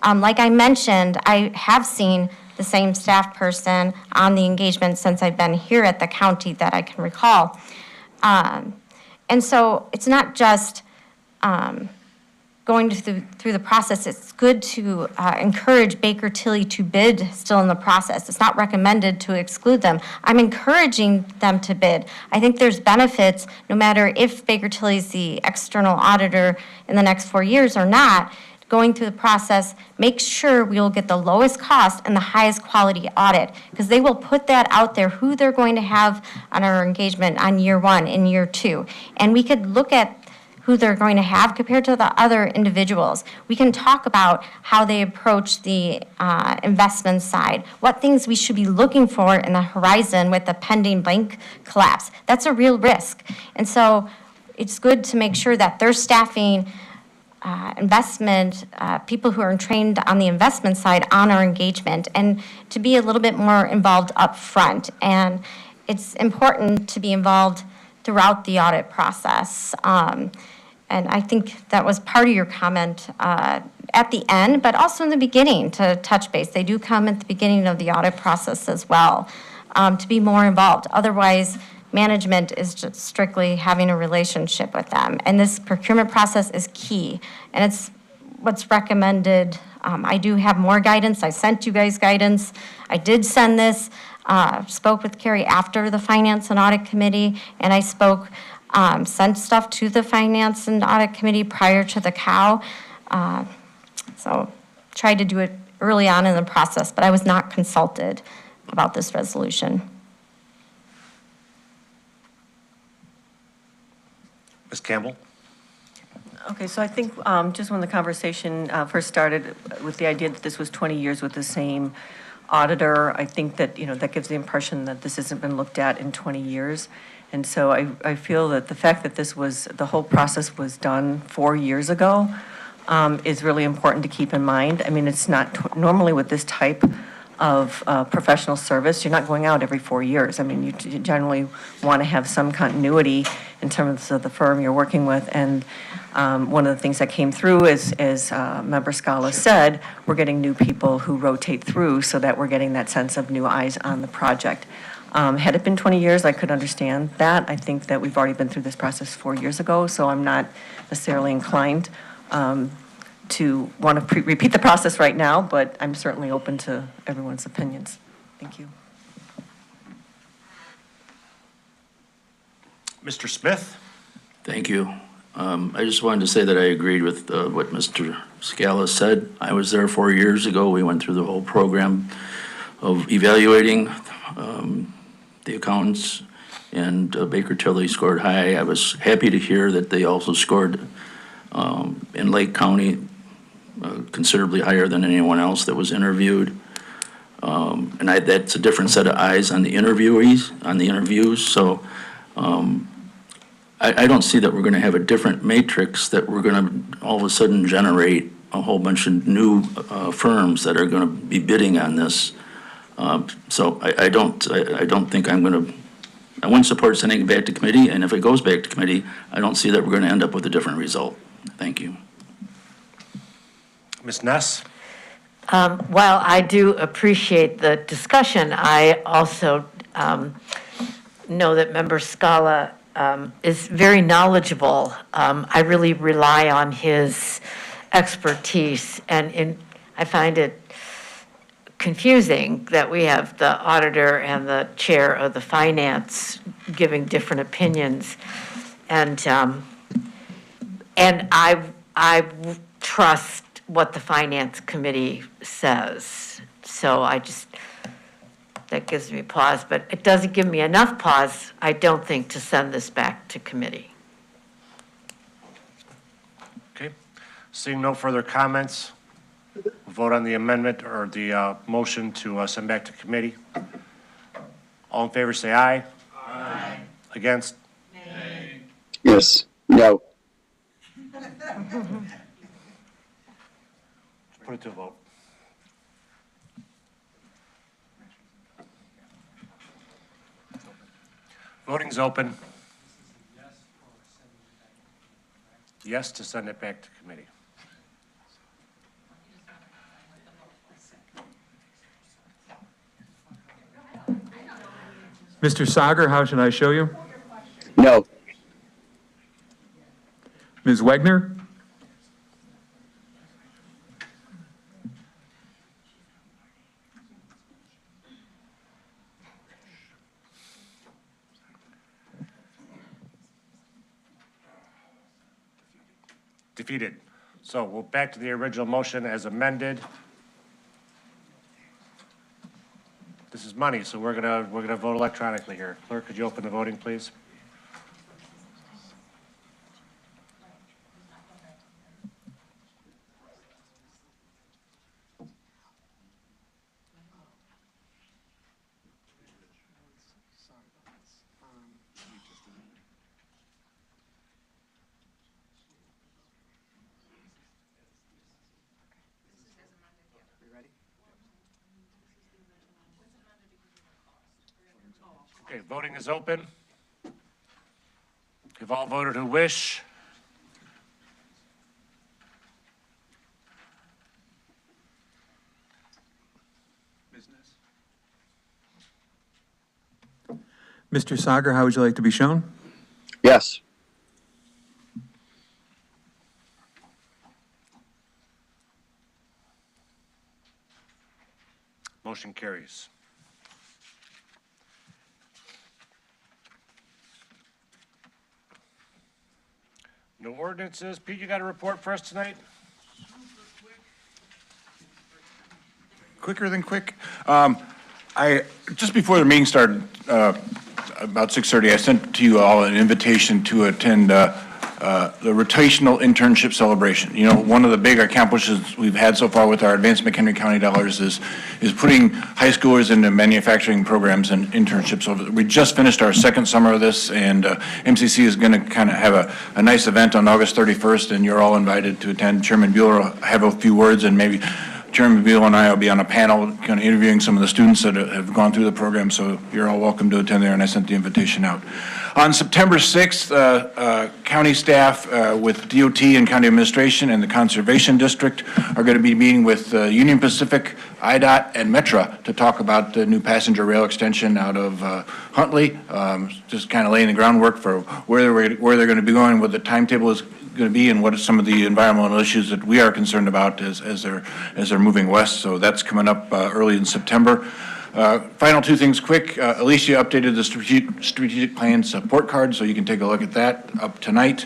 Like I mentioned, I have seen the same staff person on the engagement since I've been here at the county that I can recall. And so it's not just going through the process. It's good to encourage Baker Tilly to bid still in the process. It's not recommended to exclude them. I'm encouraging them to bid. I think there's benefits no matter if Baker Tilly is the external auditor in the next 4 years or not. Going through the process, make sure we will get the lowest cost and the highest quality audit, because they will put that out there, who they're going to have on our engagement on year 1 and year 2. And we could look at who they're going to have compared to the other individuals. We can talk about how they approach the investment side, what things we should be looking for in the horizon with the pending bank collapse. That's a real risk. And so it's good to make sure that they're staffing investment, people who are trained on the investment side on our engagement, and to be a little bit more involved up front. And it's important to be involved throughout the audit process. And I think that was part of your comment at the end, but also in the beginning to touch base. They do come at the beginning of the audit process as well, to be more involved. Otherwise, management is just strictly having a relationship with them. And this procurement process is key, and it's what's recommended. I do have more guidance. I sent you guys guidance. I did send this, spoke with Carrie after the Finance and Audit Committee, and I sent stuff to the Finance and Audit Committee prior to the COW. So tried to do it early on in the process, but I was not consulted about this resolution. Ms. Campbell? Okay, so I think just when the conversation first started with the idea that this was 20 years with the same auditor, I think that, that gives the impression that this hasn't been looked at in 20 years. And so I feel that the fact that the whole process was done 4 years ago is really important to keep in mind. I mean, it's not normally with this type of professional service, you're not going out every 4 years. I mean, you generally want to have some continuity in terms of the firm you're working with. And one of the things that came through is, as Member Scala said, we're getting new people who rotate through so that we're getting that sense of new eyes on the project. Had it been 20 years, I could understand that. I think that we've already been through this process 4 years ago, so I'm not necessarily inclined to want to repeat the process right now, but I'm certainly open to everyone's opinions. Thank you. Mr. Smith? Thank you. I just wanted to say that I agreed with what Mr. Scala said. I was there 4 years ago. We went through the whole program of evaluating the accountants, and Baker Tilly scored high. I was happy to hear that they also scored in Lake County considerably higher than anyone else that was interviewed. And that's a different set of eyes on the interviews. So I don't see that we're going to have a different matrix, that we're going to all of a sudden generate a whole bunch of new firms that are going to be bidding on this. So I don't think I wouldn't support sending it back to committee, and if it goes back to committee, I don't see that we're going to end up with a different result. Thank you. Ms. Ness? While I do appreciate the discussion, I also know that Member Scala is very knowledgeable. I really rely on his expertise, and I find it confusing that we have the auditor and the chair of the finance giving different opinions. And I trust what the finance committee says. So that gives me pause, but it doesn't give me enough pause, I don't think, to send this back to committee. Okay. Seeing no further comments, we'll vote on the amendment or the motion to send back to committee. All in favor say aye. Aye. Against? Nay. Yes. No. Put it to a vote. Voting's open. Yes to send it back to committee. Mr. Sager, how should I show you? No. Ms. Wegner? Defeated. So we'll back to the original motion as amended. This is money, so we're gonna vote electronically here. Clerk, could you open the voting, please? Okay, voting is open. You've all voted who wish. Mr. Sager, how would you like to be shown? Yes. Motion carries. No ordinances. Pete, you got a report for us tonight? Quicker than quick. Just before the meeting started, about 6:30, I sent to you all an invitation to attend the rotational internship celebration. You know, one of the big accomplishments we've had so far with our advanced McHenry County dollars is putting high schoolers into manufacturing programs and internships. We just finished our second summer of this, and MCC is going to kind of have a nice event on August 31st, and you're all invited to attend. Chairman Bueller will have a few words, and maybe Chairman Bueller and I will be on a panel kind of interviewing some of the students that have gone through the program, so you're all welcome to attend there, and I sent the invitation out. On September 6th, county staff with DOT and county administration and the Conservation District are going to be meeting with Union Pacific, IDOT, and Metra to talk about the new passenger rail extension out of Huntley, just kind of laying the groundwork for where they're going to be going, what the timetable is going to be, and what are some of the environmental issues that we are concerned about as they're moving west. So that's coming up early in September. Final two things quick. Alicia updated the strategic plan support card, so you can take a look at that up tonight.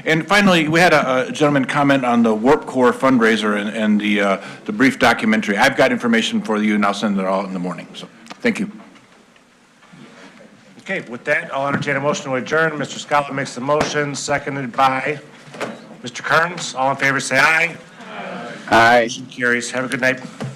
And finally, we had a gentleman comment on the Warp Core fundraiser and the brief documentary. I've got information for you, and I'll send it all in the morning. So thank you. Okay, with that, I'll entertain a motion to adjourn. Mr. Scala makes the motion, seconded by Mr. Kearns. All in favor, say aye. Aye. Motion carries. Have a good night.